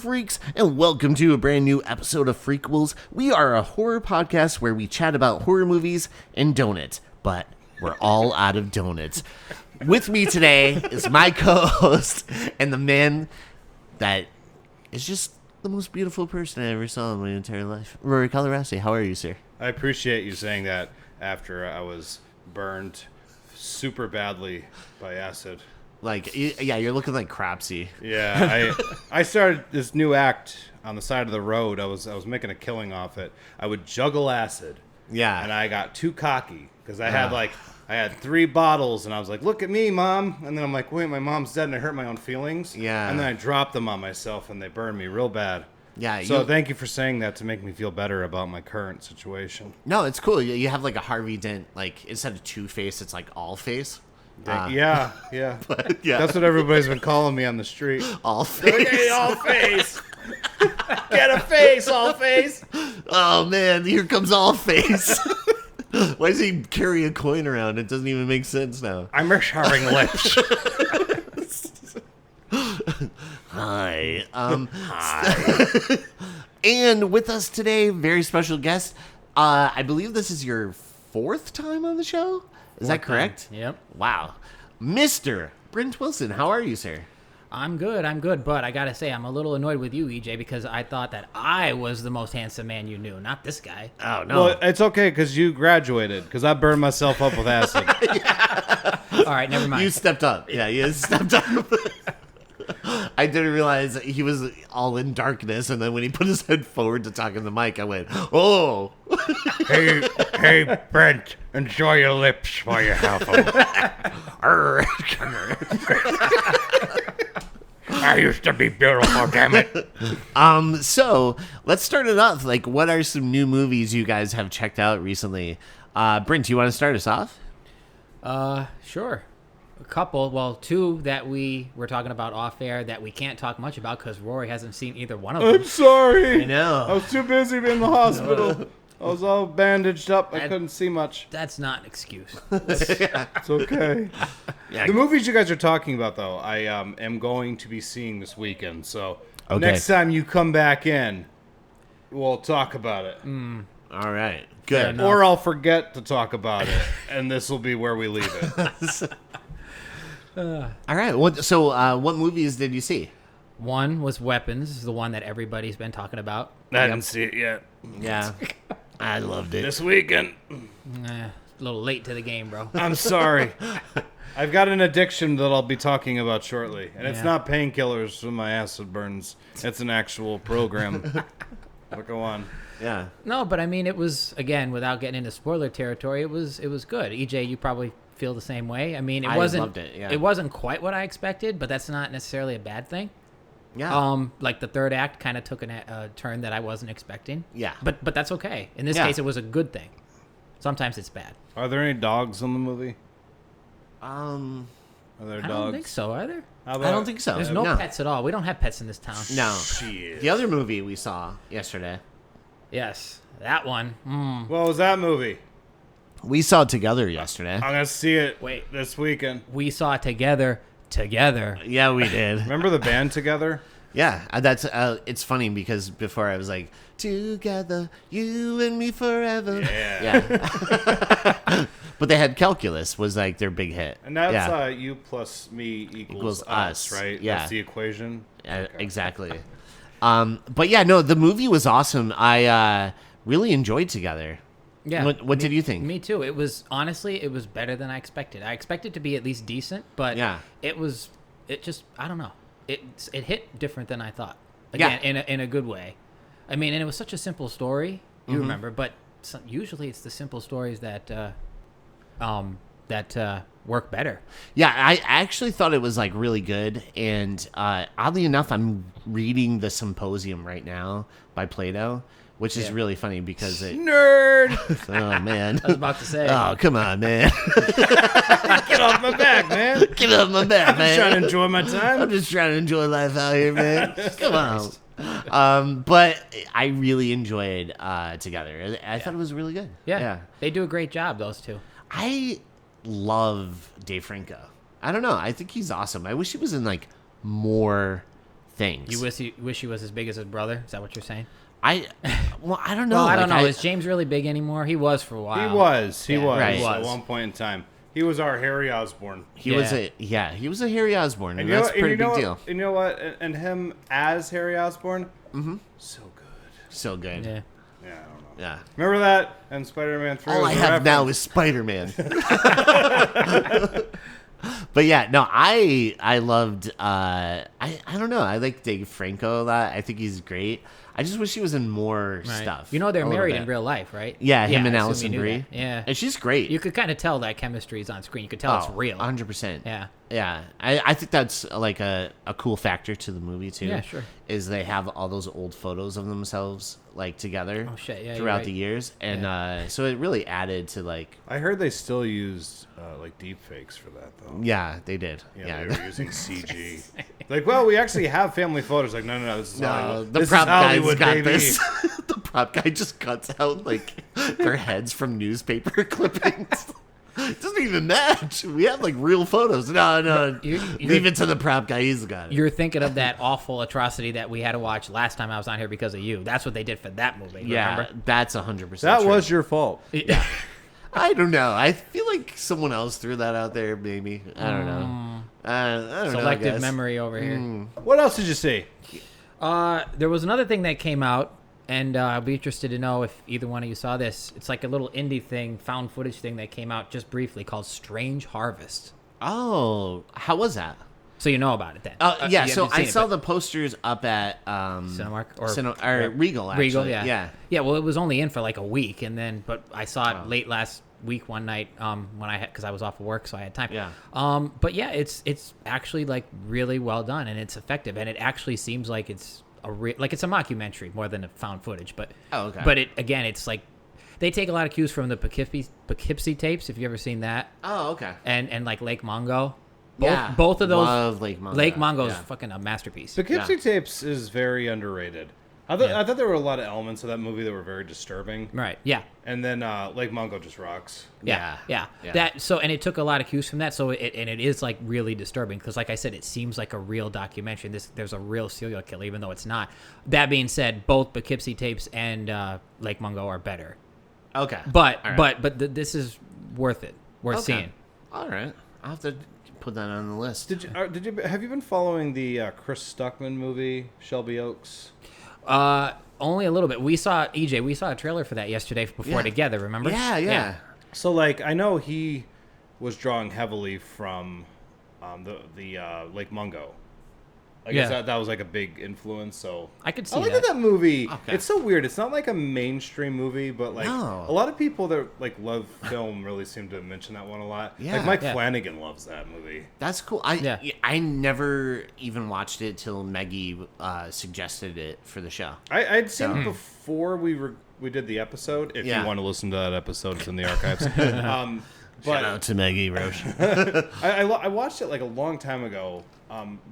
freaks, and welcome to a brand new episode of Freakquels. We are a horror podcast where we chat about horror movies and donuts, but we're all out of donuts. With me today is my co-host and the man that is just the most beautiful person I ever saw in my entire life, Rory. How are you, sir? I appreciate you saying that after I was burned super badly by acid. Like, yeah, you're looking like Cropsy. Yeah, I started this new act on the side of the road. I was making a killing off it. I would juggle acid. Yeah. And I got too cocky because I had 3 bottles and I was like, "Look at me, Mom." And then I'm like, "Wait, my mom's dead," and I hurt my own feelings. Yeah. And then I dropped them on myself and they burned me real bad. Yeah. So thank you for saying that to make me feel better about my current situation. No, it's cool. You have like a Harvey Dent, like instead of Two-Face, it's like All-Face. Yeah. But, yeah. That's what everybody's been calling me on the street. All-Face. Hey, All-Face. Get a face, All-Face. Oh, man, here comes All-Face. Why does he carry a coin around? It doesn't even make sense now. I miss having lips. Hi. Hi. And with us today, very special guest. I believe this is your 4th time on the show? Is that correct? Yep. Wow. Mr. Brent Wilson, how are you, sir? I'm good, but I gotta say, I'm a little annoyed with you, EJ, because I thought that I was the most handsome man you knew, not this guy. Oh, no. Well, it's okay because you graduated because I burned myself up with acid. All right, never mind. You stepped up. Yeah, you stepped up. I didn't realize he was all in darkness, and then when he put his head forward to talk in the mic, I went, "Oh, Hey, Brent, enjoy your lips while you have them. I used to be beautiful, damn it." So let's start it off. Like, what are some new movies you guys have checked out recently? Brent, do you want to start us off? Sure. A couple, well, 2 that we were talking about off air that we can't talk much about because Rory hasn't seen either one of them. I'm sorry. I know. I was too busy in the hospital. I was all bandaged up. I couldn't see much. That's not an excuse. It's okay. Yeah. The movies you guys are talking about, though, I am going to be seeing this weekend. So Okay. next time you come back in, we'll talk about it. All right. Fair Good. enough. Or I'll forget to talk about it, and this will be where we leave it. All right. What movies did you see? One was Weapons, the one that everybody's been talking about. I didn't see it yet. Yeah. I loved it. This weekend. A little late to the game, bro. I'm sorry. I've got an addiction that I'll be talking about shortly, and it's Yeah. not painkillers from my acid burns. It's an actual program. But go on. Yeah. No, but I mean, it was, again, without getting into spoiler territory, it was good. EJ, you probably feel the same way. I mean, I loved it, yeah. It wasn't quite what I expected, but that's not necessarily a bad thing. Yeah. Like the third act kind of took a turn that I wasn't expecting. Yeah. But that's okay. In this Yeah. case, it was a good thing. Sometimes it's bad. Are there any dogs in the movie? I Are there I dogs? don't think so, are there? How about, don't think so. There's no pets at all. We don't have pets in this town. No. Shit. The other movie we saw yesterday, Yes, that one. What was that movie? we saw together yesterday. I'm going to see it Wait. this weekend. We saw it together. Yeah, we did. Remember the band Together? Yeah, that's it's funny because before I was like, "Together, you and me forever." Yeah. But they had Calculus was like their big hit. And that's yeah. you plus me Equals equals us, right? yeah. That's the equation. Exactly. But yeah, no, the movie was awesome. I really enjoyed Together. Yeah. What did you think? Me too. It was honestly, it was better than I expected. I expected to be at least decent, but Yeah. it just, I don't know. It hit different than I thought. Yeah. Again, in a good way. I mean, and it was such a simple story. You Mm-hmm. remember, but usually it's the simple stories that work better. Yeah, I actually thought it was like really good, and oddly enough, I'm reading The Symposium right now by Plato, which is Yeah. really funny because it. Nerd! Oh man! I was about to say. Oh come on, man! Get off my back, man. Get off my back, man! I'm trying to enjoy my I'm time. just trying to enjoy life out here, man. Come on. But I really enjoyed Together. I thought it was really good. yeah, they do a great job, those two. I love Dave Franco. I don't know. I think he's awesome. I wish he was in like more things. You wish he was as big as his brother? Is that what you're saying? I don't know. Well, I don't Like, know. Is James really big anymore? He was for a while. He was Right. at one point in time. He was our Harry Osborn. He was a Harry Osborn, and you know that's a what- pretty you know big what- deal. And you know what? And him as Harry Osborn, so good. So good. Yeah. Yeah, I don't know. Yeah. Remember that? And Spider-Man 3 All was I a have now reference. is Spider-Man. But yeah, no, I loved I don't know. I like Dave Franco a lot. I think he's great. I just wish he was in more Right. stuff. You know they're a little married bit. in real life, right? Yeah, him and I assume Allison you knew Brie. that. Yeah. And she's great. You could kind of tell that chemistry is on screen. You could tell it's real. 100%. Yeah. Yeah. I think that's like a cool factor to the movie too. Yeah, sure. Is they have all those old photos of themselves like together Oh, shit. Yeah, you're throughout right. the years. And so it really added to like I heard they still used like deep fakes for that though. yeah, they did. Yeah, they were using CG. Like, well, we actually have family photos. Like, no, this is No, Hollywood. the This prop is guy's Hollywood, got baby. this. The prop guy just cuts out like their heads from newspaper clippings. It doesn't even match. We have like real photos. No, leave it to the prop guy. He's got it. You're thinking of that awful atrocity that we had to watch last time I was on here because of you. That's what they did for that movie. Yeah, Remember? that's 100%. That true. was your fault. I don't know. I feel like someone else threw that out there. Maybe I don't know. I don't know. I Selective guess. memory over here. What else did you see? There was another thing that came out, and I'll be interested to know if either one of you saw this. It's like a little indie thing, found footage thing that came out just briefly called Strange Harvest. Oh, how was that? So you know about it then? Yeah. You So haven't seen I it, saw but the posters up at Cinemark or Regal. Actually. Regal, Yeah. Yeah, well, it was only in for like a week, and then but I saw it late last week one night when I had because I was off of work, so I had time. Yeah. But yeah, it's actually like really well done, and it's effective, and it actually seems like it's it's a mockumentary more than a found footage. But okay. But it's like they take a lot of cues from the Poughkeepsie tapes. If you ever seen that, Oh, okay. and like Lake Mungo. Yeah. Both of those. Love Lake Mungo. Lake Mungo is Yeah. fucking a masterpiece. Poughkeepsie Tapes is very underrated. I thought there were a lot of elements of that movie that were very disturbing. Right. Yeah. And then Lake Mungo just rocks. Yeah. That and it took a lot of cues from that. So it is like really disturbing because, like I said, it seems like a real documentary. There's a real serial killer, even though it's not. That being said, both Poughkeepsie Tapes and Lake Mungo are better. Okay. But All right. this is worth it. Worth Okay. seeing. All right. I'll have to put that on the list. Have you been following the Chris Stuckman movie Shelby Oaks? Only a little bit. We saw a trailer for that yesterday before Yeah. together. Remember? Yeah. So like I know he was drawing heavily from the Lake Mungo. I guess Yeah. that was like a big influence. So I could see I like that. that movie. Okay. It's so weird. It's not like a mainstream movie, but like No. a lot of people that like love film really seem to mention that one a lot. Yeah. Like Mike Yeah. Flanagan loves that movie. That's cool. I never even watched it till Maggie suggested it for the show. I'd seen it before we did the episode. If Yeah. you want to listen to that episode, it's in the archives. Shout out to Maggie Roche. I watched it like a long time ago,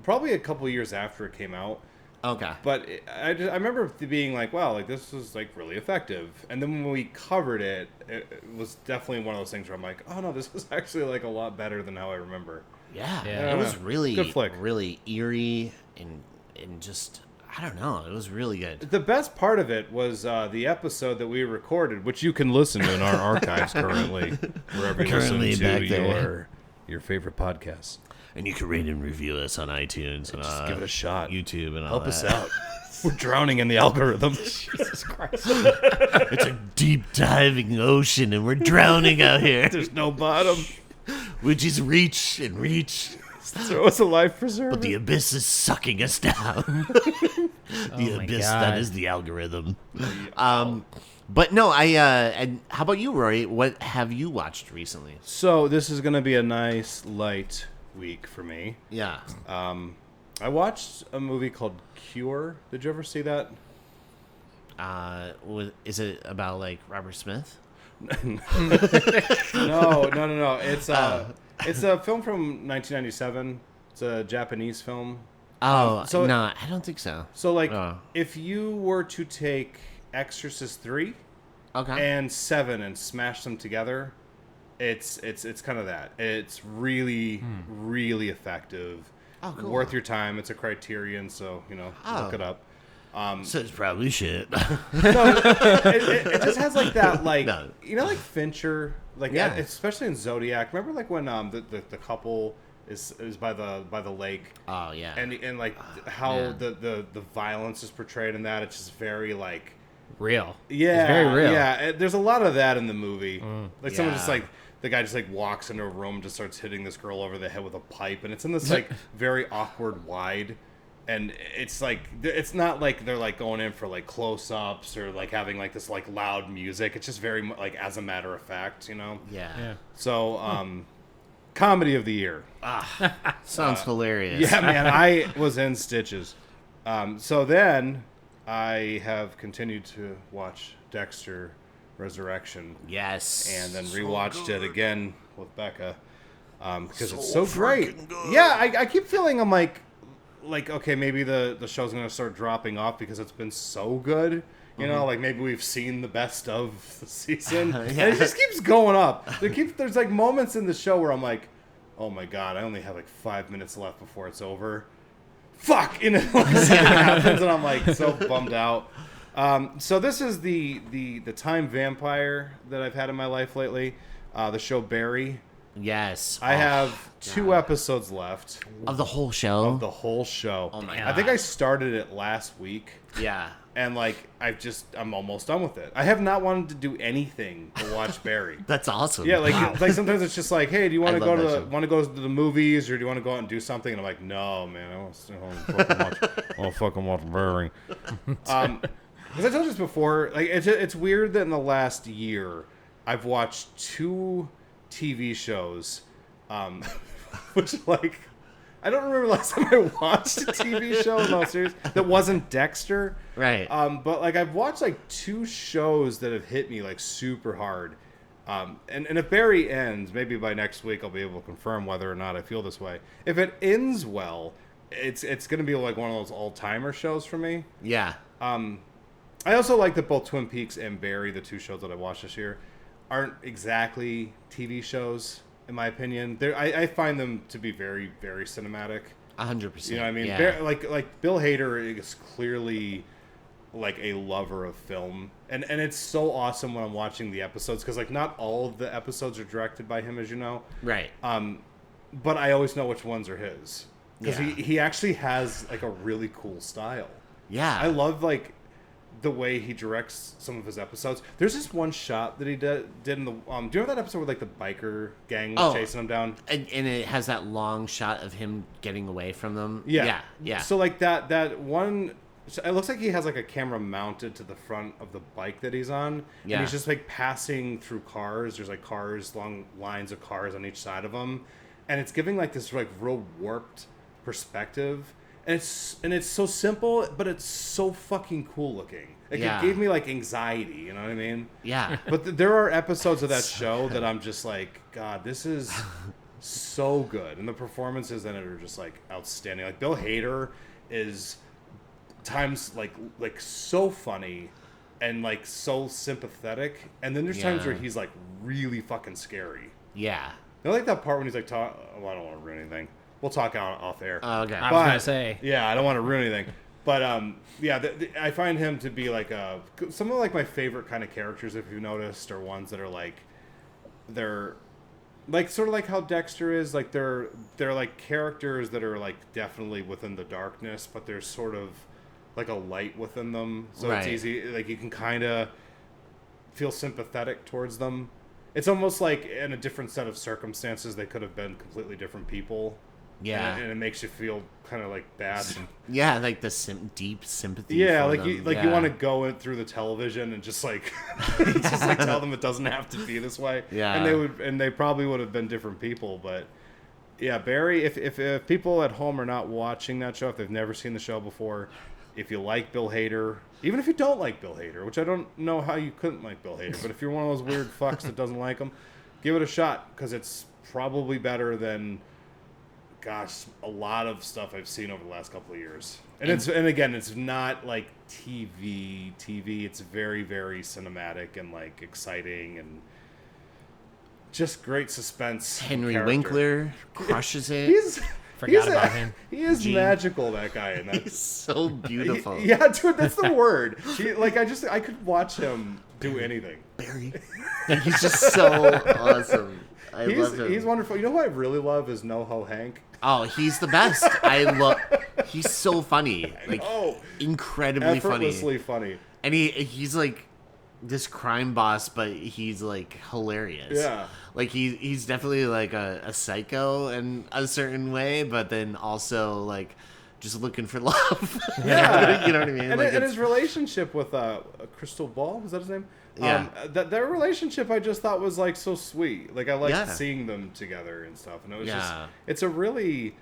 probably a couple years after it came out. Okay. But I remember being like, wow, like this was like really effective. And then when we covered it, it was definitely one of those things where I'm like, oh no, this is actually like a lot better than how I remember. Yeah. Yeah. It was really Good flick. really eerie and just I don't know. It was really good. The best part of it was the episode that we recorded, which you can listen to in our archives currently, wherever you Currently listen back to there. your favorite podcasts. And you can rate and review us on iTunes and Just give it a shot. YouTube and all Help that. us out. We're drowning in the algorithm. Jesus Christ. It's a deep diving ocean and we're drowning out here. There's no bottom. We just reach and reach. Throw us a life preserver. But the abyss is sucking us down. The my abyss, God. that is the algorithm. But no, and how about you, Rory? What have you watched recently? So this is going to be a nice light week for me. Yeah. I watched a movie called Cure. Did you ever see that? Is it about like Robert Smith? No. It's a film from 1997. It's a Japanese film. Oh, so- no, I don't think so. So like, Oh. if you were to take Exorcist 3 Okay. and 7 and smash them together, it's kind of that. It's really really effective. Oh, cool. Worth your time. It's a Criterion, so look it up. So it's probably shit. It just has like that, like No. like Fincher, like Yeah. especially in Zodiac. Remember like when the couple is by the lake. Oh yeah. And like how Yeah. the violence is portrayed in that. It's just very like Real. yeah, It's very real. Yeah, there's a lot of that in the movie. Like someone just Yeah. like the guy just like walks into a room, just starts hitting this girl over the head with a pipe, and it's in this like very awkward wide. And it's like it's not like they're like going in for like close-ups or like having like this like loud music. It's just very like as a matter of fact, Yeah. So comedy of the year. Sounds hilarious. Yeah, man, I was in stitches. So then I have continued to watch Dexter Resurrection. Yes. And then So rewatched it good. again with Becca because it's So so great. freaking good. Yeah, I keep feeling I'm like okay, maybe the show's gonna start dropping off because it's been so good. You know, like maybe we've seen the best of the season. And it just keeps going up. There's like moments in the show where I'm like, oh my god, I only have like 5 minutes left before it's over. Fuck! Like, something happens and I'm like so bummed out. So this is the time vampire that I've had in my life lately. The show Barry. Yes. I Oh, have 2 episodes left of the whole show. of the whole show. Oh my I think I God. started it last week, Yeah. and like I'm almost done with it. I have not wanted to do anything to watch Barry. That's awesome. Yeah, like sometimes it's just like, hey, do you want I to go love to that show. the movies, or do you want to go out and do something? And I'm like, no, man, I want to stay home and fucking watch Barry. Because I told you this before, like it's weird that in the last year I've watched 2 TV shows, which like I don't remember last time I watched a TV show in all series that wasn't Dexter. Right. But like I've watched like 2 shows that have hit me like super hard. And if Barry ends, maybe by next week I'll be able to confirm whether or not I feel this way. If it ends well, it's gonna be like one of those all-timer shows for me. Yeah. I also like that both Twin Peaks and Barry, the 2 shows that I watched this year, aren't exactly TV shows, in my opinion. I find them to be very, very cinematic. 100%. You know what I mean? Yeah. Like Bill Hader is clearly like a lover of film. And it's so awesome when I'm watching the episodes, because like not all of the episodes are directed by him, as you know. Right. But I always know which ones are his. Because Yeah. he actually has like a really cool style. Yeah. I love like the way he directs some of his episodes. There's this one shot that he did in the do you remember that episode where like the biker gang was chasing him down? And it has that long shot of him getting away from them. Yeah. Yeah. Yeah. So like that one, so it looks like he has like a camera mounted to the front of the bike that he's on. Yeah. And he's just like passing through cars. There's like cars, long lines of cars on each side of him. And it's giving like this like real warped perspective. And it's so simple, but it's so fucking cool looking. Like Yeah. it gave me like anxiety, you know what I mean? Yeah. But there are episodes of that show that I'm just like, God, this is so good. And the performances in it are just like outstanding. Like Bill Hader is times like so funny and like so sympathetic. And then there's times Yeah. where he's like really fucking scary. Yeah. I like that part when he's like, I don't want to ruin anything. We'll talk off air. Okay. I was gonna say. Yeah, I don't want to ruin anything. But yeah, I find him to be like some of like my favorite kind of characters, if you noticed, are ones that are like, they're like sort of like how Dexter is. Like they're like characters that are like definitely within the darkness, but there's sort of like a light within them, so it's Right. easy. Like you can kind of feel sympathetic towards them. It's almost like in a different set of circumstances, they could have been completely different people. Yeah. And it makes you feel kind of like bad. Yeah, like the deep sympathy. Yeah, for like them. you like you want to go in through the television and just like just like tell them it doesn't have to be this way. Yeah. And they probably would have been different people, but yeah, Barry, if people at home are not watching that show, if they've never seen the show before, if you like Bill Hader, even if you don't like Bill Hader, which I don't know how you couldn't like Bill Hader, but if you're one of those weird fucks that doesn't like him, give it a shot, because it's probably better than, gosh, a lot of stuff I've seen over the last couple of years. And again, it's not like TV. It's very, very cinematic and like exciting and just great suspense. Henry character. Winkler crushes it. He's Forgot about him. He is Gene. magical, that guy. And He's so beautiful. yeah, dude, that's the word. I could watch him do anything. Barry. He's just so awesome. I love him. He's wonderful. You know who I really love is NoHo Hank. Oh, he's the best. He's so funny. Like, incredibly effortlessly funny. And he's like this crime boss, but he's like hilarious. Yeah. Like he's definitely like a psycho in a certain way, but then also like just looking for love. Yeah. You know what I mean? And his relationship with Crystal Ball, was that his name? Yeah. Their relationship I just thought was like so sweet. Like I liked Yeah. seeing them together and stuff. And it was Yeah. it's a really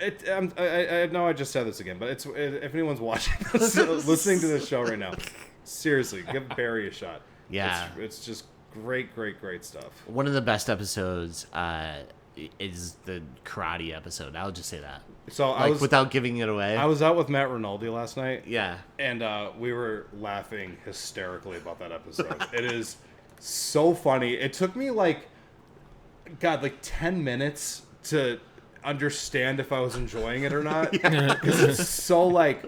I know I just said this again, but if anyone's watching this, listening to this show right now, seriously, give Barry a shot. Yeah. It's just great stuff. One of the best episodes is the karate episode. I'll just say that. So without giving it away. I was out with Matt Rinaldi last night. Yeah. And we were laughing hysterically about that episode. It is so funny. It took me like 10 minutes to understand if I was enjoying it or not. Because it's so like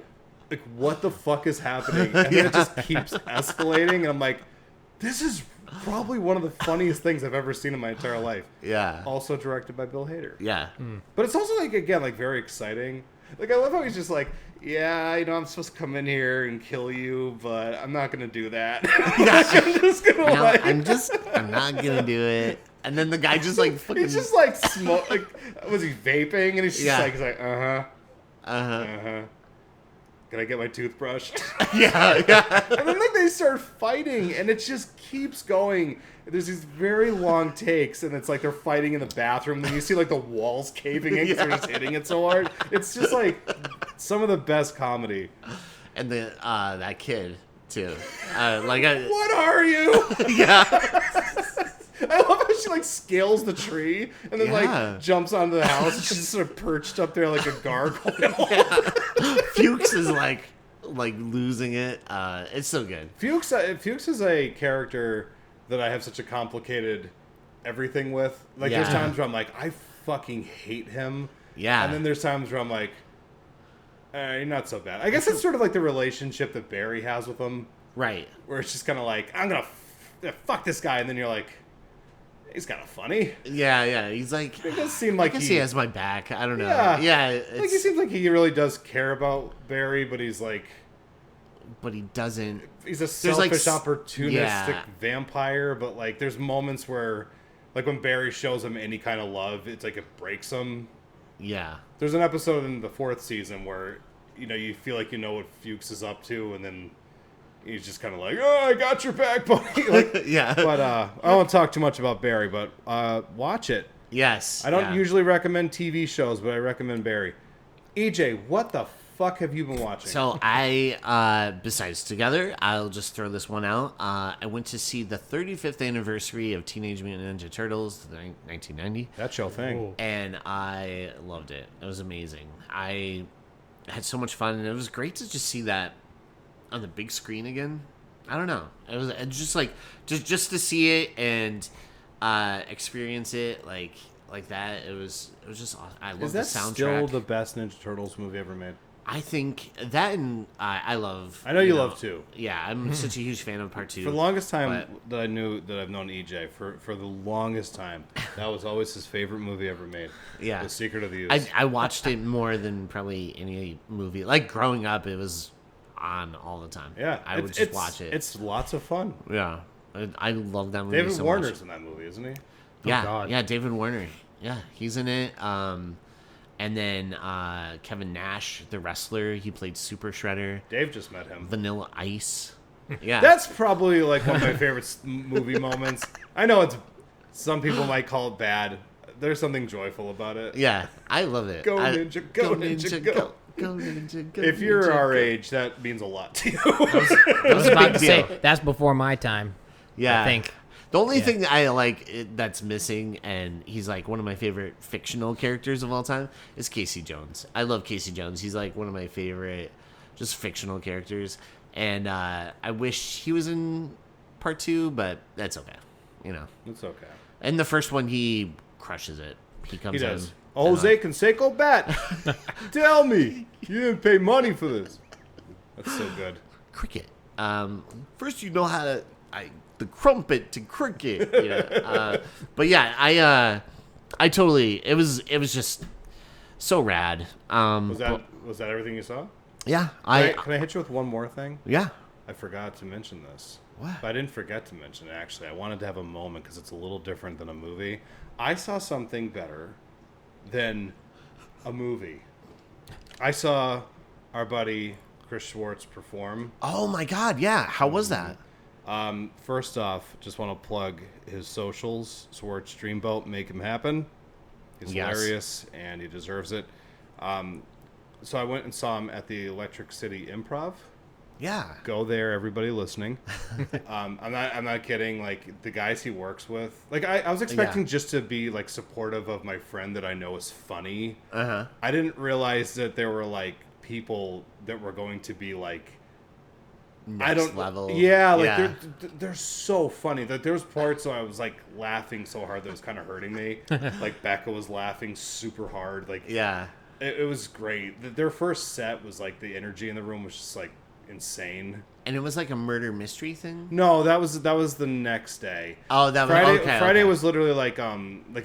what the fuck is happening? And then it just keeps escalating. And I'm like, this is probably one of the funniest things I've ever seen in my entire life. Yeah. Also directed by Bill Hader. Yeah. But it's also like, again, like very exciting. Like I love how he's just like, yeah, you know, I'm supposed to come in here and kill you, but I'm not gonna do that. I'm just gonna I'm not gonna do it. And then the guy just like fucking. He's just like smoke. Like, was he vaping? And he's just Yeah. like, Can I get my toothbrush? Yeah. And then like they start fighting, and it just keeps going. There's these very long takes, and it's like they're fighting in the bathroom. Then you see like the walls caving in because they're just hitting it so hard. It's just like some of the best comedy. And the that kid too. What are you? Yeah. I love how she like scales the tree and then like jumps onto the house. She's just sort of perched up there like a gargoyle. Fuchs is like losing it. It's so good. Fuchs is a character that I have such a complicated everything with. Like there's times where I'm like, I fucking hate him. Yeah. And then there's times where I'm like, you're not so bad. I guess it's sort of like the relationship that Barry has with him. Right. Where it's just kind of like, I'm going to fuck this guy. And then you're like, he's kind of funny. Yeah. He's like, it does seem like he has my back. I don't know. Yeah. Like he seems like he really does care about Barry, but he's like, but he doesn't. He's a selfish, opportunistic vampire. But like, there's moments where, like when Barry shows him any kind of love, it's like it breaks him. Yeah. There's an episode in the 4th season where, you know, you feel like you know what Fuchs is up to, and then he's just kind of like, oh, I got your back, buddy. Like, yeah. But I won't talk too much about Barry, but watch it. Yes. I don't usually recommend TV shows, but I recommend Barry. EJ, what the fuck have you been watching? So I, besides Together, I'll just throw this one out. I went to see the 35th anniversary of Teenage Mutant Ninja Turtles, 1990. That show thing. Ooh. And I loved it. It was amazing. I had so much fun, and it was great to just see that on the big screen again. I don't know. It was just like just to see it and experience it like that. It was just awesome. I love the soundtrack. Is that still the best Ninja Turtles movie ever made? I think that, and I love. I know you love 2. Yeah, I'm such a huge fan of part 2. For the longest time that I've known EJ, for the longest time, that was always his favorite movie ever made. Yeah, The Secret of the Ooze. I watched it more than probably any movie. Like growing up, it was on all the time. Yeah, I would just watch it. It's lots of fun. Yeah, I love that movie. David so Warner's much. in that movie, isn't he? Yeah, yeah, David Warner. Yeah, he's in it. And then Kevin Nash, the wrestler, he played Super Shredder. Dave just met him. Vanilla Ice. Yeah, That's probably like one of my favorite movie moments. I know some people might call it bad. There's something joyful about it. yeah, I love it. Go Ninja, go Ninja, go. Go Ninja, go. If you're Ninja, our go. age, that means a lot to you. I was about to say that's before my time. Yeah, I think. The only thing that I like that's missing, and he's like one of my favorite fictional characters of all time, is Casey Jones. I love Casey Jones. He's like one of my favorite just fictional characters. And I wish he was in part 2, but that's okay. You know. It's okay. And the first one, he crushes it. He comes He does. in. Jose Canseco bet. Tell me. You didn't pay money for this. That's so good. Cricket. First, you know how to the crumpet to cricket. You know? But yeah, I totally. It was just so rad. Was that everything you saw? Yeah. Can I hit you with one more thing? Yeah. I forgot to mention this. What? But I didn't forget to mention it, actually. I wanted to have a moment because it's a little different than a movie. I saw something better than a movie. I saw our buddy Chris Schwartz perform. Oh my God! Yeah. How was that? First off, just want to plug his socials. Schwartz Dreamboat, make him happen. He's hilarious and he deserves it. So I went and saw him at the Electric City Improv. Yeah. Go there, everybody listening. I'm not kidding. Like the guys he works with, like I was expecting just to be like supportive of my friend that I know is funny. Uh-huh. I didn't realize that there were like people that were going to be like Next level. Yeah, like they're so funny. That there was parts where I was like laughing so hard that it was kind of hurting me. Like Becca was laughing super hard. Like it was great. Their first set was like the energy in the room was just like insane. And it was like a murder mystery thing? No, that was the next day. Oh, that was Friday. Friday okay. was literally like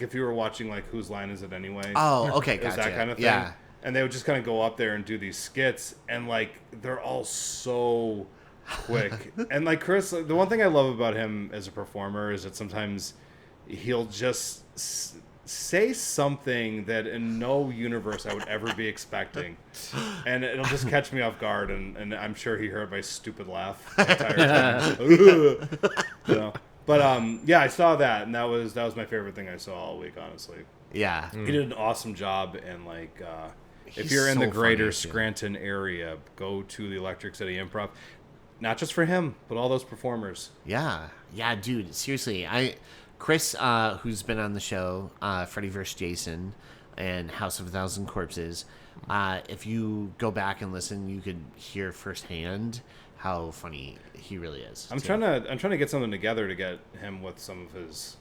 if you were watching like Whose Line Is It Anyway? Oh, okay, it was gotcha. that kind of thing. Yeah. And they would just kind of go up there and do these skits, and like they're all so quick. And like Chris, the one thing I love about him as a performer is that sometimes he'll just say something that in no universe I would ever be expecting, and it'll just catch me off guard. And I'm sure he heard my stupid laugh the entire time. You know? But I saw that, and that was my favorite thing I saw all week, honestly. Yeah. He did an awesome job, and like if He's you're in so the greater funny, too. Scranton area, go to the Electric City Improv. Not just for him, but all those performers. Yeah, dude. Seriously, Chris, who's been on the show, Freddy vs. Jason, and House of a Thousand Corpses. If you go back and listen, you could hear firsthand how funny he really is. I'm trying to get something together to get him with some of his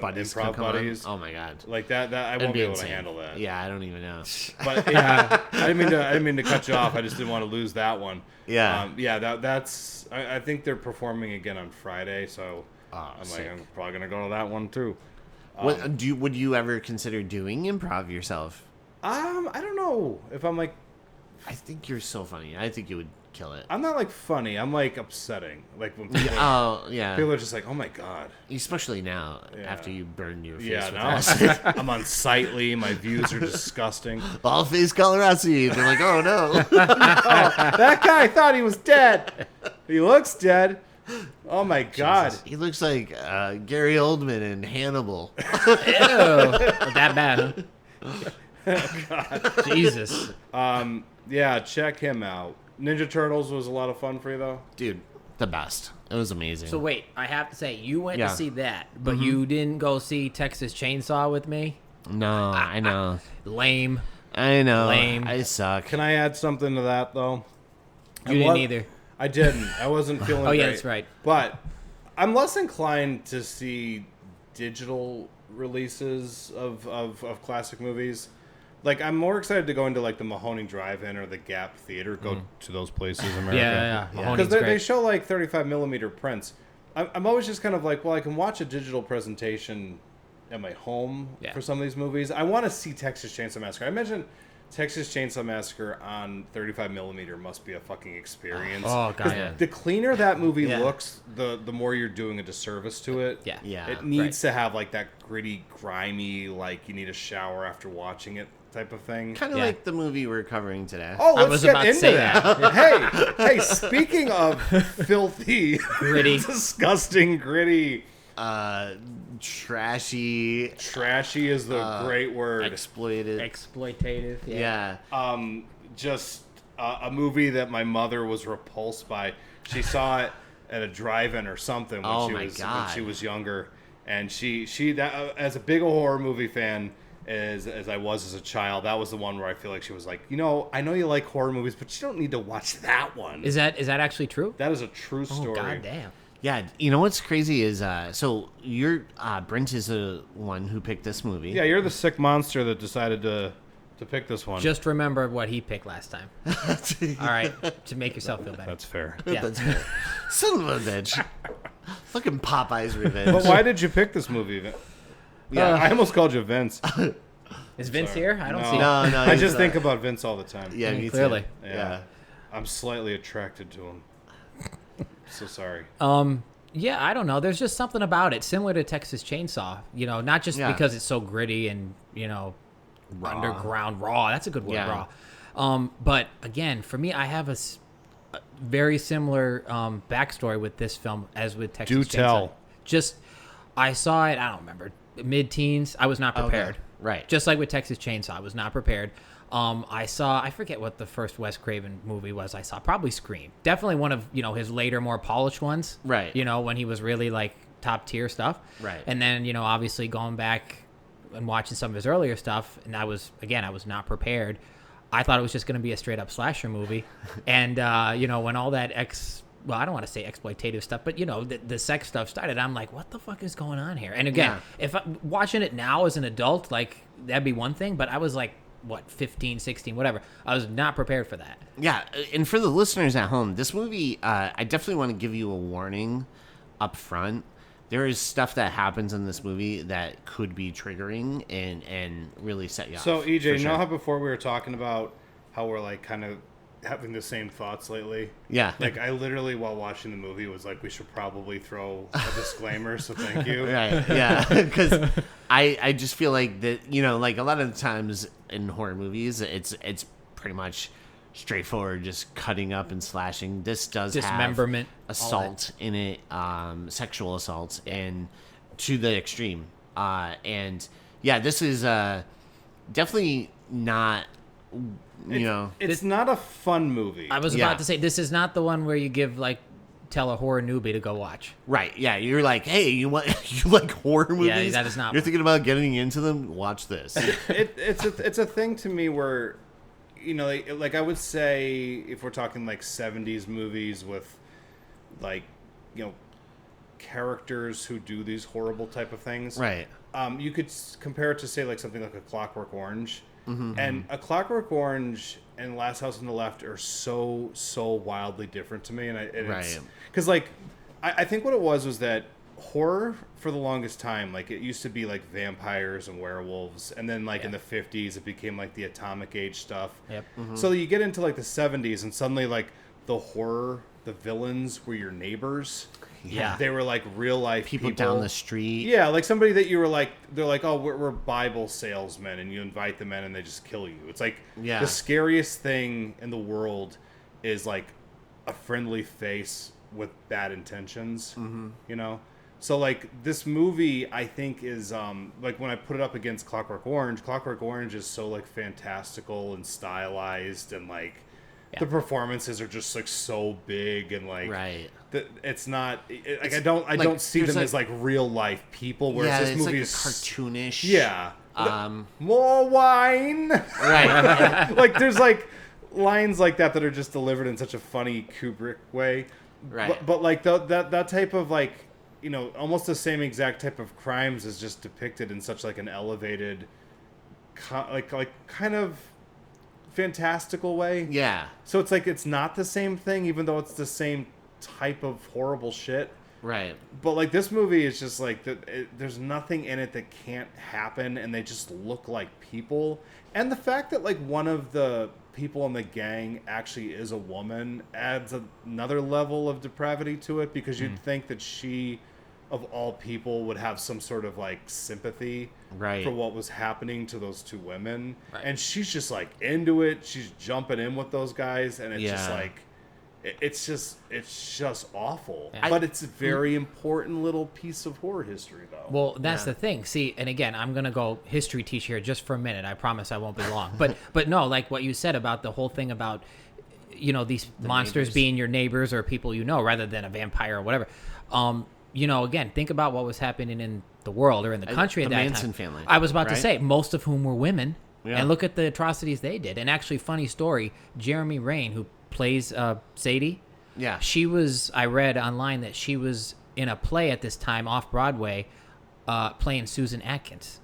buddies, improv buddies. Oh my God, like that I won't be able to handle that. Yeah, I don't even know. But yeah, I didn't mean to cut you off. I just didn't want to lose that one. Yeah, that's. I think they're performing again on Friday, so I'm probably gonna go to that one too. Would you ever consider doing improv yourself? I don't know if I'm like. I think you're so funny. I think you would kill it. I'm not like funny. I'm like upsetting. Like when people, people are just like, "Oh my God!" Especially now after you burned your face. Yeah, with now acid. I'm unsightly. My views are disgusting. All face colorazzi. They're like, "Oh no!" Oh, that guy thought he was dead. He looks dead. Oh my God! Jesus. He looks like Gary Oldman in Hannibal. Ew, that bad, huh? Oh, God. Jesus. Yeah, check him out. Ninja Turtles was a lot of fun for you, though? Dude, the best. It was amazing. So wait, I have to say, you went to see that, but you didn't go see Texas Chainsaw with me? No, I know. Lame. I know. Lame. I suck. Can I add something to that, though? You didn't either. I didn't. I wasn't feeling Oh, yeah, great. that's right. But I'm less inclined to see digital releases of classic movies. Like, I'm more excited to go into, like, the Mahoning Drive-In or the Gap Theater. Go to those places in America. Yeah. Because they show, like, 35mm prints. I'm always just kind of like, well, I can watch a digital presentation at my home for some of these movies. I want to see Texas Chainsaw Massacre. I imagine Texas Chainsaw Massacre on 35mm must be a fucking experience. Oh, God, yeah. The cleaner that movie looks, the more you're doing a disservice to it. Yeah. It needs to have, like, that gritty, grimy, like, you need a shower after watching it type of thing. Kind of like the movie we're covering today. Oh, let's was get about to into say that. Hey, speaking of filthy, Gritty. disgusting, gritty, Trashy. trashy is the great word. Exploited. Exploitative. Yeah. Just a movie that my mother was repulsed by. She saw it at a drive-in or something when she was younger, and she that as a big horror movie fan as I was as a child, that was the one where I feel like she was like, I know you like horror movies, but you don't need to watch that one. Is that actually true? That is a true story. Oh, God damn. Yeah, you know what's crazy is so you're Brent is the one who picked this movie. Yeah, you're the sick monster that decided to pick this one. Just remember what he picked last time. All right, to make yourself feel better. That's fair. Yeah. That's fair. Son of a bitch. Fucking Popeye's Revenge. But why did you pick this movie? Yeah, I almost called you Vince. Is Vince here? I don't see. No, I he's just think about Vince all the time. Yeah, me too. Clearly. Yeah. I'm slightly attracted to him. So sorry. Yeah, I don't know. There's just something about it, similar to Texas Chainsaw. You know, not just because it's so gritty and underground raw. That's a good word, raw. But again, for me, I have a very similar backstory with this film as with Texas Chainsaw. Do tell. Just, I saw it. I don't remember, mid-teens. I was not prepared. Okay. Right. Just like with Texas Chainsaw, I was not prepared. I forget what the first Wes Craven movie was I saw. Probably Scream. Definitely one of, his later, more polished ones. Right. When he was really, like, top tier stuff. Right. And then, obviously going back and watching some of his earlier stuff, and I was not prepared. I thought it was just going to be a straight-up slasher movie. And, when all that I don't want to say exploitative stuff, but, the sex stuff started, I'm like, what the fuck is going on here? And again, if I'm watching it now as an adult, like, that'd be one thing, but I was like, 15, 16, whatever. I was not prepared for that. Yeah, and for the listeners at home, this movie, I definitely want to give you a warning up front. There is stuff that happens in this movie that could be triggering and really set you off. So, EJ, for you know sure. how before we were talking about how we're, like, kind of having the same thoughts lately? Yeah. Like, I literally, while watching the movie, was like, we should probably throw a disclaimer, so thank you. Right, yeah. Because I just feel like that, like a lot of the times in horror movies, it's pretty much straightforward, just cutting up and slashing. This does Dismemberment, have assault in it, sexual assault, and to the extreme. And yeah, this is definitely not, It's not a fun movie. I was about to say, this is not the one where you tell a horror newbie to go watch. Right, yeah. You're like, hey, you like horror movies? Yeah, that is not. You're thinking about getting into them? Watch this. It's a thing to me where, like I would say, if we're talking like 70s movies with, like, characters who do these horrible type of things. Right. You could compare it to, say, like something like A Clockwork Orange. Mm-hmm. And A Clockwork Orange and Last House on the Left are so wildly different to me. Right. Because, like, I think what it was that horror, for the longest time, like, it used to be, like, vampires and werewolves. And then, like, in the 50s, it became, like, the atomic age stuff. Yep. Mm-hmm. So you get into, like, the 70s, and suddenly, like, the horror, the villains were your neighbors. Yeah. They were, like, real life People down the street. Yeah, like somebody that you were like, they're like, oh, we're Bible salesmen, and you invite them in and they just kill you. It's like the scariest thing in the world is, like, a friendly face with bad intentions, So, like, this movie, I think, is, like, when I put it up against Clockwork Orange is so, like, fantastical and stylized, and, like, the performances are just, like, so big, and, like, it's not, like, I don't see them as, like, real life people, whereas this movie like is cartoonish. Yeah. More wine. Right. Like, there's, like, lines like that are just delivered in such a funny Kubrick way. Right. But like, that type of, like, almost the same exact type of crimes is just depicted in such, like, an elevated, like kind of fantastical way. Yeah. So it's like, it's not the same thing, even though it's the same type of horrible shit. Right. But, like, this movie is just like, there's nothing in it that can't happen, and they just look like people. And the fact that, like, one of the people in the gang actually is a woman adds another level of depravity to it, because you'd think that she, of all people, would have some sort of, like, sympathy for what was happening to those two women. Right. And she's just, like, into it. She's jumping in with those guys, and it's just like, it's just awful. Yeah. But it's a very important little piece of horror history, though. Well, that's the thing. See, and again, I'm gonna go history teach here just for a minute. I promise I won't be long. But no, like what you said about the whole thing about, these monsters being your neighbors or people rather than a vampire or whatever. Again, think about what was happening in the world or in the country at that time. The Manson family. I was about to say, most of whom were women. Yeah. And look at the atrocities they did. And actually, funny story, Jeremy Rain, who plays Sadie, Yeah. I read online that she was in a play at this time off Broadway, playing Susan Atkins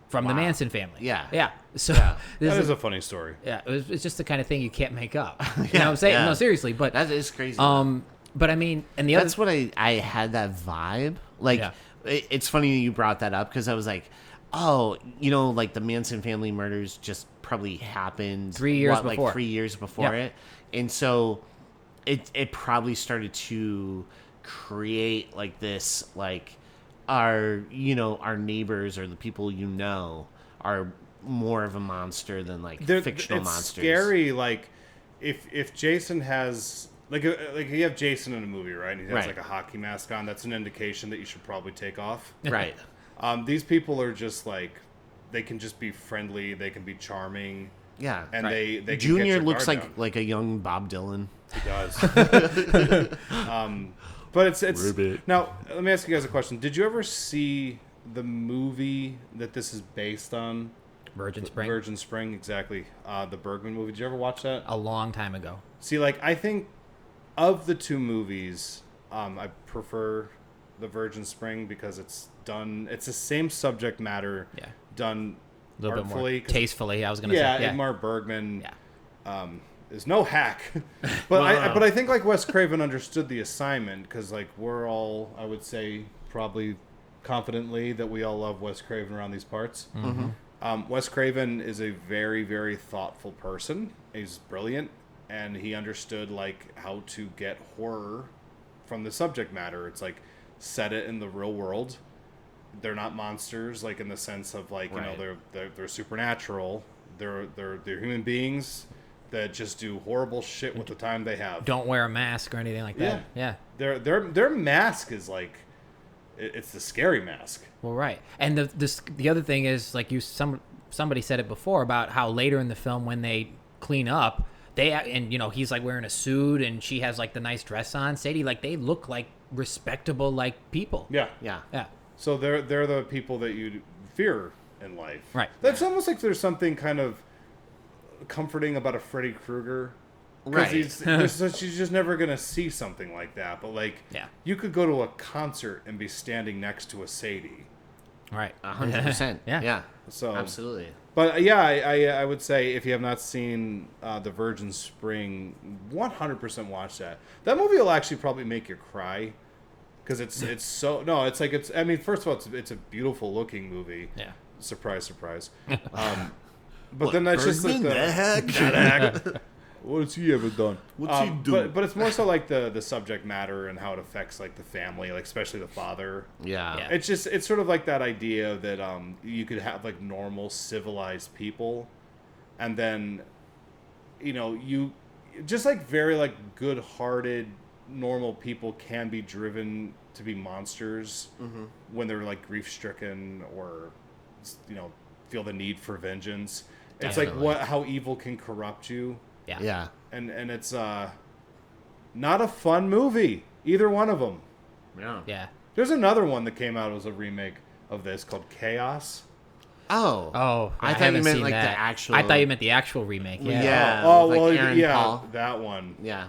from the Wow. Manson family. Yeah. Yeah. So this That is is a funny story. yeah, it's just the kind of thing you can't make up. You know Yeah, what I'm saying? yeah. No, seriously. But That is crazy. but I mean, and the That's other what I had that vibe. Like, Yeah. it's funny you brought that up because I was like, oh, like the Manson family murders just probably happened 3 years like before. 3 years before Yeah. it, and so it probably started to create like this like our neighbors or the people are more of a monster than like fictional it's monsters. Scary, like if Jason has like you have Jason in a movie, right? And he has Right. like a hockey mask on. That's an indication that you should probably take off. Right. These people are just like they can just be friendly. They can be charming. Yeah. And Right. they can Junior get your looks guard down. like a young Bob Dylan. He does. But it's Ribbit. now. Let me ask you guys a question. Did you ever see the movie that this is based on? Virgin Spring Virgin Spring, exactly. The Bergman movie. Did you ever watch that? a long time ago. See, like I think of the two movies, I prefer the Virgin Spring because it's done. It's the same subject matter. Yeah. Done A little bit more artfully. 'Cause tastefully. I was gonna yeah, say. Yeah. Ingmar Bergman. Yeah. Is no hack, but I think like Wes Craven understood the assignment because like we're all, I would say probably confidently that we all love Wes Craven around these parts. Mm-hmm. Wes Craven is a very, very thoughtful person. He's brilliant, and he understood like how to get horror from the subject matter. It's like set it in the real world. They're not monsters, like in the sense of like Right. they're supernatural. They're human beings that just do horrible shit with the time they have. Don't wear a mask or anything like that. Yeah. Their mask is like it's the scary mask. Well, right. And the other thing is like somebody said it before about how later in the film when they clean up, he's like wearing a suit and she has like the nice dress on. Sadie, like they look like respectable like people. Yeah. Yeah. Yeah. So they're the people that you fear in life. Right. That's almost like there's something kind of comforting about a Freddy Krueger. Right. Because she's just never going to see something like that. But, like, Yeah. you could go to a concert and be standing next to a Sadie. Right. 100%. Yeah. Yeah. So, Absolutely. But, yeah, I would say if you have not seen The Virgin Spring, 100% watch that. That movie will actually probably make you cry. Because it's so... No, it's like... I mean, first of all, it's a beautiful looking movie. Yeah. Surprise, surprise. But then that's just like Bergman, the heck? what has he ever done? What's he doing? But it's more so like the subject matter and how it affects like the family, like especially the father. Yeah. Yeah. It's sort of like that idea that you could have like normal civilized people, and then you just like very like good-hearted normal people can be driven to be monsters when they're like grief-stricken or feel the need for vengeance. It's Definitely. like how evil can corrupt you. Yeah. Yeah. And it's not a fun movie, either one of them. Yeah. Yeah. There's another one that came out as a remake of this called Chaos. Oh. Oh, I thought you haven't meant seen like that. the actual. I thought you meant the actual remake. Yeah. Yeah. Oh with, like, well, Aaron yeah, Paul. that one. Yeah.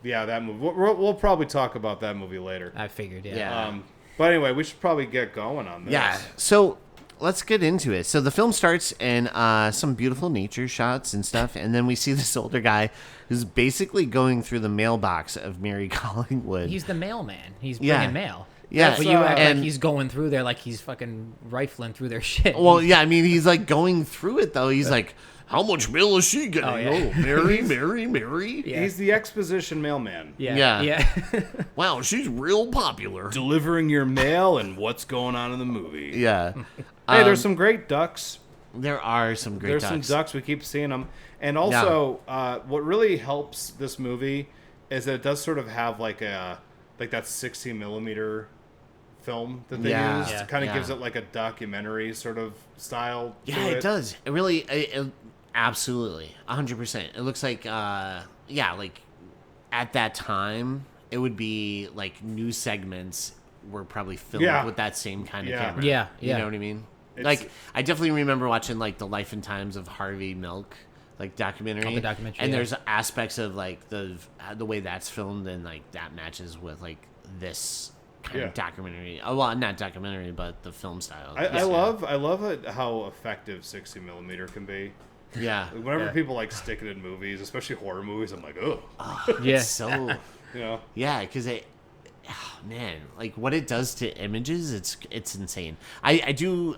Yeah, that movie. We'll probably talk about that movie later. I figured. Yeah. Yeah. But anyway, we should probably get going on this. Yeah. So let's get into it. So the film starts in some beautiful nature shots and stuff, and then we see this older guy who's basically going through the mailbox of Mary Collingwood. He's the mailman. He's Yeah. bringing mail. Yeah, But you act and- like he's going through there like he's fucking rifling through their shit. Well, yeah, I mean, he's like going through it though. He's like, how much mail is she getting? Oh, yeah. Mary. Yeah. He's the exposition mailman. Yeah. Yeah. Yeah. Wow, she's real popular. Delivering your mail and what's going on in the movie. Yeah. Hey, there's some great ducks. There are some great There's ducks. some ducks. We keep seeing them. And also, what really helps this movie is that it does sort of have like that 60 millimeter film that they Yeah. used. Yeah. Kind of Yeah. gives it like a documentary sort of style. Yeah, to it does. It really, absolutely, 100%. It looks like, like at that time, it would be like news segments were probably filmed Yeah. with that same kind of Yeah. camera. Yeah, You yeah. know what I mean? It's- Like, I definitely remember watching like the Life and Times of Harvey Milk like documentary. Oh, the documentary, And yeah. there's aspects of like the way that's filmed, and like that matches with like this kind Yeah. of documentary. Oh, well, not documentary, but the film style. I love it, how effective 60 millimeter can be. Yeah. Whenever Yeah. people like stick it in movies, especially horror movies, I'm like, oh, Yeah. It's so you know. yeah, because man, like what it does to images, it's insane. I do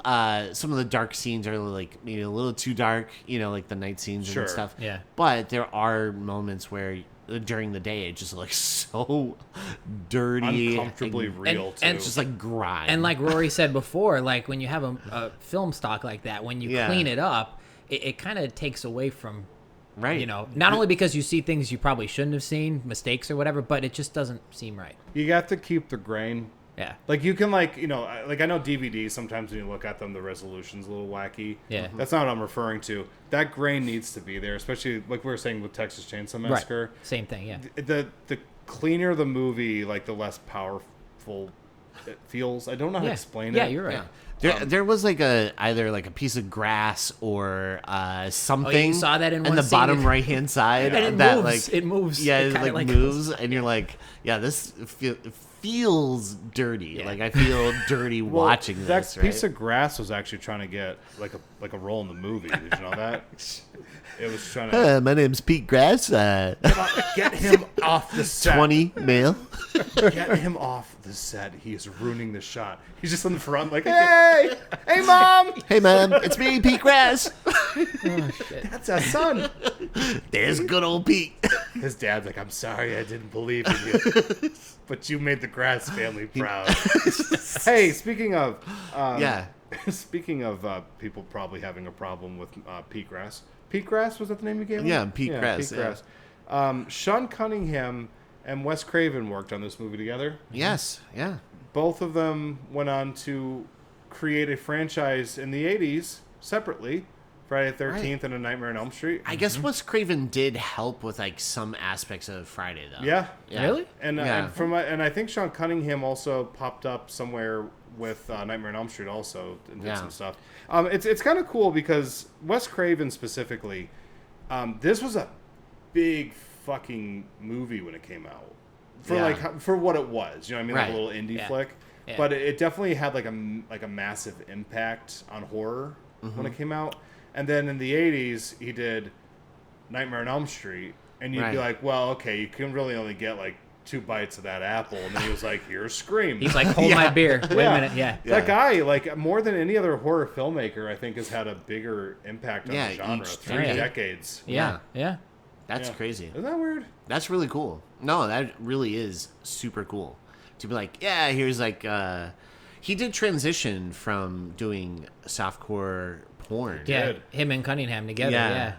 some of the dark scenes are like maybe a little too dark, like the night scenes Sure. and stuff. Yeah. But there are moments where during the day it just looks so dirty, Uncomfortably and real, too. and it's just like grime. And like Rory said before, like when you have a film stock like that, when you Yeah. clean it up, it kind of takes away from, right, not only because you see things you probably shouldn't have seen, mistakes or whatever, but it just doesn't seem right. You have to keep the grain. Yeah. Like you can like I know DVDs sometimes when you look at them the resolution's a little wacky. Yeah. That's not what I'm referring to. That grain needs to be there, especially like we were saying with Texas Chainsaw Massacre. Right. Same thing, yeah. The cleaner the movie, like the less powerful it feels. I don't know how to explain it. Yeah, you're right. There was like either like a piece of grass or something. saw that in the one scene. bottom right hand side. And it that moves. It moves. Yeah, It it kinda like like moves, and you're like, yeah, this feels dirty. Yeah. Like I feel dirty Well, watching that this. piece right? of grass was actually trying to get like a role in the movie. Did you know that? It was trying to My name's Pete Grass. get him off the set. 20 male. Get him off the set. He is ruining the shot. He's just in the front, like, hey, mom, Hey, man, it's me, Pete Grass. that's our son. There's good old Pete. His dad's like, I'm sorry, I didn't believe in you, but you made the Grass family proud. Hey, speaking of, Yeah. speaking of people probably having a problem with Pete Grass. Pete Grass, was that the name you gave him? Yeah, Pete Grass, Pete yeah. Grass. Sean Cunningham and Wes Craven worked on this movie together. Yes, yeah. Both of them went on to create a franchise in the 80s separately. Friday the 13th and A Nightmare on Elm Street. I guess Wes Craven did help with like some aspects of Friday, though. Yeah. Really? And, Yeah. and I think Sean Cunningham also popped up somewhere with Nightmare on Elm Street also and did Yeah. some stuff. It's kind of cool because Wes Craven specifically, this was a big fucking movie when it came out. For what it was, you know what I mean? Like a Right. little indie Yeah. flick. Yeah. But it definitely had like a massive impact on horror when it came out. And then in the 80s, he did Nightmare on Elm Street. And you'd be Right. like, well, okay, you can really only get like 2 bites of that apple. And then he was like, here's Scream. He's like, hold my beer. Wait Yeah. a minute. Yeah. That guy, like, more than any other horror filmmaker, I think has had a bigger impact on Yeah, the genre. each 3 decade. decades. Yeah. Yeah. That's Yeah. crazy. Isn't that weird? That's really cool. No, that really is super cool. To be like, yeah, here's like, he did transition from doing softcore porn. Yeah. Good. Him and Cunningham together. Yeah.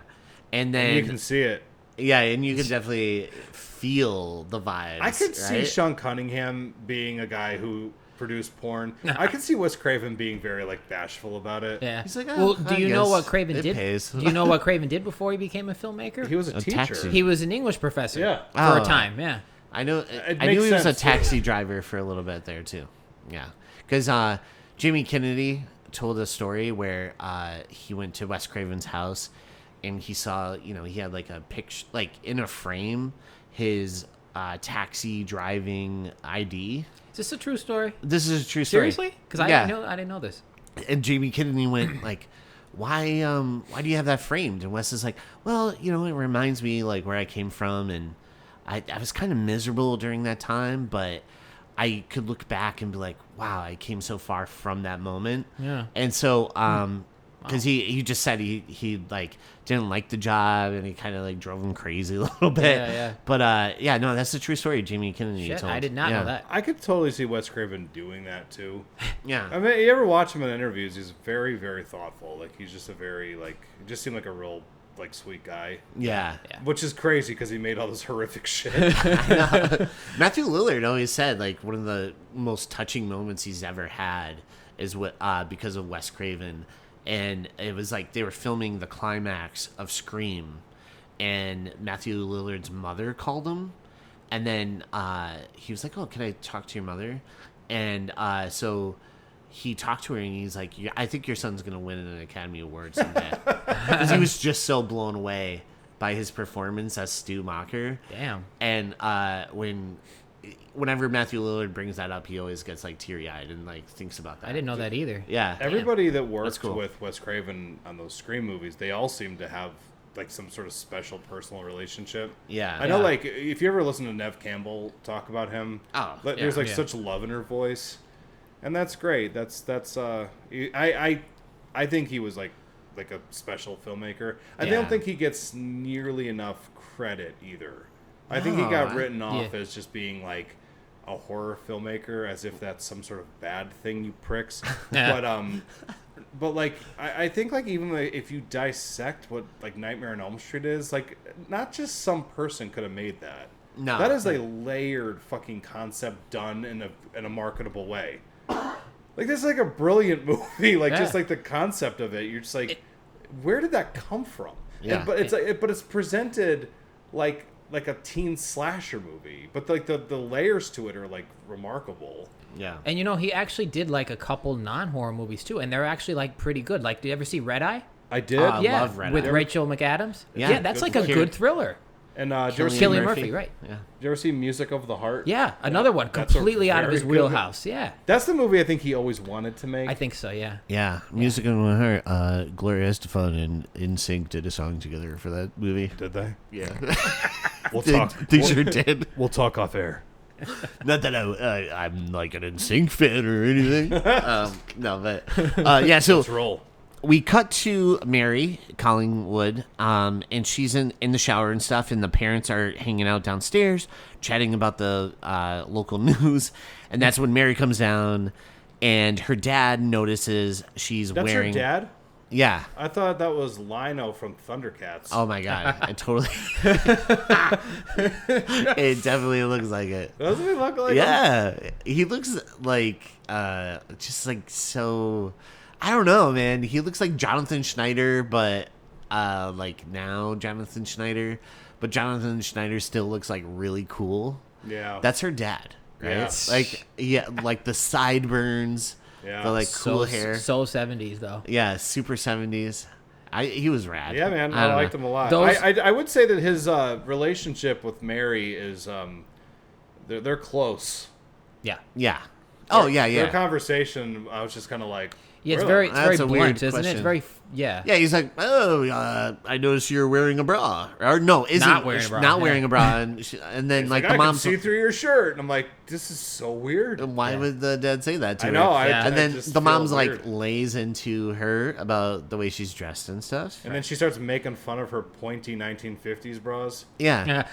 And then, You can see it. yeah, and you can definitely feel the vibes. I could see right? Sean Cunningham being a guy who produced porn. I could see Wes Craven being very, like, bashful about it. Yeah. He's like, well, "Oh, do I you know guess what Craven it did? pays." Do you know what Craven did before he became a filmmaker? He was a teacher. taxi. He was an English professor. Yeah. For Oh. a time. Yeah. I know. It I knew makes he was a sense. taxi driver for a little bit there too. Yeah, because Jamie Kennedy told a story where he went to Wes Craven's house and he saw, he had like a picture, like in a frame, his taxi driving ID. Is this a true story? This is a true story. Seriously? Because I Yeah. didn't know this. And Jamie Kennedy went like, why do you have that framed? And Wes is like, well, it reminds me like where I came from, and I was kind of miserable during that time, but I could look back and be like, wow, I came so far from that moment. Yeah. And so, because he just said he like didn't like the job, and he kind of like drove him crazy a little bit. Yeah, yeah. But yeah, no, that's the true story. Jamie Kennedy Shit, told. I did not Yeah. know that. I could totally see Wes Craven doing that, too. Yeah. I mean, you ever watch him in interviews, he's very, very thoughtful. Like, he's just a very, like, he just seemed like a real, like, sweet guy. Yeah. Yeah. Which is crazy because he made all this horrific shit. Matthew Lillard always said like one of the most touching moments he's ever had is because of Wes Craven, and it was like they were filming the climax of Scream, and Matthew Lillard's mother called him, and then he was like, "Oh, can I talk to your mother?" And so he talked to her and he's like, "Yeah, I think your son's gonna win an Academy Award someday," because he was just so blown away by his performance as Stu Macher. Damn. And whenever Matthew Lillard brings that up, he always gets like teary eyed and like thinks about that. I didn't know that either. Yeah, Everybody that worked cool. with Wes Craven on those Scream movies, they all seem to have like some sort of special personal relationship. Yeah. I know, Yeah. like, if you ever listen to Nev Campbell talk about him, there's like Yeah. such love in her voice, and that's great. I think he was like a special filmmaker. I Yeah. don't think he gets nearly enough credit either. I think he No, got written off yeah. as just being like a horror filmmaker, as if that's some sort of bad thing, you pricks. Yeah. But like I think like even like, if you dissect what like Nightmare on Elm Street is, like not just some person could have made that. No. That is a layered fucking concept done in a marketable way. Like this is like a brilliant movie. Like just Yeah. like the concept of it, you're just like, where did that come from? Yeah. But it's presented like a teen slasher movie, but like the layers to it are like remarkable. Yeah. And he actually did like a couple non-horror movies too, and they're actually like pretty good. Like, did you ever see Red Eye? I did. I Yeah, love Red with Eye. Rachel McAdams. Yeah, Yeah, that's good like a thriller. good thriller. And did you ever see Cillian Murphy, right? Yeah. Did you ever see Music of the Heart? Yeah, another one That's a completely out of very his good wheelhouse. Yeah, That's the movie I think he always wanted to make. I think so. Yeah. Yeah. Music in my heart. Gloria Estefan and NSYNC did a song together for that movie. Did they? Yeah. We'll they, talk. they sure did. We'll talk off air. Not that I'm like an NSYNC fan or anything. No, but yeah. So Let's roll. we cut to Mary Collingwood, and she's in the shower and stuff, and the parents are hanging out downstairs, chatting about the local news, and that's when Mary comes down, and her dad notices she's That's wearing. your dad? Yeah. I thought that was Lino from Thundercats. Oh my god! It totally. It definitely looks like it. Doesn't he look like him? Yeah, he looks like just like so. I don't know, man. He looks like Jonathan Schneider, but like now Jonathan Schneider, but Jonathan Schneider still looks like really cool. Yeah. That's her dad, right? Yeah. Like like the sideburns, Yeah. the like cool hair. So 70s though. Yeah, super 70s. He was rad. Yeah, man. I I don't liked know. him a lot. Those- I would say that his relationship with Mary is they're close. Yeah. Yeah. Oh yeah, Their yeah. conversation, I was just kind of like, Yeah, it's really? very That's a blunt, weird isn't it? question. It's very yeah. Yeah, he's like, oh, I noticed you're wearing a bra, or no, isn't Not wearing a bra, not yeah. wearing a bra, and then He's like I the can mom's, see through your shirt, and I'm like, this is so weird. why Yeah. would the dad say that to I her? know. Yeah. And I then just the feel mom's weird. like lays into her about the way she's dressed and stuff. And then she starts making fun of her pointy 1950s bras. Yeah. Yeah.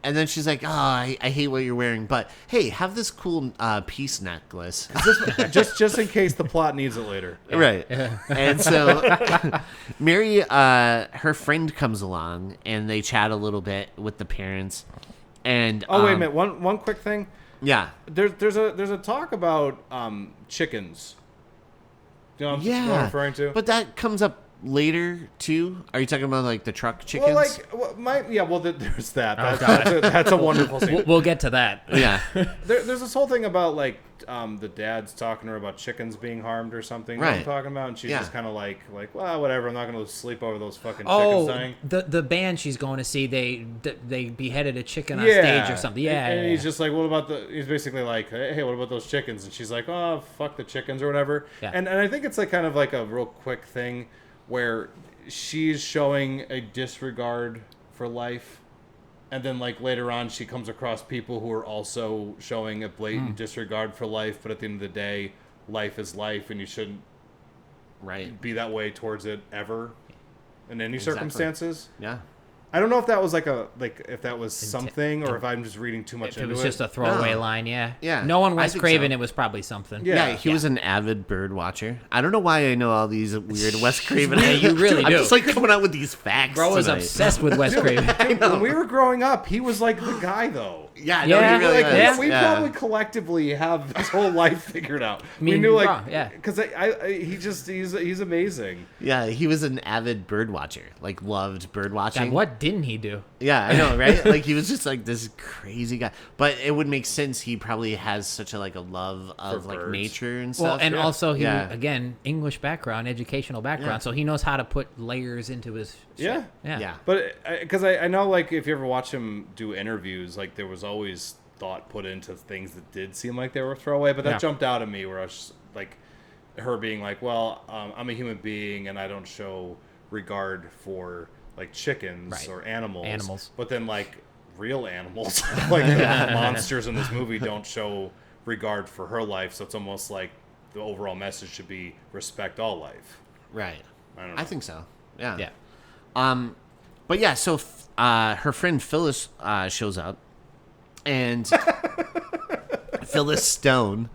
And then she's like, oh, I hate what you're wearing, but hey, have this cool peace necklace. just in case the plot needs it later. Right. And so Mary, her friend comes along and they chat a little bit with the parents. And Oh wait a minute. One quick thing. Yeah. There's a talk about chickens. Do you know what I'm referring to? But that comes up later too. Are you talking about like the truck chickens? well, there's that. That's a wonderful scene. We'll get to that. Yeah. There's this whole thing about like the dad's talking to her about chickens being harmed or something. You know what I'm Right. talking about, and she's Yeah. just kind of like, well, whatever. I'm not gonna sleep over those fucking chickens Oh, dying. the band she's going to see, they beheaded a chicken on stage or something. Yeah. And yeah, he's yeah. just like, what about he's basically like, hey, what about those chickens? And she's like, oh, fuck the chickens or whatever. Yeah. And I think it's like kind of like a real quick thing where she's showing a disregard for life. And then, like, later on, she comes across people who are also showing a blatant disregard for life. But at the end of the day, life is life, and you shouldn't Right. be that way towards it ever in any Exactly. circumstances. Yeah. I don't know if that was if that was something or if I'm just reading too much If it into was it. just a throwaway No. line, yeah. Yeah, Knowing I Wes think Craven, so. it was probably something. Yeah. Yeah, he was an avid bird watcher. I don't know why I know all these weird Wes Craven. Yeah, you really I'm do. just like coming out with these facts. Bro is tonight. obsessed with Wes Craven. When we were growing up, he was like the guy, though. Yeah, Yeah, no, he really Like, is. we Yeah. probably collectively have his whole life figured out. We mean, knew, like, bro, yeah. because he's amazing. Yeah, he was an avid bird watcher. Like loved bird watching. God, what what didn't he do? Yeah, I know, right? Like he was just like this crazy guy. But it would make sense. He probably has such a love of For like birds. nature and Well, stuff. and also he Yeah. again English background, educational background, Yeah. so he knows how to put layers into his shit. Yeah. Yeah. But because I know, like, if you ever watch him do interviews, like, there was always thought put into things that did seem like they were throwaway, but that Yeah. jumped out at me where I was just, like, her being like, well, I'm a human being and I don't show regard for, like, chickens Right. or animals. Animals. But then, like, real animals, like the monsters in this movie don't show regard for her life, so it's almost like the overall message should be respect all life. Right. I don't know. I think so. Yeah. Yeah. But yeah, so her friend Phyllis shows up, and Phyllis Stone.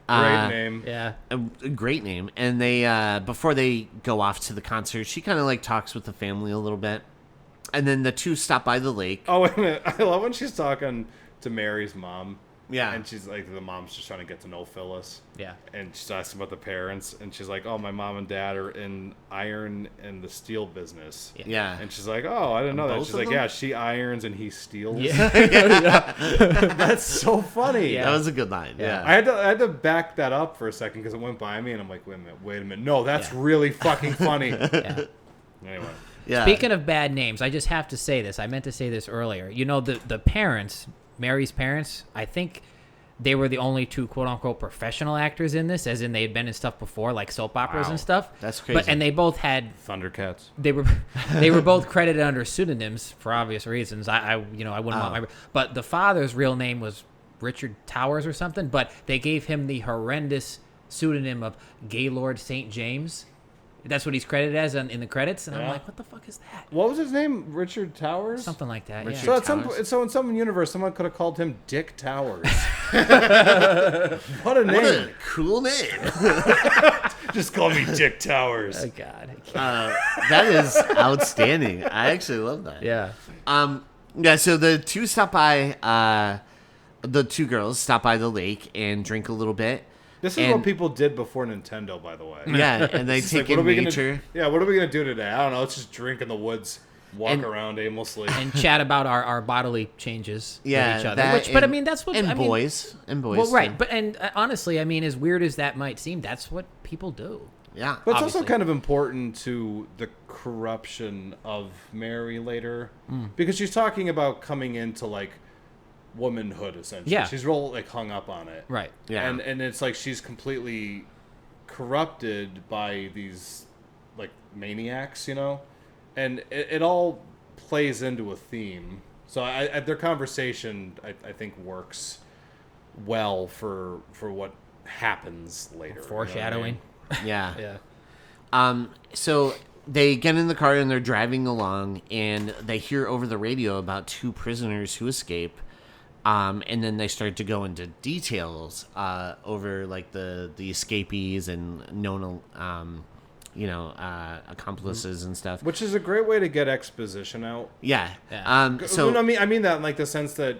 Great name. Yeah. A great name. And they before they go off to the concert, she kind of like talks with the family a little bit, and then the two stop by the lake. Oh, wait a minute. I love when she's talking to Mary's mom. Yeah. And she's like, the mom's just trying to get to know Phyllis. Yeah. And she's asking about the parents. And she's like, oh, my mom and dad are in iron and the steel business. Yeah. And she's like, oh, I didn't know that. Both She's of like, them? yeah, she irons and he steals. Yeah. That's so funny. Yeah. That was a good line. Yeah. I had to back that up for a second because it went by me and I'm like, wait a minute. No, that's really fucking funny. Yeah. Anyway. Yeah. Speaking of bad names, I just have to say this. I meant to say this earlier. You know, the parents, Mary's parents, I think they were the only two quote-unquote professional actors in this, as in they had been in stuff before, like soap operas Wow. and stuff. That's crazy. And they both had Thundercats. they were both credited under pseudonyms for obvious reasons. I wouldn't want my, but the father's real name was Richard Towers or something, but they gave him the horrendous pseudonym of Gaylord St. James. That's what he's credited as in the credits, and I'm Yeah. like, what the fuck is that? What was his name? Richard Towers? Something like that. Richard Yeah. So in some universe, someone could have called him Dick Towers. What a What name! a cool name. Just call me Dick Towers. Oh God. I can't. That is outstanding. I actually love that. Yeah. Yeah, so the two stop by, the two girls stop by the lake and drink a little bit. This is what people did before Nintendo, by the way. Yeah, and they It's take like, what in are we nature. what are we gonna do today? I don't know. Let's just drink in the woods, walk And- around aimlessly. And chat about our bodily changes Yeah, with each other. that But I and- mean, that's what and I mean, boys and boys. Well, right. too. But and honestly, I mean, as weird as that might seem, that's what people do. Yeah, But it's obviously. also kind of important to the corruption of Mary later, because she's talking about coming into like womanhood essentially. Yeah. She's real like hung up on it. Right. Yeah. And it's like she's completely corrupted by these like maniacs, you know, and it all plays into a theme. So their conversation I think works well for what happens later. you know what I Foreshadowing. mean? yeah. Yeah. So they get in the car and they're driving along, and they hear over the radio about two prisoners who escape. And then they start to go into details over like the escapees and known, accomplices and stuff. Which is a great way to get exposition out. Yeah. Yeah. So I mean that in like the sense that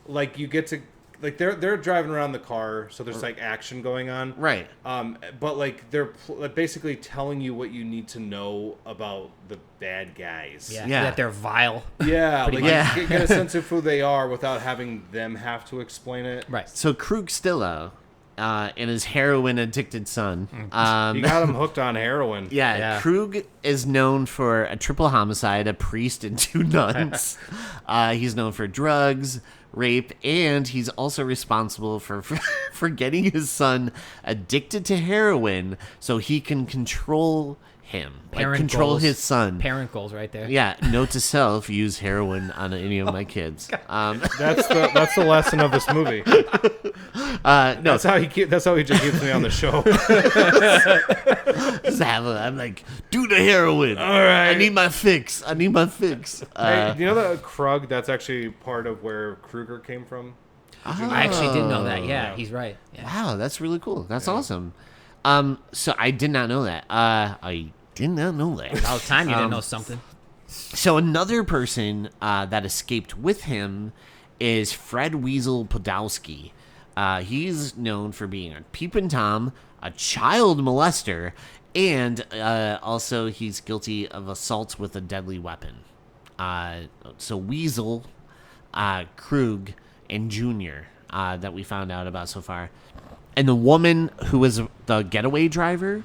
like you get to like they're driving around the car, so there's like action going on. right. But like they're like, basically telling you what you need to know about the bad guys. Yeah. Yeah. That they're vile. Yeah. Pretty Like much. you get a sense of who they are without having them have to explain it. Right. So Krug Stillo and his heroin addicted son. You got them hooked on heroin. Yeah, Yeah. Krug is known for a triple homicide, a priest, and two nuns. He's known for drugs, rape, and he's also responsible for getting his son addicted to heroin so he can control him, Parent control goals. his son. Parent goals right there. Yeah, note to self: use heroin on any of my kids. That's the lesson of this movie. No, That's how he just keeps me on the show. I'm like, do the heroin. All right. I need my fix. Hey, Hey, do you know that Krug? That's actually part of where Kruger came from. I actually didn't know that. Yeah, Yeah. he's right. Yeah. Wow, that's really cool. That's awesome. So I did not know that. I did not know that. About time you didn't know something. So another person that escaped with him is Fred Weasel Podolsky. He's known for being a peeping Tom, a child molester, and also he's guilty of assault with a deadly weapon. so Weasel, Krug, and Junior that we found out about so far. And the woman who was the getaway driver,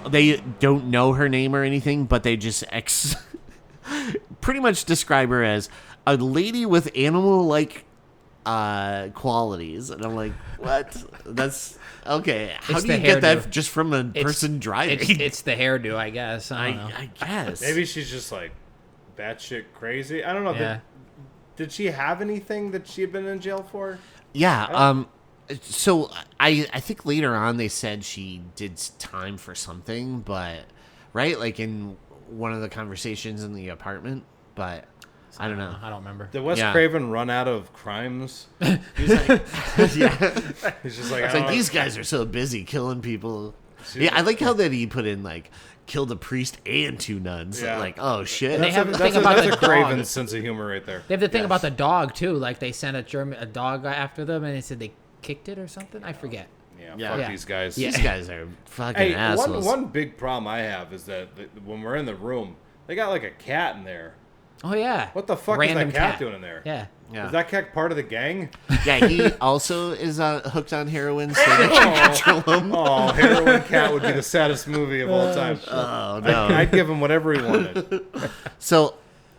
they don't know her name or anything, but they just pretty much describe her as a lady with animal-like qualities. And I'm like, what? That's okay. How do you get that just from a person driving? It's the hairdo, I guess. I don't know. I guess. Maybe she's just like batshit crazy. I don't know. Yeah. Did she have anything that she had been in jail for? Yeah. So I think later on they said she did time for something, but right, like in one of the conversations in the apartment, but I don't know. I don't remember. Did Wes Craven run out of crimes? He's like, yeah. He's just like, It's like these guys are so busy killing people. Yeah, I like how that he put in like killed a priest and 2 nuns. Yeah. Like, oh shit. They have the thing about that's the a Craven dog. sense of humor right there. They have the thing about the dog too. Like they sent a dog after them, and they said they kicked it or something. I forget. Yeah, fuck these guys. These guys are fucking Hey, assholes. one big problem I have is that when we're in the room, they got like a cat in there. Oh yeah. What the fuck Random is that cat doing in there? Yeah. Yeah. Is that cat part of the gang? Yeah, he also is hooked on heroin, so they can control him. Oh, Heroin Cat would be the saddest movie of all time. Oh, no. I'd give him whatever he wanted. So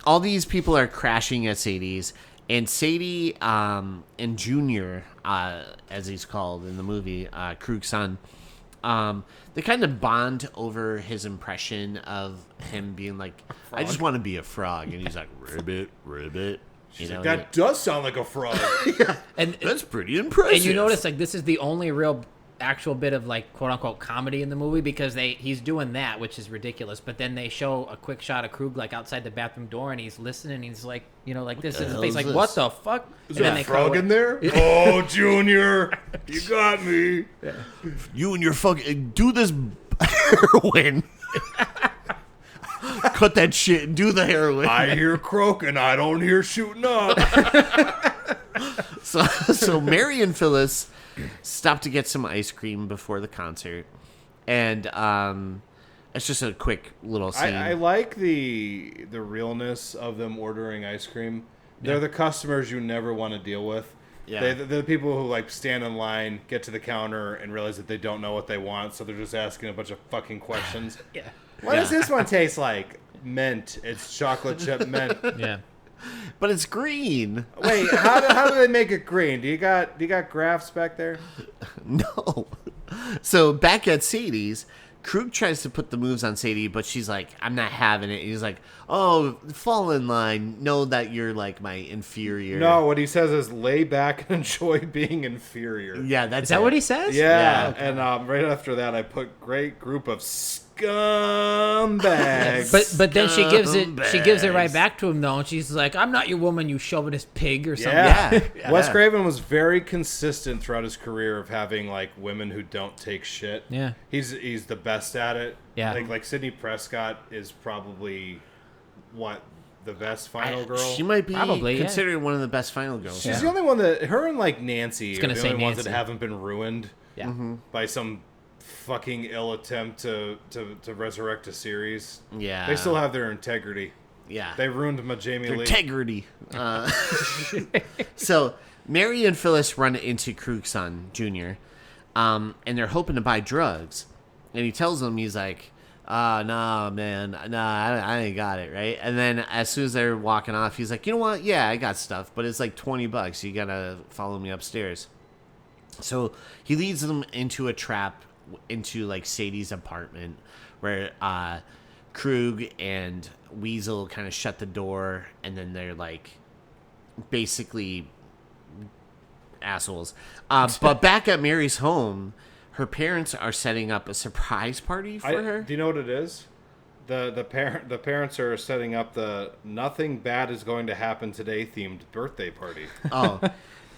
all these people are crashing at Sadie's, and Sadie and Junior, as he's called in the movie, Krug's son, they kind of bond over his impression of him being like, I just want to be a frog. And he's like, ribbit, ribbit. She's like, that does sound like a frog. And That's pretty impressive. And you notice like this is the only real actual bit of like quote unquote comedy in the movie because he's doing that, which is ridiculous. But then they show a quick shot of Krug like outside the bathroom door, and he's listening. He's like, like this, and his face like, this? what the fuck? Is And there then a they frog cut in away. there? Oh, Junior, you got me. You and your fucking do this heroin. Cut that shit and do the heroin. I hear croaking, I don't hear shooting up. So Mary and Phyllis stopped to get some ice cream before the concert, and it's just a quick little scene. I like the realness of them ordering ice cream. They're the customers you never want to deal with. Yeah. They're the people who like stand in line, get to the counter, and realize that they don't know what they want, so they're just asking a bunch of fucking questions. Yeah. What does this one taste like? Mint. It's chocolate chip mint. Yeah. But it's green. Wait, how do they make it green? Do you got graphs back there? No. So back at Sadie's, Krug tries to put the moves on Sadie, but she's like, I'm not having it. He's like, oh, fall in line. Know that you're like my inferior. No, what he says is lay back and enjoy being inferior. Yeah, that's Is that it. what he says? Yeah, Yeah. and right after that, I put great group of scumbags. But then she gives it right Scumbags. back to him though, and she's like, "I'm not your woman, you chauvinist pig," or something. yeah. Yeah. Wes Yeah. Craven was very consistent throughout his career of having like women who don't take shit. Yeah. He's the best at it. Yeah. like Sidney Prescott is probably the best final girl. She might be Probably, yeah. considered one of the best final girls. She's the only one that her and like Nancy are gonna the say only ones that Nancy. haven't been ruined Yeah. by some fucking ill attempt to resurrect a series. Yeah. They still have their integrity. Yeah. They ruined my Jamie Their Lee. integrity. So Mary and Phyllis run into Krug's son, Junior, and they're hoping to buy drugs. And he tells them, he's like, nah, man. Nah, I ain't got it, right? And then as soon as they're walking off, he's like, you know what? Yeah, I got stuff, but it's like $20. You gotta follow me upstairs. So he leads them into a trap into like Sadie's apartment where Krug and Weasel kind of shut the door, and then they're like basically assholes. But back at Mary's home, her parents are setting up a surprise party for her. Do you know what it is? The parents are setting up the "nothing bad is going to happen today" themed birthday party. Oh,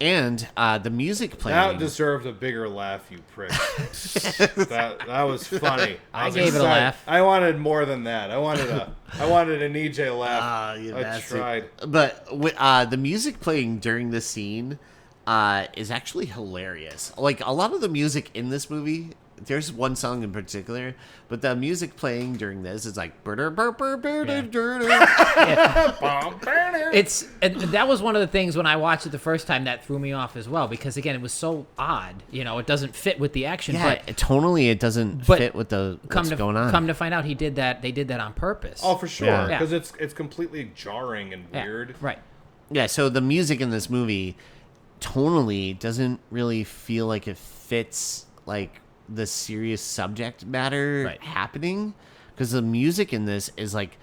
and the music That playing. deserved a bigger laugh, you prick. that was funny. I was gave it a excited. laugh. I wanted more than that. I wanted an EJ laugh. You I bastard. tried. But the music playing during this scene is actually hilarious. Like a lot of the music in this movie there's one song in particular, but the music playing during this is like It's and that was one of the things when I watched it the first time that threw me off as well, because again it was so odd. It doesn't fit with the action. Yeah, but tonally it doesn't fit with what's going on. Come to find out, they did that on purpose. Oh, for sure, Yeah. because it's completely jarring and weird. Right. Yeah, so the music in this movie tonally doesn't really feel like it fits like the serious subject matter happening, because the music in this is like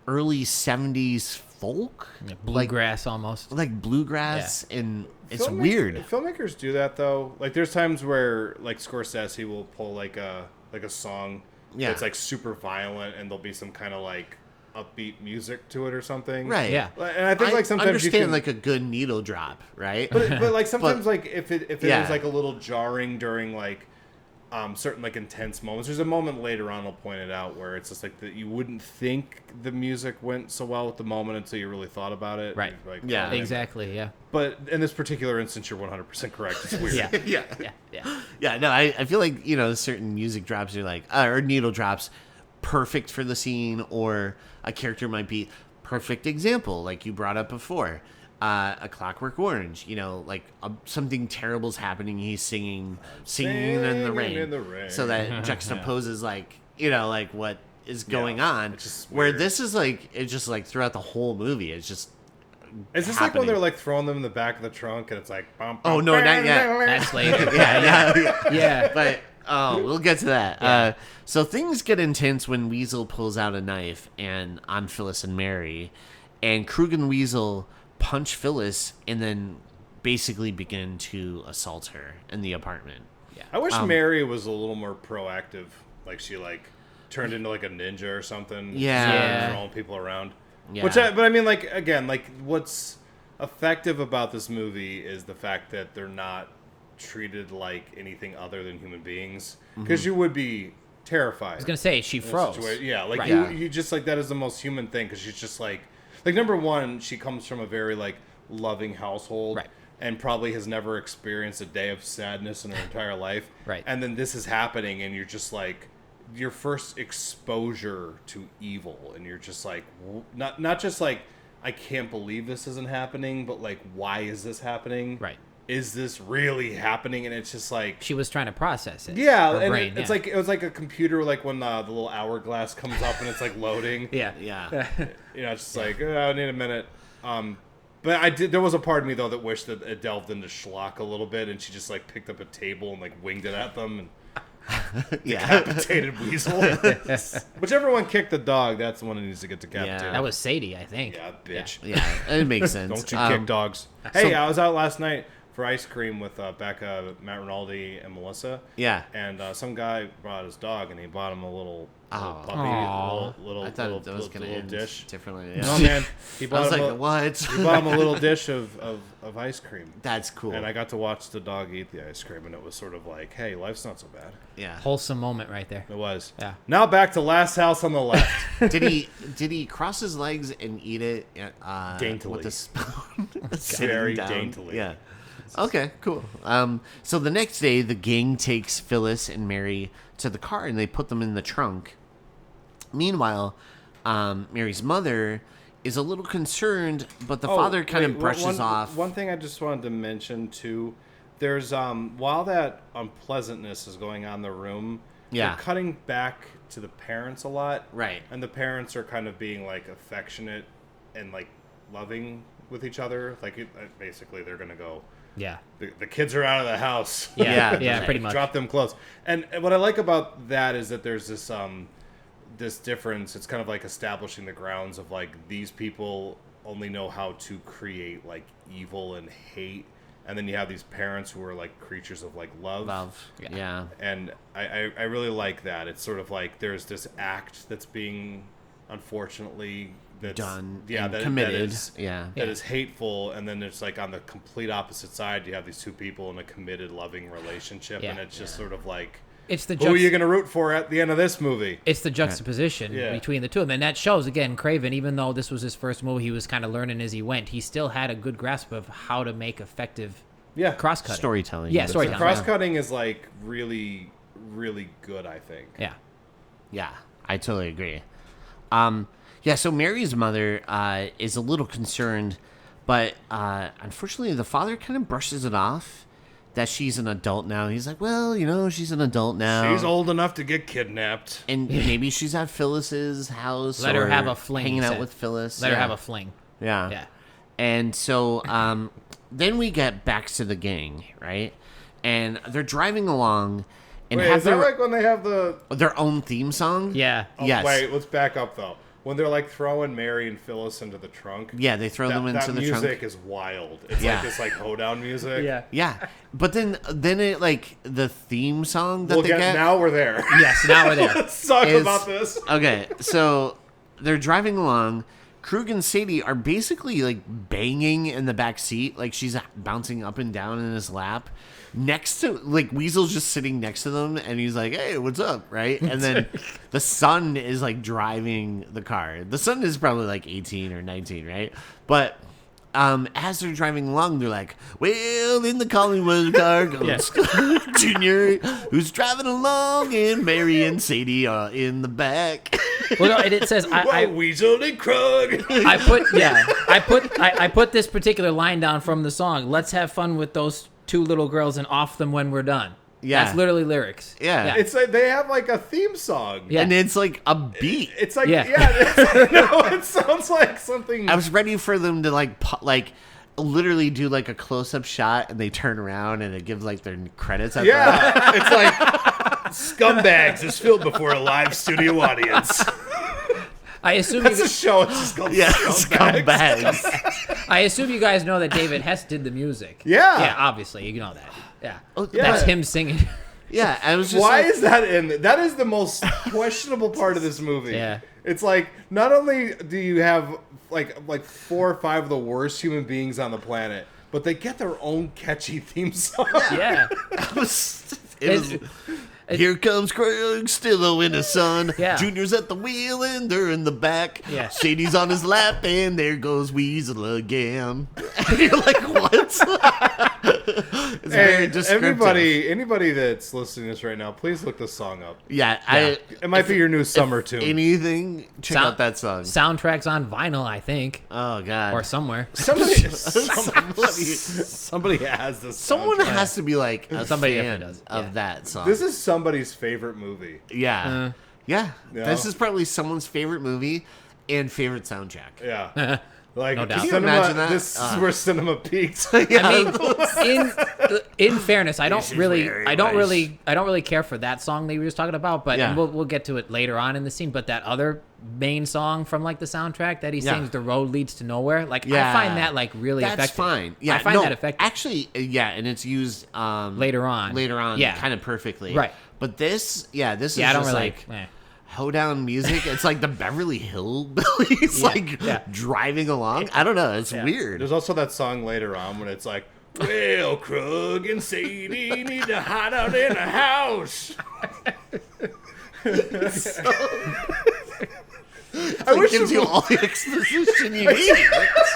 early 70s folk, Bluegrass almost. like bluegrass, and it's weird. Filmmakers do that though. Like there's times where like Scorsese will pull like a song that's like super violent, and there'll be some kind of like upbeat music to it or something. Right. Yeah. And I think like sometimes understand you can, like a good needle drop, right? but like sometimes like if it Yeah. was like a little jarring during like certain like intense moments. There's a moment later on, I'll point it out, where it's just like that you wouldn't think the music went so well with the moment until you really thought about it. Right. Like, Yeah. Exactly. Yeah. But in this particular instance, you're 100% correct. It's weird. Yeah. Yeah. Yeah, no, I feel like, certain music drops are like, or needle drops, perfect for the scene, or a character might be perfect example, like you brought up before. A Clockwork Orange, like something terrible's happening. He's singing in the rain. So that juxtaposes like what is going on. It's just where weird. this is like, it's just like throughout the whole movie, it's just Is this like when they're like throwing them in the back of the trunk and it's like, oh no, not yet. That's later. Yeah. But we'll get to that. Yeah. So things get intense when Weasel pulls out a knife on Phyllis and Mary, and Krug and Weasel punch Phyllis and then basically begin to assault her in the apartment. Yeah. I wish Mary was a little more proactive. Like she like turned into like a ninja or something. Yeah. Throwing people around. Yeah. But I mean, like, again, like what's effective about this movie is the fact that they're not treated like anything other than human beings, because you would be terrified. I was gonna say she froze. Yeah, like Right. you just like that is the most human thing, because she's just like number one, she comes from a very like loving household, Right. and probably has never experienced a day of sadness in her entire life, Right. And then this is happening, and you're just like your first exposure to evil, and you're just like not just like I can't believe this isn't happening, but like why is this happening? Right. Is this really happening? And it's just like She was trying to process it. yeah, Her and brain, it's like it was like a computer, like when the little hourglass comes up and it's like loading. Yeah. It's just like I need a minute. But there was a part of me though that wished that it delved into schlock a little bit, and she just like picked up a table and like winged it at them and decapitated Weasel. Whichever one kicked the dog, that's the one that needs to get decapitated. Yeah. That was Sadie, I think. Yeah, bitch. Yeah, it makes sense. Don't you kick dogs. Hey, I was out last night for ice cream with Becca, Matt Rinaldi, and Melissa. Yeah. And some guy brought his dog, and he bought him a little puppy, Aw. little I thought that was going to little end dish. differently. Yeah. No, man. He I bought was him like, a, what? he bought him a little dish of ice cream. That's cool. And I got to watch the dog eat the ice cream, and it was sort of like, hey, life's not so bad. Yeah. Wholesome moment right there. It was. Yeah. Now back to Last House on the Left. Did he cross his legs and eat it Daintily. with a spoon? Very Sitting down. daintily. Yeah. Okay, cool. So the next day, the gang takes Phyllis and Mary to the car, and they put them in the trunk. Meanwhile, Mary's mother is a little concerned, but the father kind of brushes off. One thing I just wanted to mention too, there's while that unpleasantness is going on in the room, Yeah. they're cutting back to the parents a lot, Right. And the parents are kind of being like affectionate and like loving with each other. Like basically, they're gonna go. Yeah. The kids are out of the house. Yeah, pretty much. Drop them close. And what I like about that is that there's this this difference. It's kind of like establishing the grounds of like these people only know how to create like evil and hate, and then you have these parents who are like creatures of like love. Yeah. And I really like that. It's sort of like there's this act that's being unfortunately that's Done. yeah and that committed. that is hateful, and then it's like on the complete opposite side you have these two people in a committed loving relationship, and it's just sort of like It's the who are you going to root for at the end of this movie? It's the juxtaposition between the two of them. And that shows, again, Craven, even though this was his first movie, he was kind of learning as he went. He still had a good grasp of how to make effective cross-cutting. Storytelling. Yeah, storytelling. Cross-cutting is like really really good, I think. Yeah. Yeah, I totally agree. Yeah, so Mary's mother is a little concerned, but unfortunately the father kind of brushes it off that she's an adult now. He's like, well, she's an adult now. She's old enough to get kidnapped. And maybe she's at Phyllis's house. Let her or have a fling. Hanging he out said. with Phyllis. Let her have a fling. Yeah. Yeah. And so then we get back to the gang, right? And they're driving along and Wait, have is that like when they have their own theme song? Yeah. Oh, Yes. Wait, let's back up, though. When they're, like, throwing Mary and Phyllis into the trunk. Yeah, they throw them into the trunk. That music is wild. It's Yeah. like this, like, hoedown music. Yeah. Yeah. But then it, like, the theme song that they get. Now we're there. Yes, now we're there. Let's talk is- about this. Okay, so they're driving along. Krug and Sadie are basically like banging in the back seat, like she's bouncing up and down in his lap. Next to, like, Weasel's just sitting next to them, and he's like, "Hey, what's up?" Right? And then the son is like driving the car. The son is probably like 18 or 19, right? But as they're driving along, they're like, well, in the Collingwood car goes Junior, who's driving along, and Mary and Sadie are in the back. Well, no, and it says Weasel and Krug. I put this particular line down from the song. Let's have fun with those two little girls and off them when we're done. Yeah. That's literally lyrics. Yeah. It's like they have like a theme song. Yeah. And it's like a beat. It's like Yeah. it sounds like something. I was ready for them to like literally do like a close-up shot, and they turn around and it gives like their credits at Yeah, it's like Scumbags is filmed before a live studio audience. I assume That's a show. It's just called Yeah, Scumbags. scumbags. I assume you guys know that David Hess did the music. Yeah. Yeah, obviously. You know that. Yeah. Oh, yeah. That's him singing. Yeah, I was just Why like, is that in? That is the most questionable part of this movie. Yeah. It's like not only do you have like 4 or 5 of the worst human beings on the planet, but they get their own catchy theme song. Yeah. it was here comes Krug, still in the sun. Yeah. Junior's at the wheel and they're in the back. Yeah. Sadie's on his lap and there goes Weasel again. And you're like, what? It's very descriptive. Anybody that's listening to this right now, please look this song up. Yeah, It might be your new summer tune. Anything, check out that song. Soundtrack's on vinyl, I think. Oh, God. Or somewhere. Somebody has this. Someone soundtrack. has to be like a Somebody fan definitely does. of Yeah. that song. This is somebody's favorite movie. Yeah. Yeah. Yeah. This is probably someone's favorite movie and favorite soundtrack. Yeah. Like, No doubt. Can you cinema, imagine that? this is where cinema peaks. I mean, in fairness, I don't This is really, very I don't nice. really care for that song that you were just talking about. But Yeah. and we'll get to it later on in the scene. But that other main song from like the soundtrack that he Yeah. sings, "The Road Leads to Nowhere," like Yeah. I find that like really That's effective. fine. Yeah, I find that effective. Actually, yeah, and it's used Later on. yeah, kind of perfectly. Right. But this Yeah, I is don't just really like like. hoedown music. It's like the Beverly Hillbillies, like yeah. driving along. I don't know. It's weird. There's also that song later on when it's like, well, Krug and Sadie need to hide out in a house. It gives you all the exposition you need.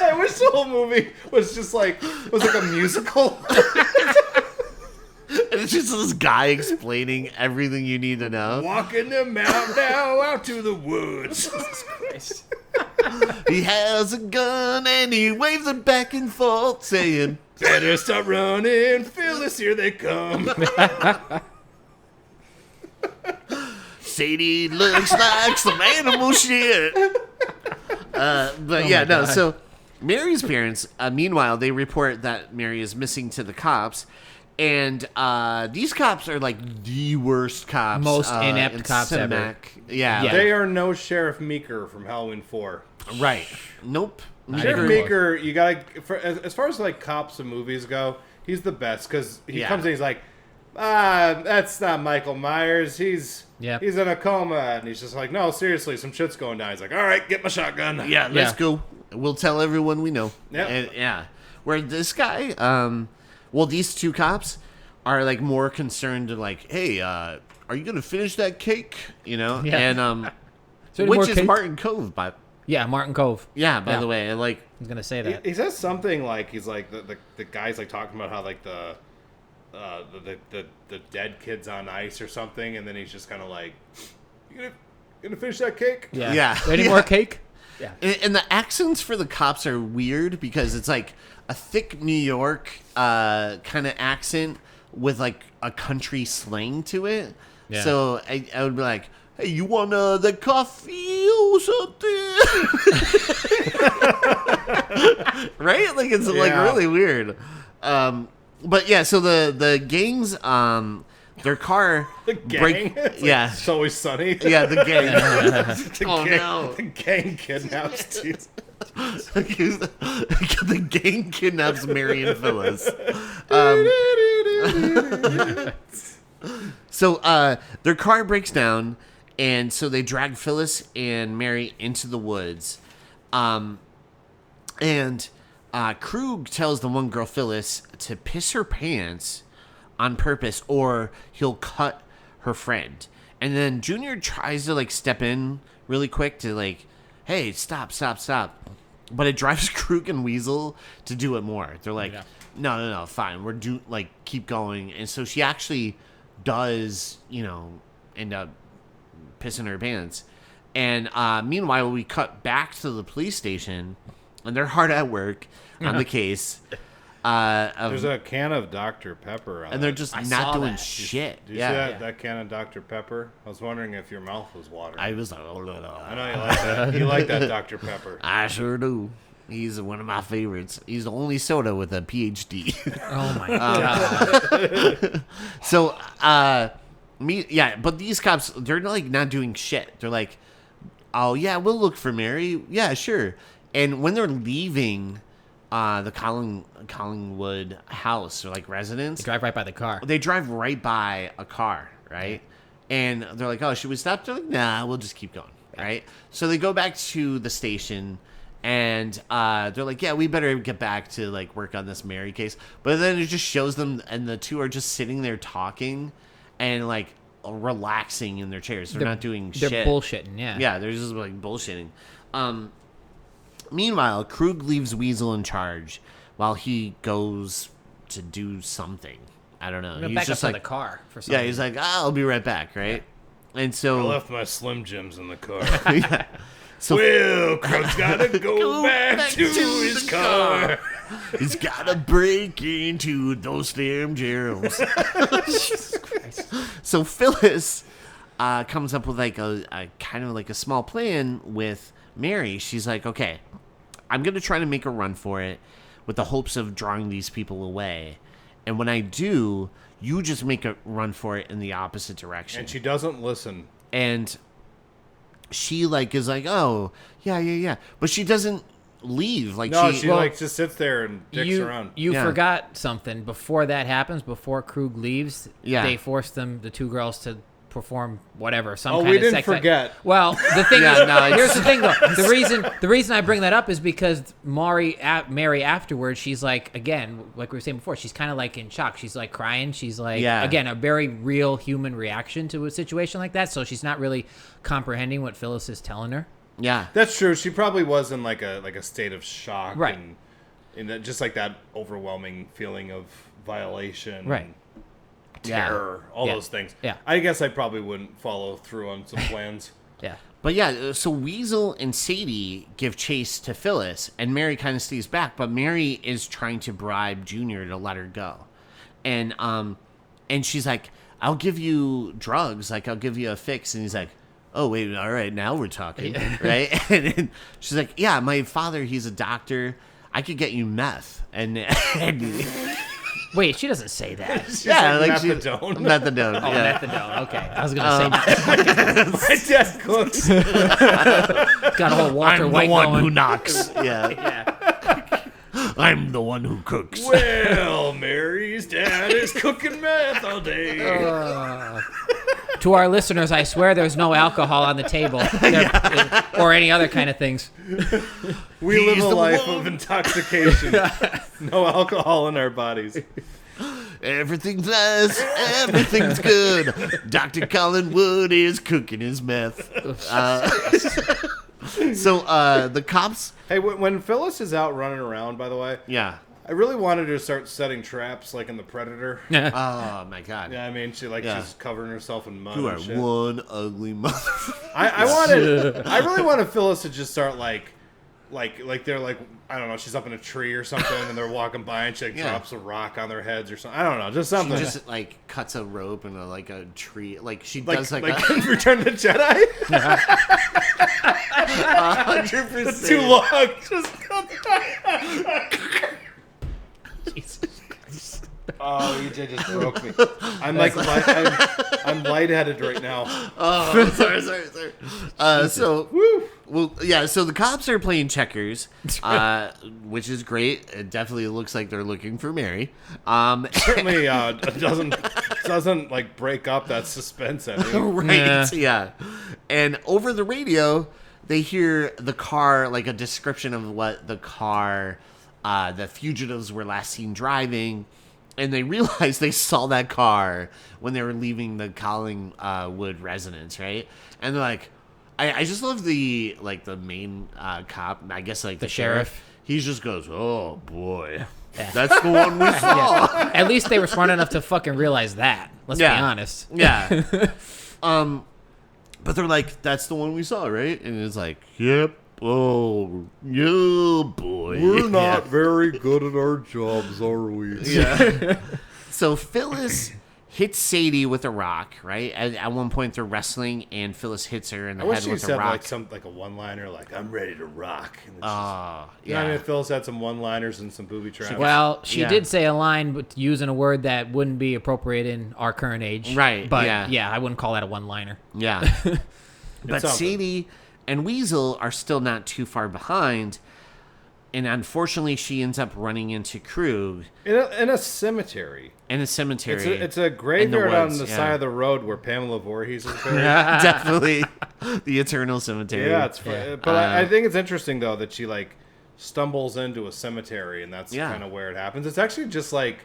I wish the whole movie was just like a musical. And it's just this guy explaining everything you need to know. Walking them out now out to the woods. He has a gun and he waves it back and forth, saying, Better stop running, Phyllis, here they come. Sadie looks like some animal shit. But yeah, no. God. So Mary's parents, meanwhile, they report that Mary is missing to the cops. And these cops are like the worst cops. Most in inept cops ever. Cinemac. Yeah. Yeah. They are no Sheriff Meeker from Halloween 4. Right. Nope. Sheriff agree. Meeker, you gotta, as far as like cops and movies go, he's the best because he Yeah. comes in, he's like, that's not Michael Myers. He's Yep. in a coma, and he's just like, no, seriously, some shit's going down. He's like, all right, get my shotgun. Yeah, let's Yeah. go. We'll tell everyone we know. Yep. And, yeah. Where this guy, well, these two cops are like more concerned to like, hey, are you gonna finish that cake? You know, Yeah. and So any which more is cake? Martin Cove, by Yeah, Martin Cove. by Yeah. the way, and like I was gonna say that. He says something like, he's like, the guy's like talking about how like the dead kid's on ice or something, and then he's just kind of like, "You gonna finish that cake?" Yeah. Any more cake? Yeah. And the accents for the cops are weird because it's like a thick New York kind of accent with like a country slang to it. Yeah. So I would be like, "Hey, you want the coffee or something?" Right? Like it's like really weird. But yeah, so the gangs, their car The gang. It's like, It's Always Sunny. Yeah, the gang. The gang kidnaps dudes. The gang kidnaps Mary and Phyllis. So their car breaks down, and so they drag Phyllis and Mary into the woods. And Krug tells the one girl, Phyllis, to piss her pants on purpose or he'll cut her friend. And then Junior tries to like step in really quick to like, "Hey, stop. But it drives Krug and Weasel to do it more. They're like, no, fine. Keep going. And so she actually does, end up pissing her pants. And meanwhile, we cut back to the police station, and they're hard at work on the case. There's a can of Dr. Pepper on and they're it. just not doing shit. Did you see that can of Dr. Pepper? I was wondering if your mouth was watering. I was like, I know you like that. You like that Dr. Pepper. I sure do. He's one of my favorites. He's the only soda with a PhD. Oh my god. So, but these cops, they're like not doing shit. They're like, "Oh yeah, we'll look for Mary. Yeah, sure." And when they're leaving the Collingwood house or like residence, They drive right by the car. they drive right by a car, right? And they're like, "Oh, should we stop?" They're like, "Nah, we'll just keep going," right? So they go back to the station, and they're like, "Yeah, we better get back to like work on this Mary case." But then it just shows them, and the two are just sitting there talking and like relaxing in their chairs. They're not doing shit. They're bullshitting, yeah. Yeah, they're just like bullshitting. Meanwhile, Krug leaves Weasel in charge while he goes to do something. I don't know. He's back just up to like the car for something. yeah, he's like, I'll be right back, right? And I so left my Slim Jims in the car. yeah. So Well, Krug's gotta go back to his car. he's gotta break into those Slim Jims. Jesus Christ. So Phyllis comes up with like a kind of like a small plan with Mary. She's like, "Okay, I'm gonna try to make a run for it with the hopes of drawing these people away. And when I do, you just make a run for it in the opposite direction." And she doesn't listen. And she like is like, "Oh, yeah. But she doesn't leave. Like No, she she like just sits there and dicks around. You Yeah. forgot something. Before that happens, before Krug leaves, Yeah. they force the two girls to perform whatever, some Oh, kind we of didn't sex forget. Well, the thing Yeah, is, no, here's the thing though. The reason I bring that up is because Mary afterwards, she's like, again, like we were saying before, she's kind of like in shock. She's like crying. She's like, Yeah. again, a very real human reaction to a situation like that. So she's not really comprehending what Phyllis is telling her. yeah. That's true. She probably was in like a state of shock, Right. And in that, just like that overwhelming feeling of violation, Right. and terror, all Yeah. those things. Yeah. I guess I probably wouldn't follow through on some plans. Yeah. But yeah, so Weasel and Sadie give chase to Phyllis, and Mary kind of stays back, but Mary is trying to bribe Junior to let her go. And she's like, "I'll give you drugs, like I'll give you a fix." And he's like, "Oh, wait, all right, now we're talking," right? And then she's like, "Yeah, my father, he's a doctor. I could get you meth." And Wait, she doesn't say that. yeah, like like methadone. Methadone. Oh, yeah. methadone. Okay, I was gonna say My dad cooks. got a whole Walter I'm the White one going. who knocks. Yeah. Yeah. I'm the one who cooks. Well, Mary's dad is cooking meth all day. To our listeners, I swear there's no alcohol on the table or any other kind of things. We live He's a the life one. of intoxication. No alcohol in our bodies. Everything's nice. Everything's good. Dr. Collingwood is cooking his meth. So the cops. Hey, when Phyllis is out running around, by the way, Yeah. I really wanted her to start setting traps like in The Predator. Oh my god. Yeah, I mean, she's covering herself in mud You and are shit. one ugly mother. I really wanted Phyllis to just start like they're like, I don't know, she's up in a tree or something and they're walking by and she like drops a rock on their heads or something. I don't know, just something. She just like cuts a rope and a tree. Like she does like Return of the Jedi. 100%. It's too long. Just Jesus Christ. Oh, EJ just broke me. I'm like, I'm lightheaded right now. Oh, sorry. So the cops are playing checkers, which is great. It definitely looks like they're looking for Mary. Certainly doesn't like break up that suspense ending. Right? Yeah. And over the radio, they hear the car, like a description of what the car, the fugitives were last seen driving. And they realized they saw that car when they were leaving the Collingwood residence, right? And they're like, I just love the main cop, I guess like the sheriff. He just goes, "Oh boy, that's the one we saw." Yeah. At least they were smart enough to fucking realize that. Let's be honest. Yeah. But they're like, "That's the one we saw, right?" And it's like, "Yep." Oh, yeah, boy. We're not very good at our jobs, are we? Yeah. So Phyllis hits Sadie with a rock, right? At one point they're wrestling, and Phyllis hits her in the head with a rock. Like a one-liner, like "I'm ready to rock." Yeah. I mean, Phyllis had some one-liners and some booby traps. Well, she did say a line but using a word that wouldn't be appropriate in our current age. Right, But yeah. I wouldn't call that a one-liner. Yeah. But something. Sadie and Weasel are still not too far behind, and unfortunately she ends up running into Krug in a cemetery. It's a graveyard on the side of the road where Pamela Voorhees is buried. Definitely the eternal cemetery. Yeah, but I think it's interesting though that she like stumbles into a cemetery and that's kind of where it happens. It's actually just like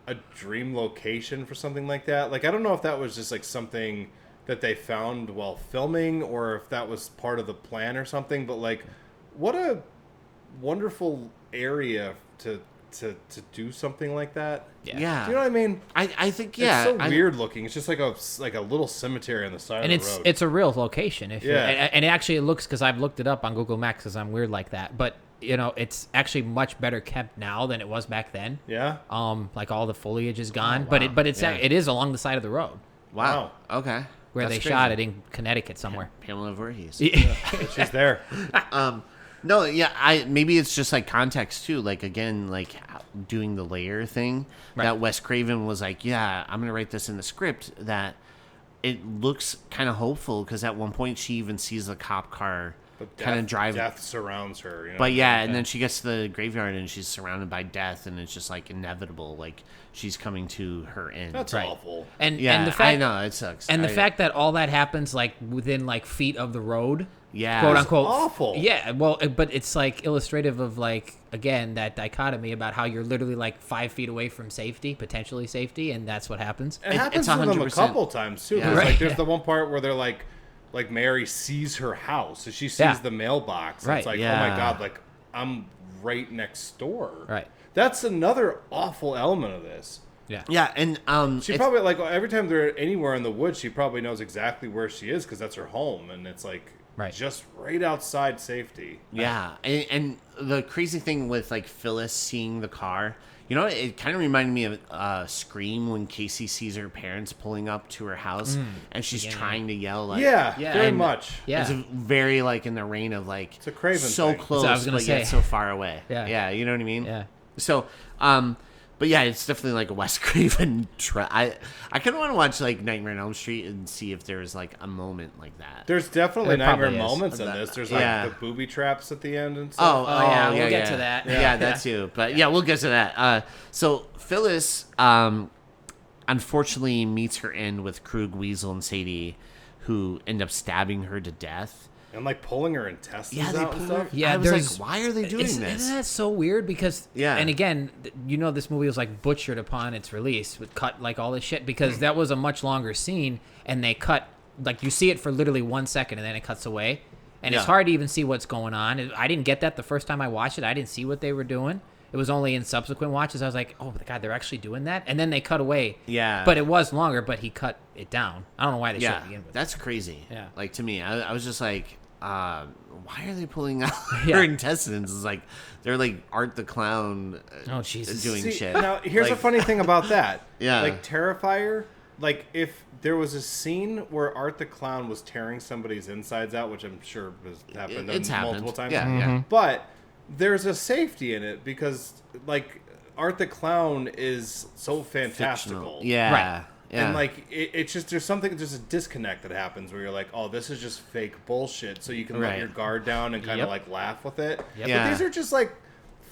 a dream location for something like that. Like I don't know if that was just like something that they found while filming or if that was part of the plan or something, but like what a wonderful area to do something like that. Yeah. Do you know what I mean? I think it's so weird looking. It's just like a little cemetery on the side of the road. And it's a real location. And actually it looks, because I've looked it up on Google Maps because I'm weird like that, but it's actually much better kept now than it was back then. Yeah. Like all the foliage is gone, wow. but it is along the side of the road. Wow. Okay. Where That's they shot it in Connecticut somewhere. Pamela Voorhees. She's there. No, yeah, maybe it's just like context too. Like again, like doing the layer thing that Wes Craven was like, yeah, I'm gonna write this in the script that it looks kind of hopeful because at one point she even sees the cop car kind of drive. Death surrounds her. You know, but yeah, and then she gets to the graveyard and she's surrounded by death, and it's just like inevitable. Like she's coming to her end. That's awful. And the fact, I know it sucks. And the fact that all that happens like within like feet of the road. Yeah, quote unquote. Awful. Yeah, well, but it's like illustrative of like again that dichotomy about how you're literally like 5 feet away from safety, potentially safety, and that's what happens. It happens to them a couple times too. Yeah. Like there's the one part where they're like Mary sees her house, so she sees the mailbox. And it's like, oh my god, like I'm right next door. Right. That's another awful element of this. Yeah. Yeah, and she probably like every time they're anywhere in the woods, she probably knows exactly where she is because that's her home, and it's like. Right. Just right outside safety. Yeah, and the crazy thing with like Phyllis seeing the car, it kind of reminded me of Scream when Casey sees her parents pulling up to her house and she's trying to yell like very much. Yeah, it's very like in the reign of like it's a Craven so thing. close so I was gonna but say. yet so far away. Yeah, you know what I mean. Yeah. So but yeah, it's definitely like a Wes Craven. I kind of want to watch like Nightmare on Elm Street and see if there's like a moment like that. There's definitely There probably nightmare is. moments in this. There's like the booby traps at the end and Oh, stuff. yeah, we'll get to that. Yeah, that too. But yeah, we'll get to that. So Phyllis, unfortunately, meets her end with Krug, Weasel, and Sadie, who end up stabbing her to death. And like pulling her intestines Yeah, they out and pull her. stuff. Yeah, I was there's- like, why are they doing this? Isn't that so weird? Because and again, this movie was like butchered upon its release with cut like all this shit because that was a much longer scene and they cut like you see it for literally 1 second and then it cuts away and it's hard to even see what's going on. I didn't get that the first time I watched it. I didn't see what they were doing. It was only in subsequent watches I was like, oh my God, they're actually doing that, and then they cut away. Yeah. But it was longer, but he cut it down. I don't know why they showed it to begin with. That's crazy. Yeah. Like, to me, I was just like, why are they pulling out Yeah. her intestines? It's like they're like Art the Clown Oh, Jesus. doing See, shit. Now, here's Like, a funny thing about that. Yeah. Like, Terrifier, like, if there was a scene where Art the Clown was tearing somebody's insides out, which I'm sure has happened It's happened multiple times. Yeah, Mm-hmm. yeah. But there's a safety in it because, like, Art the Clown is so fantastical. Fictional. Yeah. Right. Yeah. And, like, it's just, there's a disconnect that happens where you're like, oh, this is just fake bullshit. So you can let Right. your guard down and kind of, Yep. like, laugh with it. Yep. Yeah. But these are just, like,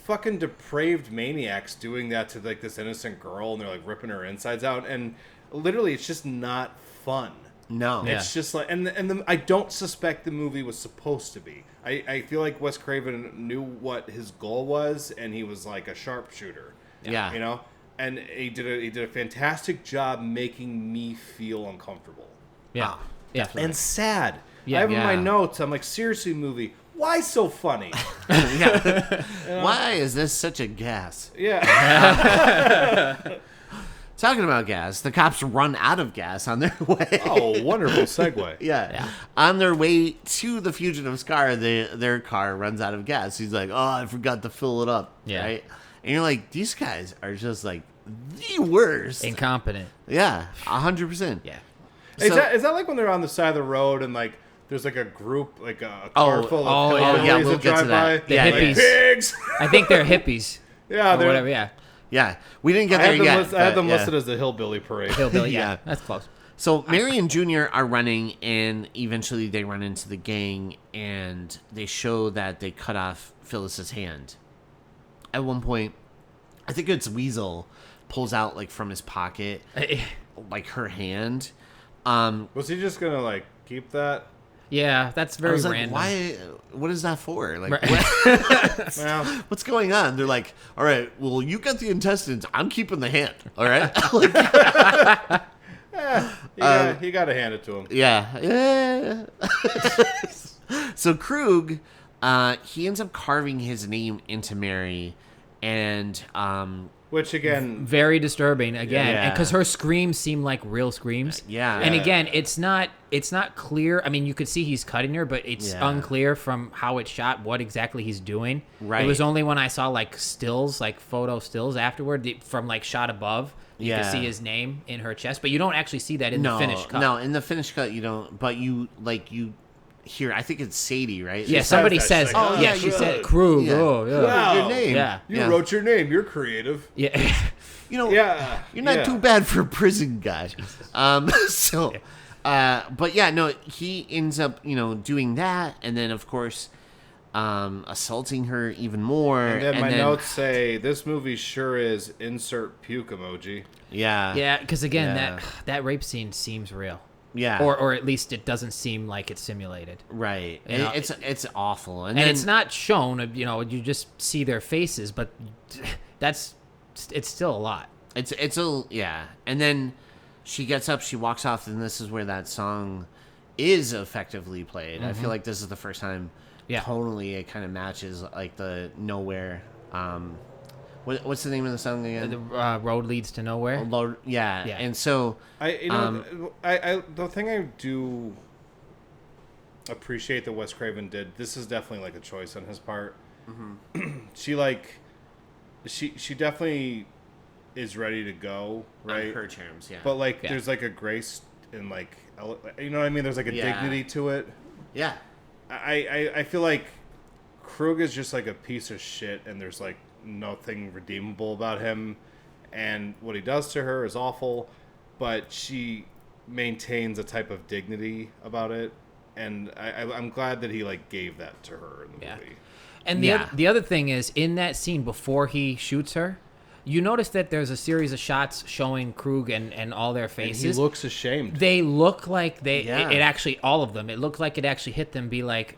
fucking depraved maniacs doing that to, like, this innocent girl, and they're, like, ripping her insides out. And literally, it's just not fun. No. Yeah. It's just like, I don't suspect the movie was supposed to be. I feel like Wes Craven knew what his goal was, and he was like a sharpshooter. Yeah. You know? And he did a fantastic job making me feel uncomfortable. Yeah. Ah. Yeah. And sad. Yeah. I have in my Yeah. notes, I'm like, seriously, movie, why so funny? Yeah. Why is this such a gas? Yeah. Talking about gas, the cops run out of gas on their way. Oh, wonderful segue. Yeah. Yeah. On their way to the fugitive's car, their car runs out of gas. He's like, oh, I forgot to fill it up. Yeah. Right? And you're like, these guys are just like the worst. Incompetent. Yeah. 100%. Yeah. Is So- that like when they're on the side of the road and like there's like a group, like a car full of yeah. hillbillies Yeah, we'll that get to drive that. by? The Yeah, hippies. Like, pigs! I think they're hippies. Yeah, Or they're, whatever. Yeah. Yeah. We didn't get I there had them, yet. I had but them yeah. listed as the hillbilly parade. Hillbilly. Yeah. Yeah. That's close. So Mary and Junior are running, and eventually they run into the gang, and they show that they cut off Phyllis's hand. At one point, I think it's Weasel pulls out like from his pocket like her hand. Was he just gonna like keep that? Yeah. That's I very was like, random. why? What is that for? Like, Right. Well, what's going on? They're like, all right, well, you got the intestines. I'm keeping the hand. All right. Like, you gotta hand it to him. yeah. So Krug, he ends up carving his name into Mary, and Which again, Very disturbing again, Yeah. because her screams seem like real screams. Yeah. And again, it's not clear. I mean, you could see he's cutting her, but it's Yeah. unclear from how it's shot what exactly he's doing. Right. It was only when I saw like stills, like photo stills afterward from like shot above. You Yeah. can see his name in her chest, but you don't actually see that in the finished cut. No, in the finished cut you don't. But you hear. I think it's Sadie, right? Yeah, says somebody that. says, She's like, "Oh, yeah, yeah, she Krug." said Krug. Yeah. Oh, yeah. Wow. Your name. Yeah. you Yeah. wrote your name. You're creative. Yeah. You know, Yeah, you're not yeah. too bad for a prison guy. So, but yeah, no, he ends up, doing that, and then of course, assaulting her even more. And then my notes say this movie sure is insert puke emoji. Yeah, Yeah, because again, Yeah. that rape scene seems real. yeah, Or at least it doesn't seem like it's simulated. right. You know, It's awful, and And then, it's not shown, you just see their faces, but it's still a lot. It's a yeah, and then she gets up, she walks off, and this is where that song is effectively played. I feel like this is the first time, Yeah. tonally it kind of matches like the Nowhere. What's the name of the song again? The road leads to nowhere. Yeah, Yeah. and so I the thing I do appreciate that Wes Craven did. This is definitely like a choice on his part. She definitely is ready to go, right? on her terms, yeah, But like, Yeah. there's like a grace and like, you know what I mean? There's like a Yeah. dignity to it. yeah, I feel like Krug is just like a piece of shit, and there's like nothing redeemable about him, and what he does to her is awful, but she maintains a type of dignity about it, and I'm glad that he like gave that to her in the Yeah. movie. And Yeah. the other thing is, in that scene before he shoots her, you notice that there's a series of shots showing Krug and all their And faces. he looks ashamed. They look like Yeah. it actually, all of them, it looked like it actually hit them, be like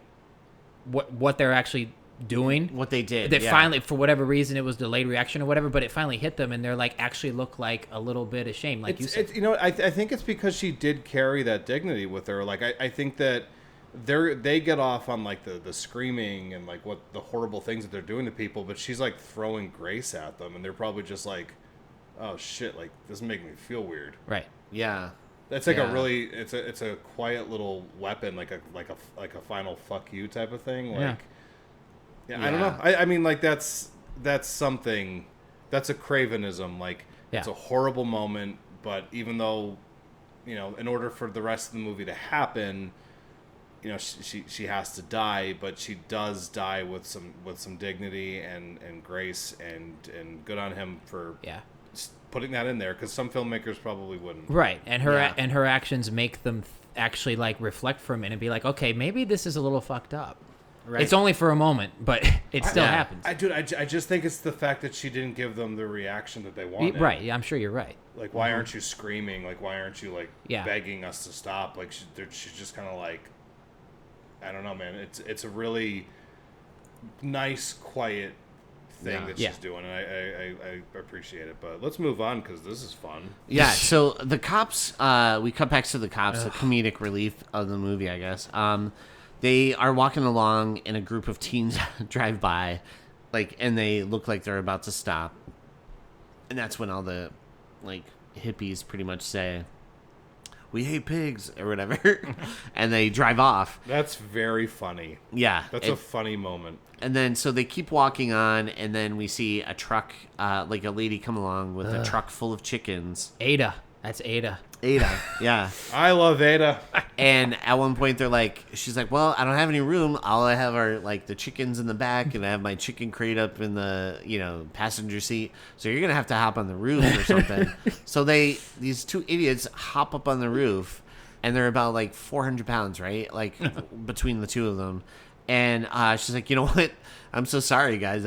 what they're actually doing. what they did. That yeah. finally, for whatever reason, it was delayed reaction or whatever, but it finally hit them, and they're like actually look like a little bit ashamed, like you said. I think it's because she did carry that dignity with her. Like I think that they get off on like the screaming and like what the horrible things that they're doing to people, but she's like throwing grace at them, and they're probably just like, oh shit, like this is making me feel weird. Right. Yeah. That's like a really it's a quiet little weapon, like a final fuck you type of thing. Like, yeah. I don't know. I mean, like that's something. That's a Cravenism. Like, it's a horrible moment, but even though, in order for the rest of the movie to happen, she has to die, but she does die with some dignity and grace, and good on him for putting that in there, because some filmmakers probably wouldn't. Right, and her actions make them actually like reflect for a minute and be like, okay, maybe this is a little fucked up. Right. It's only for a moment, but it still happens. I just think it's the fact that she didn't give them the reaction that they wanted. Right, yeah, I'm sure you're right. Like, why aren't you screaming? Like, why aren't you like begging us to stop? Like, she's just kind of like, I don't know, man. It's a really nice, quiet thing that she's doing, and I appreciate it. But let's move on, because this is fun. Yeah, so the cops, we cut back to the cops, the comedic relief of the movie, I guess. They are walking along, and a group of teens drive by, like, and they look like they're about to stop. And that's when all the, like, hippies pretty much say, "We hate pigs," or whatever, and they drive off. That's very funny. Yeah. That's a funny moment. And then, so they keep walking on, and then we see a truck, like a lady come along with a truck full of chickens. Ada. That's Ada. Ada, yeah. I love Ada. And at one point, she's like, well, I don't have any room. All I have are, like, the chickens in the back, and I have my chicken crate up in the, passenger seat. So you're going to have to hop on the roof or something. So these two idiots hop up on the roof, and they're about, like, 400 pounds, right? Like, between the two of them. And she's like, you know what? I'm so sorry, guys.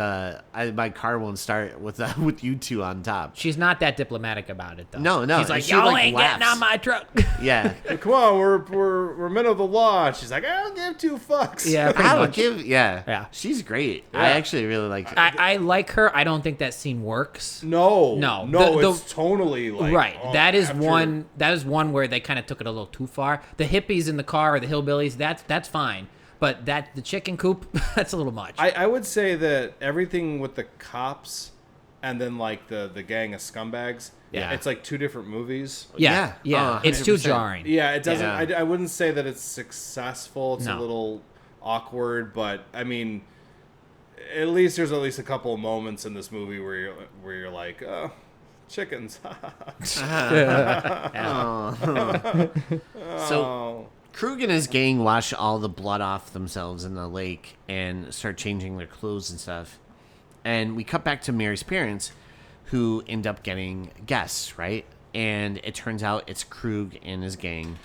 My car won't start with you two on top. She's not that diplomatic about it, though. No. She's like, she, y'all like, ain't laughs. getting on my truck. Yeah. Come on, we're men of the law. And she's like, I don't give two fucks. Yeah, I don't give. Yeah. She's great. Yeah. I actually really like her. I like her. I don't think that scene works. No. It's totally like right. That is one where they kind of took it a little too far. The hippies in the car or the hillbillies, that's fine. But the chicken coop, that's a little much. I would say that everything with the cops and then like the gang of scumbags, it's like two different movies. Yeah. It's too jarring. Yeah, it doesn't. Yeah. I wouldn't say that it's successful. It's a little awkward, but I mean, there's at least a couple of moments in this movie where you're like, oh, chickens. So Krug and his gang wash all the blood off themselves in the lake and start changing their clothes and stuff. And we cut back to Mary's parents, who end up getting guests, right? And it turns out it's Krug and his gang.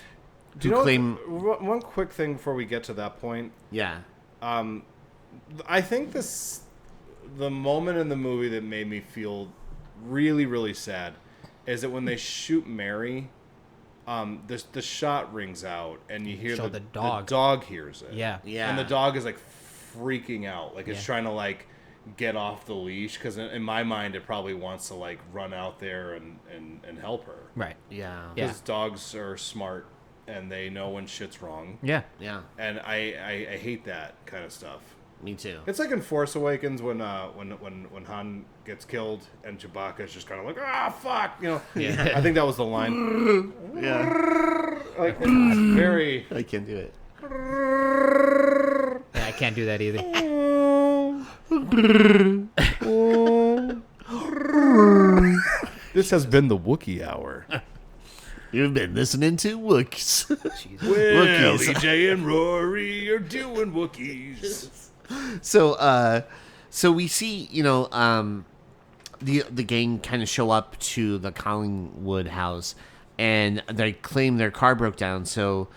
One quick thing before we get to that point? Yeah. I think the moment in the movie that made me feel really, really sad is that when they shoot Mary, the shot rings out, and you hear the dog hears it. Yeah. And the dog is like freaking out, like it's trying to like get off the leash, because in my mind it probably wants to like run out there and help her. Right. Yeah. Because dogs are smart and they know when shit's wrong. Yeah. Yeah. And I hate that kind of stuff. Me too. It's like in Force Awakens when Han gets killed and Chewbacca's just kind of like, fuck, Yeah. I think that was the line. Yeah. Like, it's very. I can't do it. Yeah, I can't do that either. This has been the Wookiee Hour. You've been listening to Wookies. Well, EJ and Rory are doing Wookiees. So we see, the gang kind of show up to the Collingwood house, and they claim their car broke down. So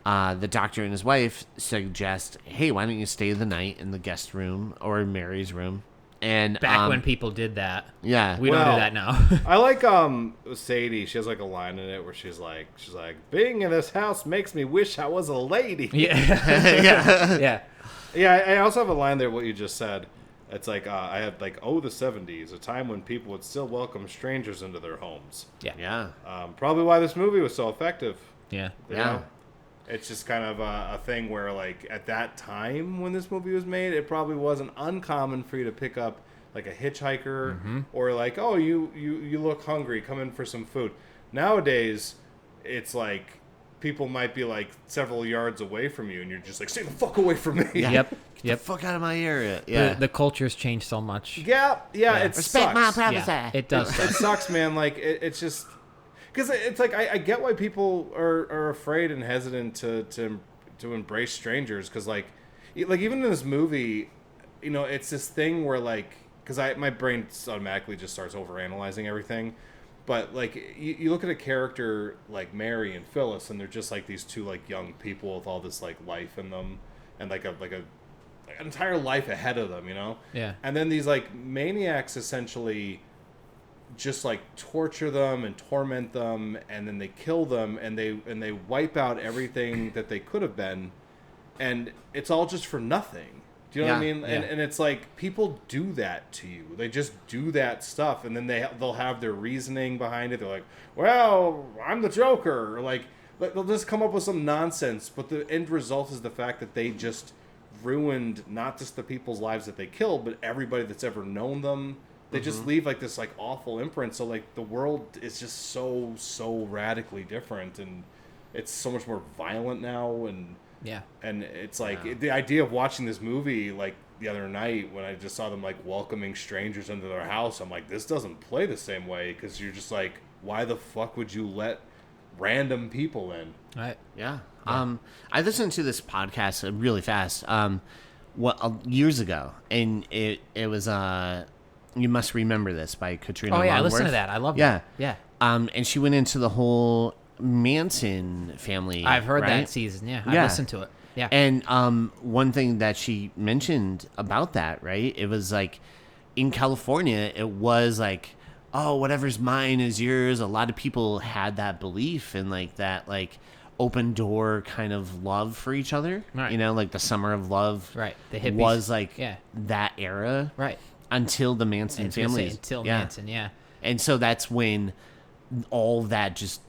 the doctor and his wife suggest, hey, why don't you stay the night in the guest room or Mary's room? And back when people did that, we don't do that now. I like Sadie. She has like a line in it where she's like, being in this house makes me wish I was a lady. Yeah. I also have a line there. What you just said. It's like I had like, the 70s, a time when people would still welcome strangers into their homes. Yeah. Probably why this movie was so effective. Yeah. You know? It's just kind of a thing where, like, at that time when this movie was made, it probably wasn't uncommon for you to pick up, like, a hitchhiker or, like, oh, you look hungry, come in for some food. Nowadays, it's like people might be, like, several yards away from you, and you're just like, stay the fuck away from me. Yeah. Yep. Get the fuck out of my area. Yeah. The culture's changed so much. Yeah, it Respect my sucks. privacy. Yeah, it does. It sucks, man. Like, it's just... Because it's like, I get why people are afraid and hesitant to embrace strangers. Because, like, even in this movie, you know, it's this thing where, like... Because my brain automatically just starts overanalyzing everything. But, like, you look at a character like Mary and Phyllis, and they're just, like, these two, like, young people with all this, like, life in them. And, like, an entire life ahead of them, you know? Yeah. And then these, like, maniacs essentially just, like, torture them and torment them, and then they kill them, and they wipe out everything that they could have been, and it's all just for nothing. Do you know what I mean? Yeah. And it's like, people do that to you. They just do that stuff, and then they'll have their reasoning behind it. They're like, well, I'm the Joker. Or like, they'll just come up with some nonsense, but the end result is the fact that they just ruined not just the people's lives that they killed, but everybody that's ever known them. They just leave, like, this, like, awful imprint. So, like, the world is just so radically different, and it's so much more violent now, and it's like the idea of watching this movie, like, the other night when I just saw them, like, welcoming strangers into their house, I'm like, this doesn't play the same way, because you're just like, why the fuck would you let random people in? Right. Yeah. I listened to this podcast really fast years ago, and it was You Must Remember This by Katrina Oh, yeah, I Longworth. listened to that. I love that. Yeah. And she went into the whole Manson family. I've heard right? that season. Yeah. I listened to it. Yeah. And one thing that she mentioned about that, right? It was like in California, it was like, oh, whatever's mine is yours. A lot of people had that belief and like that, like, open door kind of love for each other. Right. You know, like the summer of love. Right. The hippies. Was like that era. Right. Until the Manson family. Until Manson, yeah. And so that's when all that just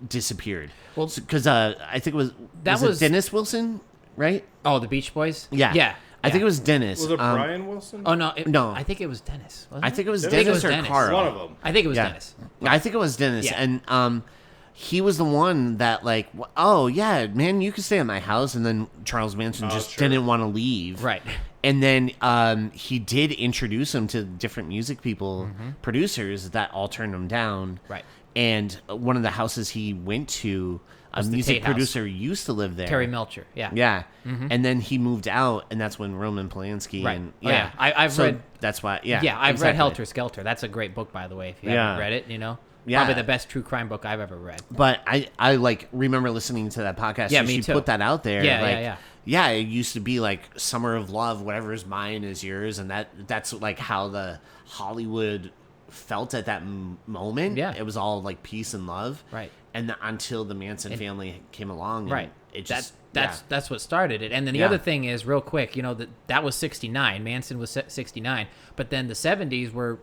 disappeared. Well, because I think it was Dennis Wilson, right? Oh, the Beach Boys? Yeah. Yeah. I think it was Dennis. Was it Brian Wilson? Oh, no. No. I think it was Dennis. I think it was Dennis Dennis or Carl. One of them. I think it was Dennis. I think it was Dennis. Yeah. And he was the one that, like, oh, yeah, man, you can stay at my house. And then Charles Manson just didn't want to leave. Right. And then he did introduce him to different music people, producers that all turned him down. Right. And one of the houses he went to, a music producer used to live there. Terry Melcher, yeah. Yeah. And then he moved out, and that's when Roman Polanski. Right. And, I've read. That's why. Yeah. Yeah, I've exactly. read Helter Skelter. That's a great book, by the way. If you haven't read it, you know. Yeah. Probably the best true crime book I've ever read. But I like remember listening to that podcast. Yeah, so me she too. put that out there. Yeah, like, yeah, it used to be like Summer of Love, whatever is mine is yours, and that's like how the Hollywood felt at that moment. Yeah. It was all like peace and love. Right. And until the Manson family came along. Right. It just that's what started it. And then the other thing is, real quick, you know, that was 69. Manson was 69. But then the 70s were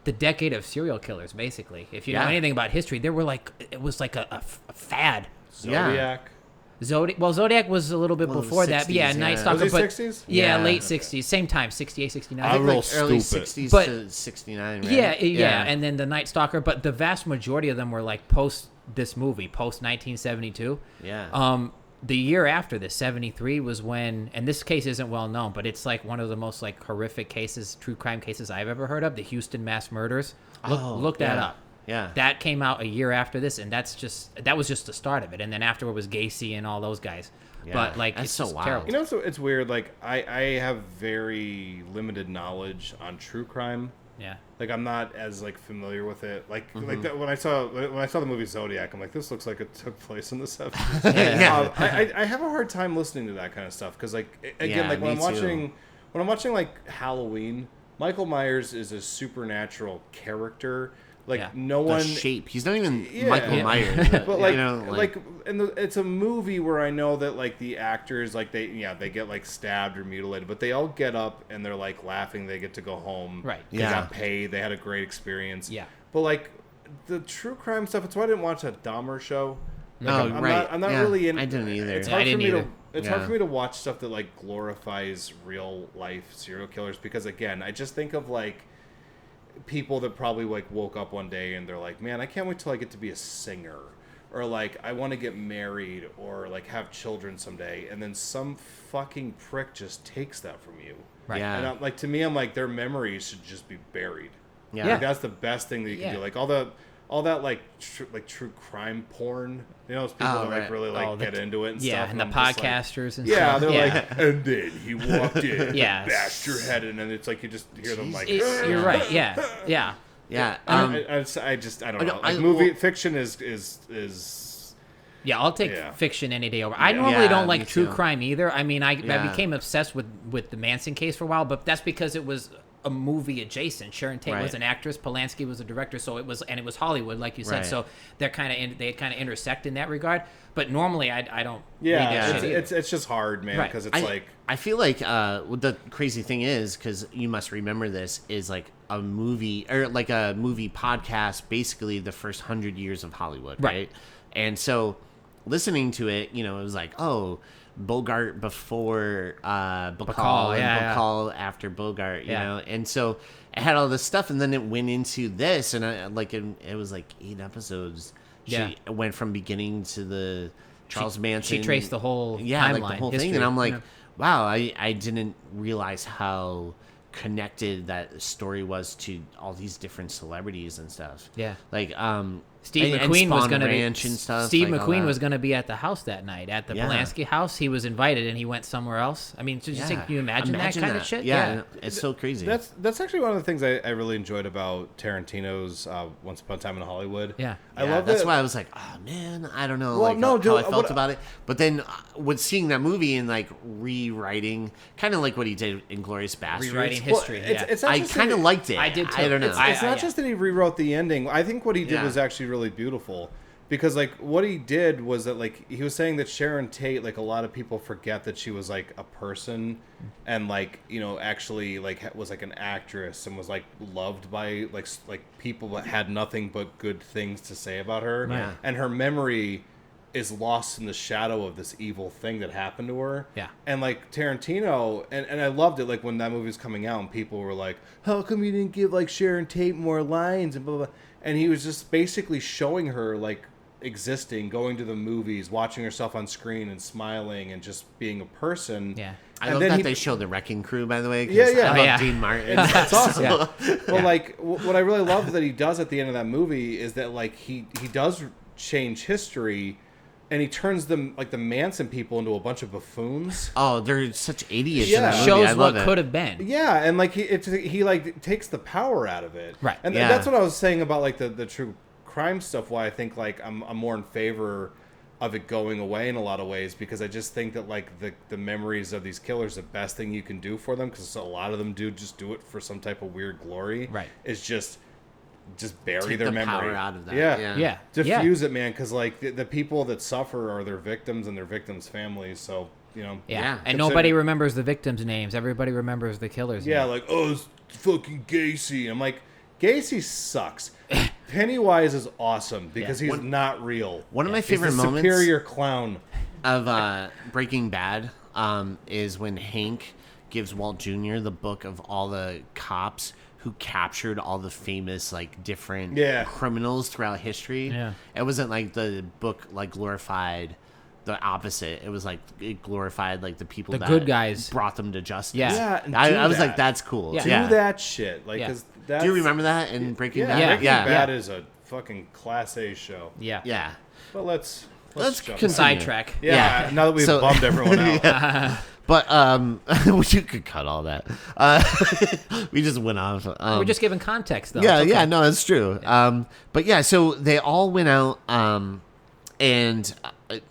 the decade of serial killers, basically. If you know anything about history, it was like a fad. Zodiac. Zodiac was a little bit before 60s, that. But yeah, Night Was Stalker. he but 60s? Yeah, Yeah. late 60s. Same time, 68, 69. I'm real early stupid. 60s But- to 69, right? Yeah, and then the Night Stalker. But the vast majority of them were like post this movie, post 1972. Yeah. The year after this, 73, was when, and this case isn't well known, but it's like one of the most like horrific cases, true crime cases I've ever heard of, the Houston mass murders. Look that up. Yeah. That came out a year after this, and that was just the start of it. And then afterward was Gacy and all those guys. Yeah, But like, that's it's so just wild. terrible. You know, so it's weird. Like, I have very limited knowledge on true crime. Yeah. Like, I'm not as like familiar with it. Like that, when I saw the movie Zodiac, I'm like, this looks like it took place in the 70s. I have a hard time listening to that kind of stuff because, like, again, like when I'm watching like Halloween, Michael Myers is a supernatural character. Like no one shape. He's not even Michael Myers. But like, you know, it's a movie where I know that like the actors, like they get like stabbed or mutilated, but they all get up and they're like laughing. They get to go home. Right. They Yeah. got paid. They had a great experience. Yeah. But like the true crime stuff, it's why I didn't watch that Dahmer show. I'm not really in. I didn't either. It's Yeah, I hard for didn't me either. to. It's hard for me to watch stuff that like glorifies real life serial killers because again, I just think of like people that probably like woke up one day and they're like, man, I can't wait till I get to be a singer, or like I want to get married or like have children someday, and then some fucking prick just takes that from you. Right. Yeah. And like to me, I'm like their memories should just be buried. Yeah. Like, that's the best thing that you can do. Like all that like true crime porn. You know, those people that like really like get into it and stuff. And the I'm just like, podcasters and yeah, stuff. they're like, and then he walked in, Yeah. bashed your head in, and it's like you just hear them like. You're right. Yeah. Yeah. Yeah. I don't know. Like fiction is. Yeah, I'll take Yeah. fiction any day over. I normally Yeah, don't me like true too. crime either. I mean, I Yeah. became obsessed with the Manson case for a while, but that's because it was a movie adjacent. Sharon Tate was Right. an actress, Polanski was a director, so it was Hollywood, like you said. Right. So they kind of intersect in that regard. But normally, I don't. Yeah, read that shit either. it's just hard, man, Right. because it's like. I feel like what the crazy thing is, because you must remember this, is like a movie or like a movie podcast, basically the first 100 years of Hollywood, right? And so listening to it, you know, it was like, oh, Bogart before Bacall, and Bacall after Bogart, you know, and so it had all this stuff, and then it went into this, and it was like 8 episodes. She went from beginning to the Charles Manson. She traced the whole like timeline, the whole history. thing, and I'm like, wow, I didn't realize how connected that story was to all these different celebrities and stuff. Yeah. Like Steve and McQueen was Spawn going to be Ranch and stuff. Steve like all McQueen that. was going to be at the house that night at the Polanski house. He was invited and he went somewhere else. I mean, just can you imagine that kind of shit? Yeah, it's so crazy. That's actually one of the things I really enjoyed about Tarantino's Once Upon a Time in Hollywood. Yeah. I love that's that. why I was like, oh man, I don't know, Well, like no, how I dude, felt about it. But then with seeing that movie and like rewriting, kind of like what he did in Glorious Bastards, Rewriting history. It's not I just kind of that liked it. I did too. I don't know. It's not just that he rewrote the ending. I think what he did Yeah. was actually really beautiful. Because, like, what he did was that, like, he was saying that Sharon Tate, like, a lot of people forget that she was, like, a person and, like, you know, actually, like, was, like, an actress and was, like, loved by, like people that had nothing but good things to say about her. Yeah. And her memory is lost in the shadow of this evil thing that happened to her. Yeah. And, like, Tarantino, and I loved it, like, when that movie was coming out and people were like, how come you didn't give, like, Sharon Tate more lines and blah, blah, blah. And he was just basically showing her, like, existing, going to the movies, watching herself on screen and smiling and just being a person. Yeah. I love that they show the Wrecking Crew, by the way. 'Cause Yeah, yeah. I love yeah. Dean Martin. That's awesome. Yeah. But like, what I really love that he does at the end of that movie is that like he does change history, and he turns them like the Manson people into a bunch of buffoons. Oh, they're such idiots. Yeah. In that movie. Shows I what love could it. have been. Yeah, and like he like takes the power out of it. Right. And Yeah. that's what I was saying about like the true crime stuff. Why I think like I'm more in favor of it going away in a lot of ways, because I just think that like the memories of these killers, the best thing you can do for them, because a lot of them do it for some type of weird glory. Right. Is just bury Take their the memory power out of that. Yeah. Yeah. Diffuse it, man, because like the people that suffer are their victims and their victims' families. So you know. Yeah. Yeah. And Consider- nobody remembers the victims' names. Everybody remembers the killers' Yeah, names. like, oh, it's fucking Gacy. I'm like, Gacy sucks. Pennywise is awesome because he's not real. One of my He's favorite the moments superior clown. of Breaking Bad is when Hank gives Walt Jr. the book of all the cops who captured all the famous like different criminals throughout history. Yeah. It wasn't like the book like glorified the opposite. It was like it glorified like the people The that good guys. brought them to justice. Yeah. Yeah, and I do was like, that. that's cool. Yeah. Do that shit. Like, Yeah. because that's... Do you remember that in Breaking Bad? Breaking Yeah. Bad is a fucking Class A show. Yeah. Yeah. But let's Let's jump continue. Sidetrack. Yeah, now that we've So- bummed everyone out. But you could cut all that. We just went off. We're just giving context, though. Yeah, It's okay. yeah, no, that's true. But yeah, so they all went out, and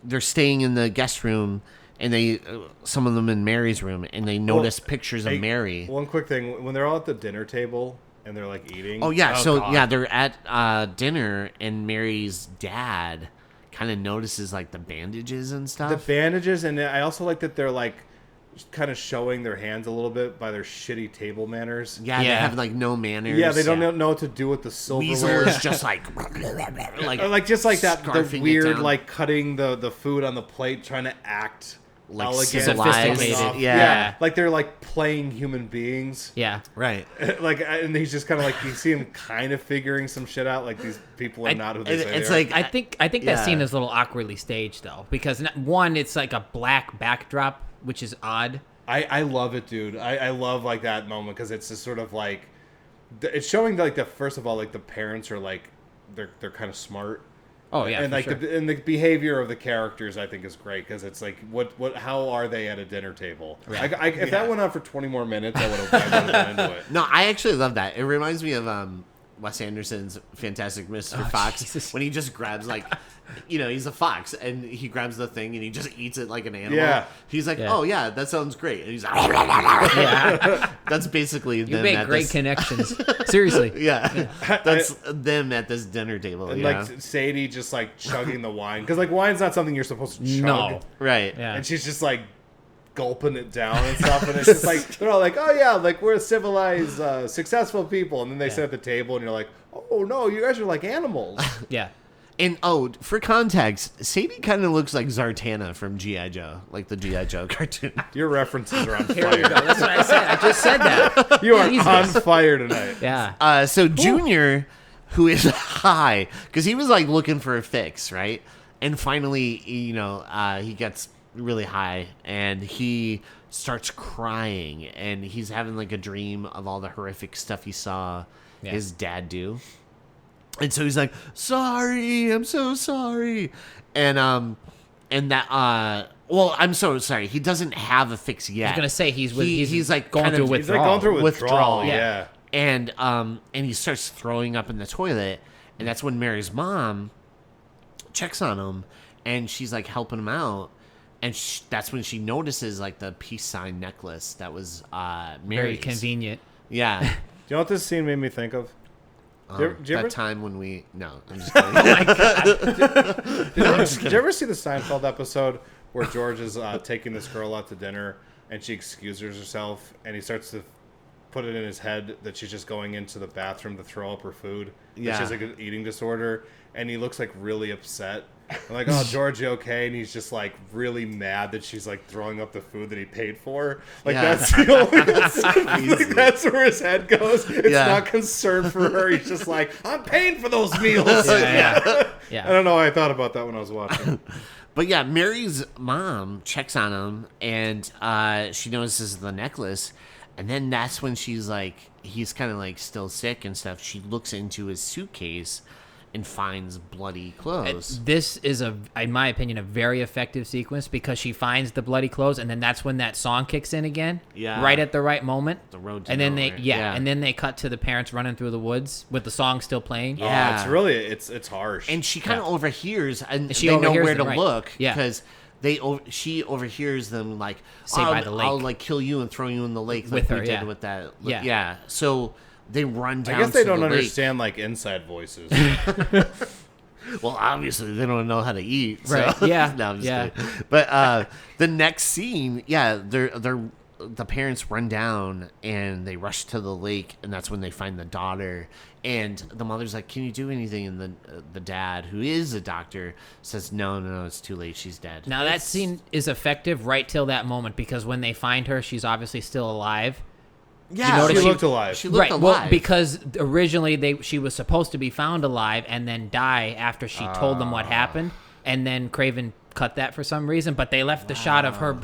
they're staying in the guest room, and they some of them in Mary's room, and they notice pictures of Hey, Mary. One quick thing. When they're all at the dinner table and they're like eating. Oh yeah, so God. yeah, they're at dinner, and Mary's dad kind of notices like the bandages and stuff. The bandages, and I also like that they're like kind of showing their hands a little bit by their shitty table manners. Yeah, they have like no manners. Yeah, they don't know what to do with the silverware. Weasel is just like just like that. The scarfing it weird, down. like cutting the food on the plate, trying to act like elegant, sophisticated. Yeah. like they're like playing human beings. Yeah. right. Like, and he's just kind of like, you see him kind of figuring some shit out. Like, these people are not who they say It's they are. like I think that Yeah. scene is a little awkwardly staged though, because one, it's like a black backdrop, which is odd. I love it, dude. I love like that moment because it's just sort of like it's showing like the first of all, like the parents are like they're kind of smart. Oh yeah, And for like sure. the behavior of the characters, I think, is great because it's like, how are they at a dinner table? Right. If that went on for 20 more minutes, I would have been into it. No, I actually love that. It reminds me of Wes Anderson's Fantastic Mr. Fox Jesus. when he just grabs like, he's a fox and he grabs the thing and he just eats it like an animal. Yeah. He's like, Yeah. oh yeah, that sounds great. And he's like, Yeah. that's basically You them make at great this, connections. Seriously. yeah, that's them at this dinner table. And you like know? Sadie just like chugging the wine because like wine's not something you're supposed to chug. No. Right. Yeah. And she's just like gulping it down and stuff, and it's just like they're all like, oh yeah, like we're civilized, successful people, and then they sit at the table and you're like, oh no, you guys are like animals. Yeah. And for context, Sadie kind of looks like Zartana from G.I. Joe, like the G.I. Joe cartoon. Your references are on Here we go. fire. That's what I said. I just said that. You are Jesus. on fire tonight. Yeah. So Junior, who is high, because he was like looking for a fix, right? And finally, he gets really high and he starts crying and he's having like a dream of all the horrific stuff he saw his dad do. And so he's like, sorry, I'm so sorry. And that well, I'm so sorry. He doesn't have a fix yet. I was gonna say he's like going kind through of- withdrawal. He's like going through withdrawal. Yeah. Yeah. And he starts throwing up in the toilet, and that's when Mary's mom checks on him, and she's like helping him out, and that's when she notices like the peace sign necklace that was Very Mary's. convenient. Yeah. Do you know what this scene made me think of? Did you that ever- time when we no, I'm just kidding. Did you ever see the Seinfeld episode where George is taking this girl out to dinner and she excuses herself and he starts to put it in his head that she's just going into the bathroom to throw up her food? That Yeah. she has like an eating disorder, and he looks like really upset. I'm like, oh, George, you okay? And he's just like really mad that she's like throwing up the food that he paid for. Like Yeah. that's the only like, that's where his head goes. It's Yeah. not concern for her. He's just like, I'm paying for those meals. Yeah. I don't know why I thought about that when I was watching. But yeah, Mary's mom checks on him, and she notices the necklace, and then that's when she's like, he's kind of like still sick and stuff. She looks into his suitcase and finds bloody clothes. This is in my opinion, a very effective sequence because she finds the bloody clothes, and then that's when that song kicks in again. Yeah. Right at the right moment. The road to and then nowhere. and then they cut to the parents running through the woods with the song still playing. Yeah. Oh, it's really it's harsh. And she kind of overhears, and She they know overhears where to them, right. look Yeah. because she overhears them like, Say by the lake. I'll like kill you and throw you in the lake like With her, we did yeah. with that. Yeah. Yeah. So they run down. I guess they to don't the lake. understand like inside voices. Well, obviously they don't know how to eat. So. Right, yeah, No, I'm just yeah. kidding. But the next scene, yeah, the parents run down and they rush to the lake, and that's when they find the daughter. And the mother's like, "Can you do anything?" And the dad, who is a doctor, says, "No, it's too late. She's dead." Now that scene is effective right till that moment because when they find her, she's obviously still alive. Yeah, notice she looked alive. She looked Right. alive. Well, because originally she was supposed to be found alive and then die after she told them what happened, and then Craven cut that for some reason. But they left the shot of her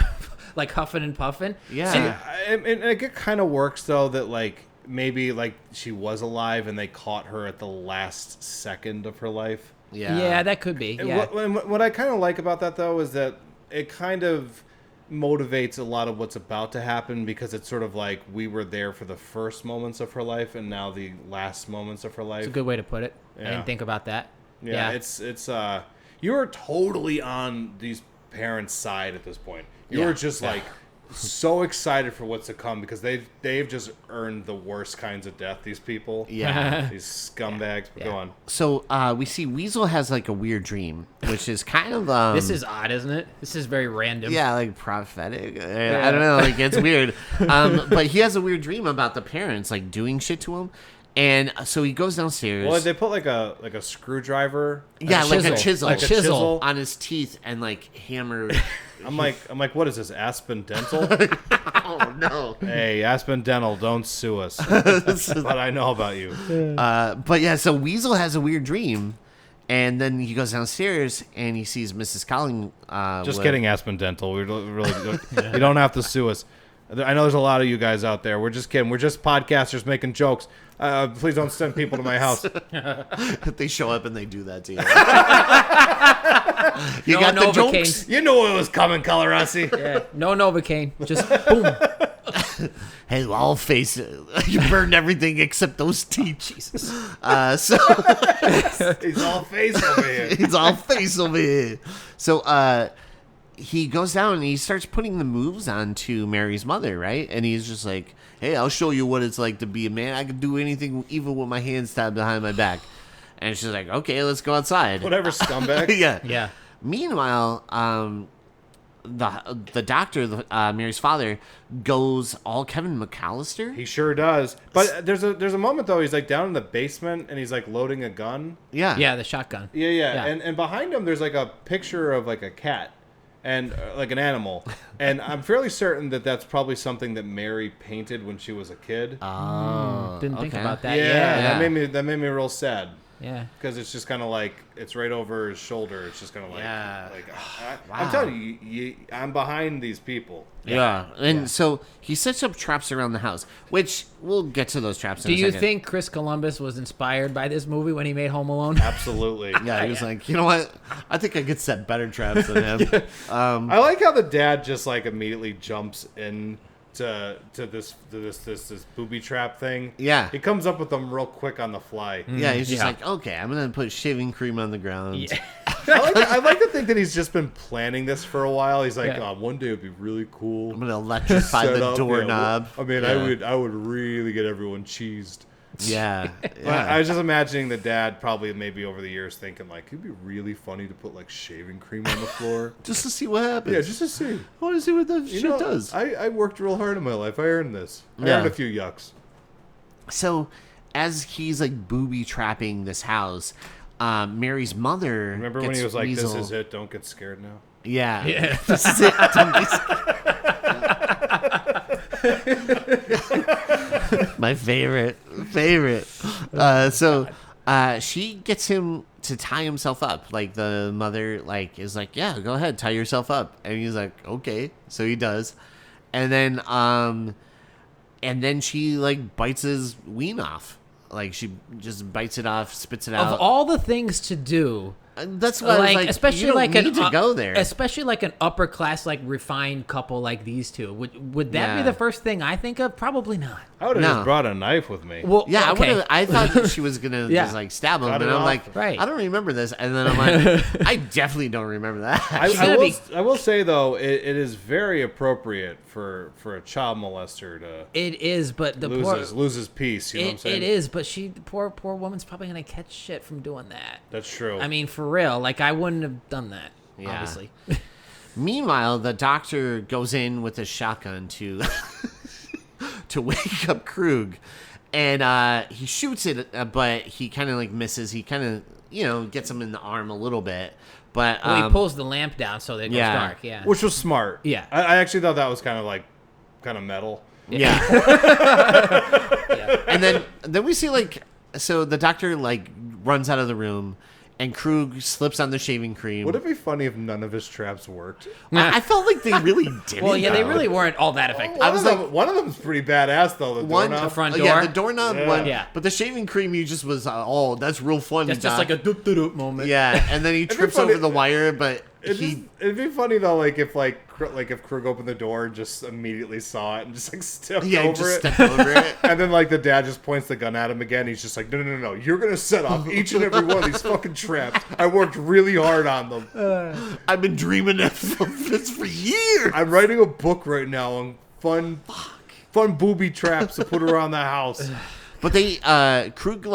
like huffing and puffing. Yeah. And it kind of works though that like maybe like she was alive and they caught her at the last second of her life. Yeah, that could be. And Yeah. what I kind of like about that though is that it kind of motivates a lot of what's about to happen because it's sort of like we were there for the first moments of her life and now the last moments of her life. It's a good way to put it. I Yeah. didn't think about that. Yeah, it's you're totally on these parents' side at this point. You're Yeah. just like so excited for what's to come because they've just earned the worst kinds of death. These people, Yeah. these scumbags. But go on. So we see Weasel has like a weird dream, which is kind of This is odd, isn't it? This is very random. yeah, like prophetic. I don't know, like it's weird. But he has a weird dream about the parents like doing shit to him, and so he goes downstairs. Well, they put like a screwdriver. Yeah, like a chisel. chisel, Like a chisel. on his teeth and like hammer. I'm like, what is this? Aspen Dental? Oh no! Hey, Aspen Dental, don't sue us. But I know about you. But yeah, so Weasel has a weird dream, and then he goes downstairs and he sees Mrs. Colling. Just kidding, Aspen Dental. We really you don't have to sue us. I know there's a lot of you guys out there. We're just kidding. We're just podcasters making jokes. Please don't send people to my house. They show up and they do that to you. You No got the Novocaine. jokes. You knew it was coming, Colorasi. Yeah. No Novocaine. Just boom. Hey, I'll face it. You burned everything except those teeth. Jesus. So He's all face over here. he's all face over here. So he goes down and he starts putting the moves onto Mary's mother, right? And he's just like, hey, I'll show you what it's like to be a man. I can do anything, even with my hands tied behind my back. And she's like, okay, let's go outside. Whatever, scumbag. Yeah. Yeah. Meanwhile, the doctor, Mary's father, goes all Kevin McAllister. He sure does. But there's a moment though. He's like down in the basement and he's like loading a gun. Yeah. Yeah, the shotgun. Yeah. Yeah. And behind him there's like a picture of like a cat and like an animal. And I'm fairly certain that that's probably something that Mary painted when she was a kid. Oh, Didn't think okay. about that. Yeah, Yeah. that made me real sad. Yeah. Because it's just kind of like it's right over his shoulder. It's just kind of like, Yeah. I'm Wow. telling you, I'm behind these people. Yeah. And so he sets up traps around the house, which we'll get to those traps in Do a you second. think Chris Columbus was inspired by this movie when he made Home Alone? Absolutely. Yeah, he was like, you know what? I think I could set better traps than him. I like how the dad just like immediately jumps in to this booby trap thing. Yeah. He comes up with them real quick on the fly. Yeah, he's just Yeah. like, okay, I'm going to put shaving cream on the ground. Yeah. I like to think that he's just been planning this for a while. He's like, Yeah. one day it'd be really cool. I'm going to electrify set the up, doorknob. I mean, Yeah. I would really get everyone cheesed. Yeah. But yeah. I was just imagining the dad probably maybe over the years thinking like it'd be really funny to put like shaving cream on the floor. Just to see what happens. Yeah, just to see. I want to see what the shit does. I worked real hard in my life. I earned this. I Yeah. earned a few yucks. So, as he's like booby trapping this house, Mary's mother. Remember when gets he was like, Weasel. "This is it. Don't get scared now." Yeah. Yeah. This is it. Don't be scared. My favorite. So she gets him to tie himself up. Like the mother like is like, yeah, go ahead, tie yourself up. And he's like, okay. So he does. And then she like bites his ween off. Like she just bites it off, spits it out. Of all the things to do, That's why I was like, especially you don't like need to go there. especially like an upper class, like refined couple like these two. Would that be Yeah. the first thing I think of? Probably not. I would have No. just brought a knife with me. Well, Yeah, okay. I thought she was gonna Yeah. just like stab him, Cut and it I'm off. like, Right. I don't remember this, and then I'm like, I definitely don't remember that. I will say though, it is very appropriate for a child molester to It is, but the lose his peace. You know what I'm saying? it is, but the poor woman's probably gonna catch shit from doing that. That's true. I mean, for real, like I wouldn't have done that. Yeah. Obviously. Meanwhile, the doctor goes in with a shotgun to to wake up Krug, and he shoots it, but he kind of like misses. He kind of gets him in the arm a little bit, but Well, he pulls the lamp down so that it goes yeah. dark. Yeah. Which was smart. Yeah. I actually thought that was kind of metal. yeah. Yeah. And then we see like, so the doctor like runs out of the room, and Krug slips on the shaving cream. Would it be funny if none of his traps worked? I felt like they really didn't. Well, yeah, they though. really weren't all that effective. I was like, one of them's pretty badass though. The one doorknob. The front Yeah, door? the doorknob Yeah. one. Yeah. But the shaving cream, you just was, that's real funny. That's just like a doop doop doop moment. Yeah, and then he be trips funny- over the wire, but It'd be funny though, like if Krug opened the door and just immediately saw it and just like stepped stepped over it. And then like the dad just points the gun at him again. He's just like, no, you're gonna set off each and every one of these fucking traps. I worked really hard on them. I've been dreaming of this for years. I'm writing a book right now on fun booby traps to put around the house. But they Krug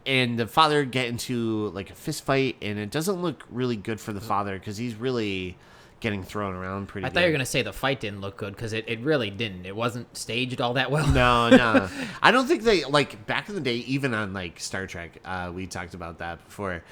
and the father get into like a fist fight, and it doesn't look really good for the father because he's really getting thrown around pretty I good. thought you were going to say the fight didn't look good because it really didn't. It wasn't staged all that well. No. I don't think they, like, back in the day, even on, like, Star Trek, we talked about that before.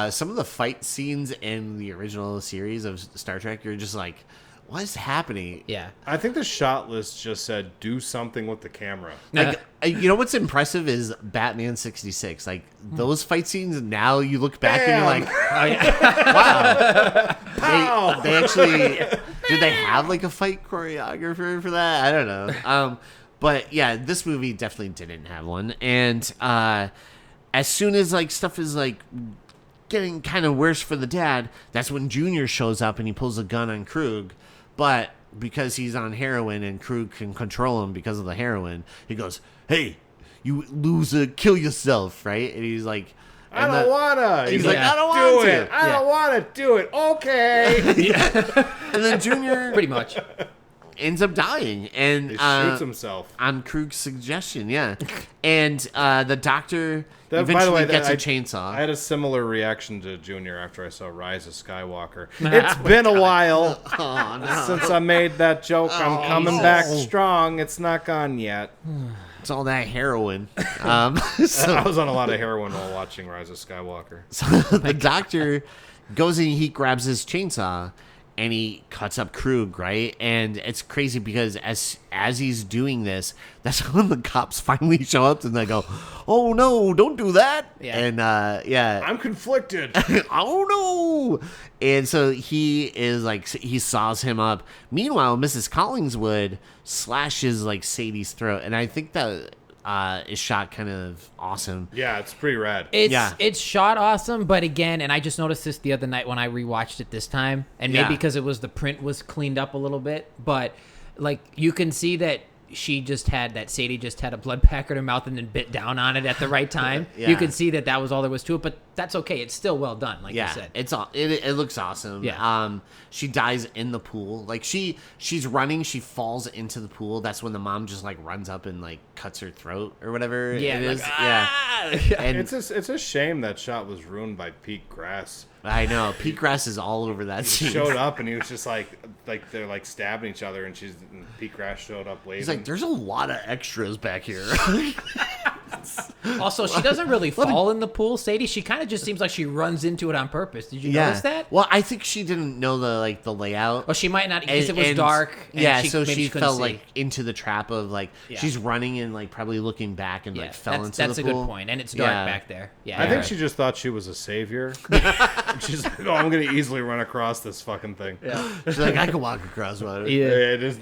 Some of the fight scenes in the original series of Star Trek, you're just like, what is happening? Yeah. I think the shot list just said, do something with the camera. Like, you know what's impressive is Batman 66. Like, those fight scenes, now you look back and you're like, oh, yeah. Wow. They actually, did they have, like, a fight choreographer for that? I don't know. But, yeah, this movie definitely didn't have one. And as soon as, like, stuff is, like, getting kind of worse for the dad, that's when Junior shows up and he pulls a gun on Krug. But because he's on heroin and Krug can control him because of the heroin, he goes, hey, you loser, kill yourself, right? And he's like, I don't wanna. He's like, I don't want to. I don't want to do it. Okay. And then Junior Pretty much. ends up dying. And He shoots himself. on Krug's suggestion, yeah. And the doctor By eventually the way, gets a chainsaw. I had a similar reaction to Junior after I saw Rise of Skywalker. It's been a while Oh, no. since I made that joke. I'm coming back strong. It's not gone yet. It's all that heroin. So I was on a lot of heroin while watching Rise of Skywalker. the doctor goes in, he grabs his chainsaw, and he cuts up Krug, right? And it's crazy because as he's doing this, that's when the cops finally show up and they go, oh no, don't do that. Yeah. And I'm conflicted. oh no. And so he is like, he saws him up. Meanwhile, Mrs. Collingswood slashes like Sadie's throat. And I think that is shot kind of awesome. Yeah, it's pretty rad. It's shot awesome, but again, and I just noticed this the other night when I rewatched it this time, and maybe because it was the print was cleaned up a little bit, but like you can see that Sadie just had a blood pack in her mouth and then bit down on it at the right time. Yeah. You can see that was all there was to it, but that's okay. It's still well done, like you said. It looks awesome. Yeah. She dies in the pool. Like she's running, she falls into the pool. That's when the mom just like runs up and like cuts her throat or whatever it is. And It's a shame that shot was ruined by Pete Grass. I know Pete Grass is all over that He scene. showed up and he was just like they're like stabbing each other, and Pete Grass showed up waving. He's like, there's a lot of extras back here. Also, she doesn't really fall in the pool, Sadie. She kind of just seems like she runs into it on purpose. Did you notice that? Well, I think she didn't know the layout. Well, she might not because it was dark. And so she couldn't fell see. like into the trap of like she's running and like probably looking back and like fell into the pool. That's a good point, and it's dark back there. Yeah, I think she just thought she was a savior. She's like, oh, I'm gonna easily run across this fucking thing. Yeah. She's like, I can walk across water. Yeah, it is.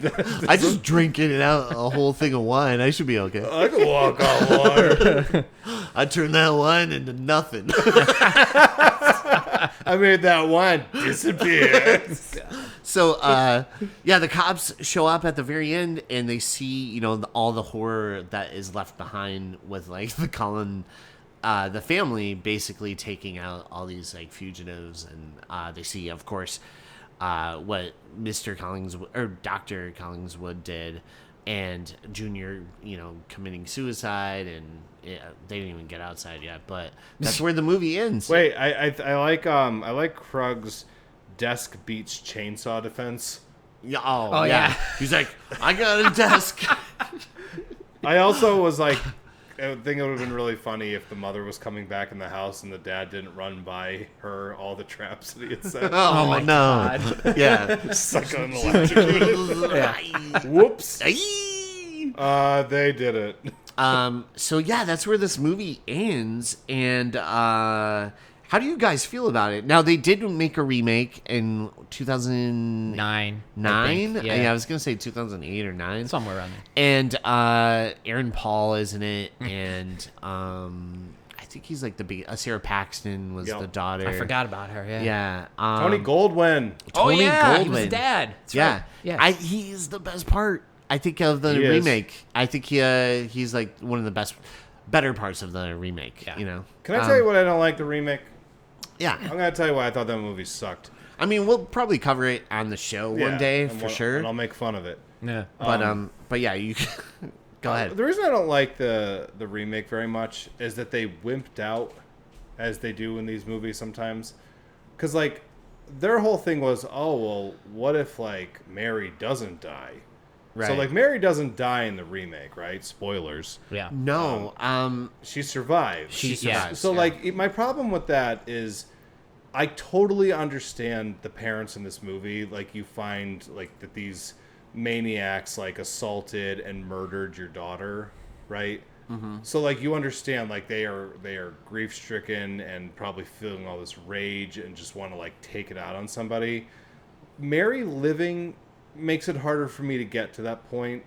I just drink in and out a whole thing of wine. I should be okay. I can walk on water. I turned that wine into nothing. I made that wine disappear. So, the cops show up at the very end, and they see, all the horror that is left behind with, like, the family basically taking out all these, like, fugitives, and they see, of course, what Mr. Collingswood, or Dr. Collingswood did, and Junior, committing suicide, and they didn't even get outside yet, but that's where the movie ends. Wait, I like Krug's desk beats chainsaw defense. Yeah, yeah. He's like, I got a desk. I also was like, I think it would have been really funny if the mother was coming back in the house and the dad didn't run by her all the traps that he had set. Oh my no! God. Yeah, suck on the electric. Whoops. They did it. So yeah, that's where this movie ends. And how do you guys feel about it? Now they did make a remake in 2009. Yeah, I was gonna say 2008 or 9, somewhere around there. And Aaron Paul is in it, and I think he's like the big. Sarah Paxton was Yep. the daughter. I forgot about her. Yeah. Yeah. Tony Goldwyn. Oh Tony yeah, he was Goldwyn. the dad. That's Yeah. right. Yeah. He's the best part. I think of the He is. remake. I think he's like one of the better parts of the remake. Yeah. You know. Can I tell you what I don't like the remake? Yeah. I'm gonna tell you why I thought that movie sucked. I mean, we'll probably cover it on the show one Yeah, day and for sure. And I'll make fun of it. Yeah. But yeah, you go ahead. The reason I don't like the remake very much is that they wimped out, as they do in these movies sometimes. Because, like, their whole thing was, oh, well, what if, like, Mary doesn't die? Right. So, like, Mary doesn't die in the remake, right? Spoilers. Yeah. No. She survives. She survives, So, yeah. like, my problem with that is I totally understand the parents in this movie. Like, you find, like, that these maniacs, like, assaulted and murdered your daughter, right? Mm-hmm. So, like, you understand, like, they are grief-stricken and probably feeling all this rage and just want to, like, take it out on somebody. Mary living makes it harder for me to get to that point.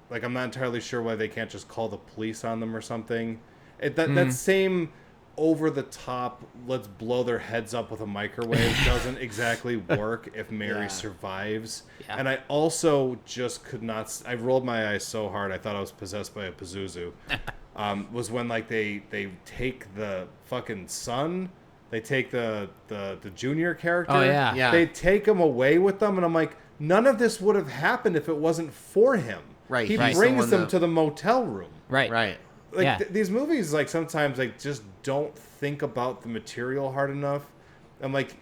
Like, I'm not entirely sure why they can't just call the police on them or something. That same over-the-top, let's blow their heads up with a microwave doesn't exactly work if Mary survives. Yeah. And I also just could not... I rolled my eyes so hard I thought I was possessed by a Pazuzu. Was when, like, they take the fucking son... They take the junior character. Oh, yeah. Yeah. They take him away with them, and I'm like, none of this would have happened if it wasn't for him. Right, He he's the brings one them that- to the motel room. Right. Right. Like, Yeah. these movies, like, sometimes, like, just don't think about the material hard enough. I'm like,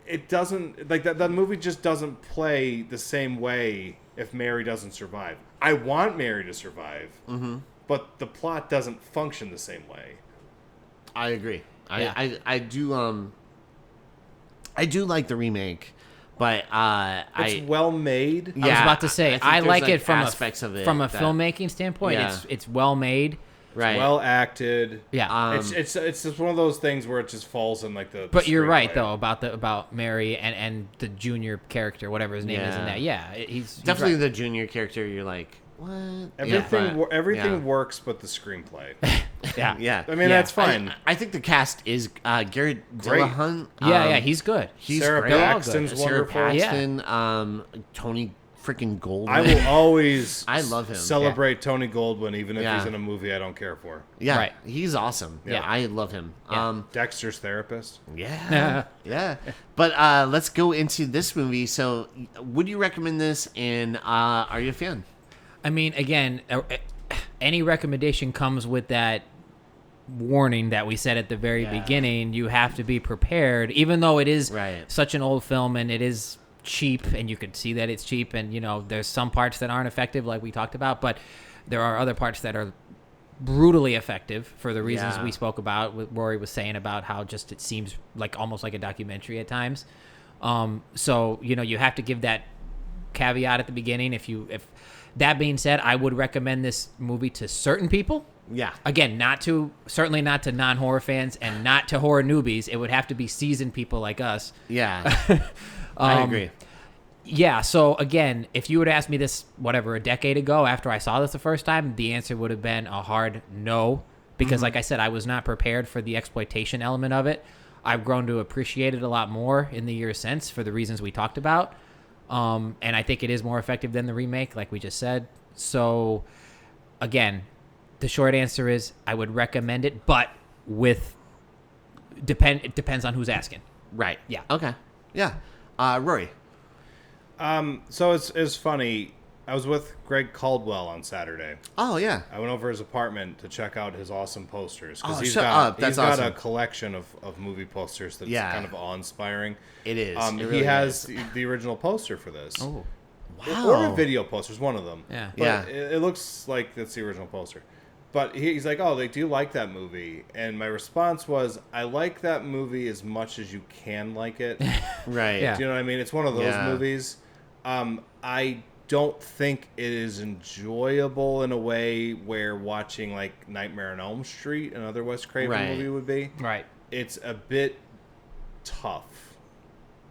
it doesn't... Like, that movie just doesn't play the same way if Mary doesn't survive. I want Mary to survive, but the plot doesn't function the same way. I agree. Yeah. I do like the remake, but It's well made. I was about to say, think I there's, like it from aspects of it from a that- filmmaking standpoint. Yeah. It's well made. right. Well acted. Yeah. It's just one of those things where it just falls in like the. But you're right screenplay. though about Mary and the junior character, whatever his name is in Yeah. that. Yeah, he's Definitely right. the junior character. You're like, what? Everything yeah. works, but the screenplay. Yeah. Yeah. I mean, Yeah. that's fine. I think the cast is Garrett Great. Dillahunt. Yeah, he's good. He's Sarah great. Paxton's Sarah wonderful. Paxton, Tony freaking Goldwyn. I will always. I love him. Celebrate Tony Goldwyn, even if Yeah. he's in a movie I don't care for. Yeah, Right. he's awesome. Yeah, Yeah. I love him. Yeah. Dexter's therapist. Yeah, yeah. But let's go into this movie. So, would you recommend this? And are you a fan? I mean, again, any recommendation comes with that warning that we said at the very beginning. You have to be prepared, even though it is Right. such an old film and it is cheap, and you could see that it's cheap, and you know there's some parts that aren't effective, like we talked about, but there are other parts that are brutally effective for the reasons Yeah. we spoke about. What Rory was saying about how just it seems like almost like a documentary at times. So you know you have to give that caveat at the beginning. If that being said, I would recommend this movie to certain people. Yeah. Again, certainly not to non-horror fans and not to horror newbies. It would have to be seasoned people like us. Yeah. I agree. Yeah, so again, if you would ask me this, a decade ago after I saw this the first time, the answer would have been a hard no. Because like I said, I was not prepared for the exploitation element of it. I've grown to appreciate it a lot more in the years since for the reasons we talked about. And I think it is more effective than the remake, like we just said. So, again, the short answer is I would recommend it, but it depends on who's asking. Right. Yeah. Okay. Yeah. Rory. So it's funny. I was with Greg Caldwell on Saturday. Oh yeah. I went over his apartment to check out his awesome posters Oh, he's shut got up. That's he's got awesome. a collection of movie posters that's Yeah. kind of awe-inspiring. It is. It He really has is. the original poster for this. Oh, Wow. Or a video poster's one of them. Yeah. But Yeah. it looks like that's the original poster. But he's like, oh, do you like that movie? And my response was, I like that movie as much as you can like it. Right. Yeah. Do you know what I mean? It's one of those Yeah. movies. I don't think it is enjoyable in a way where watching like Nightmare on Elm Street, another Wes Craven Right. movie, would be. right. It's a bit tough.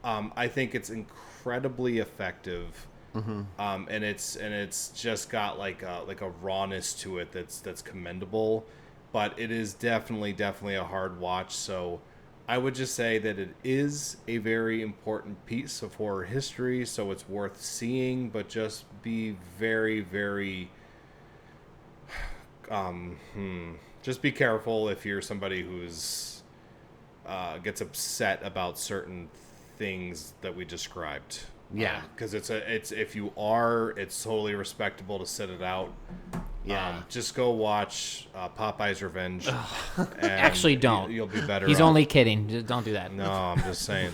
I think it's incredibly effective. And it's just got like a rawness to it that's commendable. but it is definitely a hard watch. So I would just say that it is a very important piece of horror history, so it's worth seeing, but just be very, very just be careful if you're somebody who's gets upset about certain things that we described. Yeah. Because it's if you are, it's totally respectable to sit it out. Yeah. Just go watch Popeye's Revenge. And Actually, don't. You'll be better. He's off. only kidding. Just don't do that. No, I'm just saying.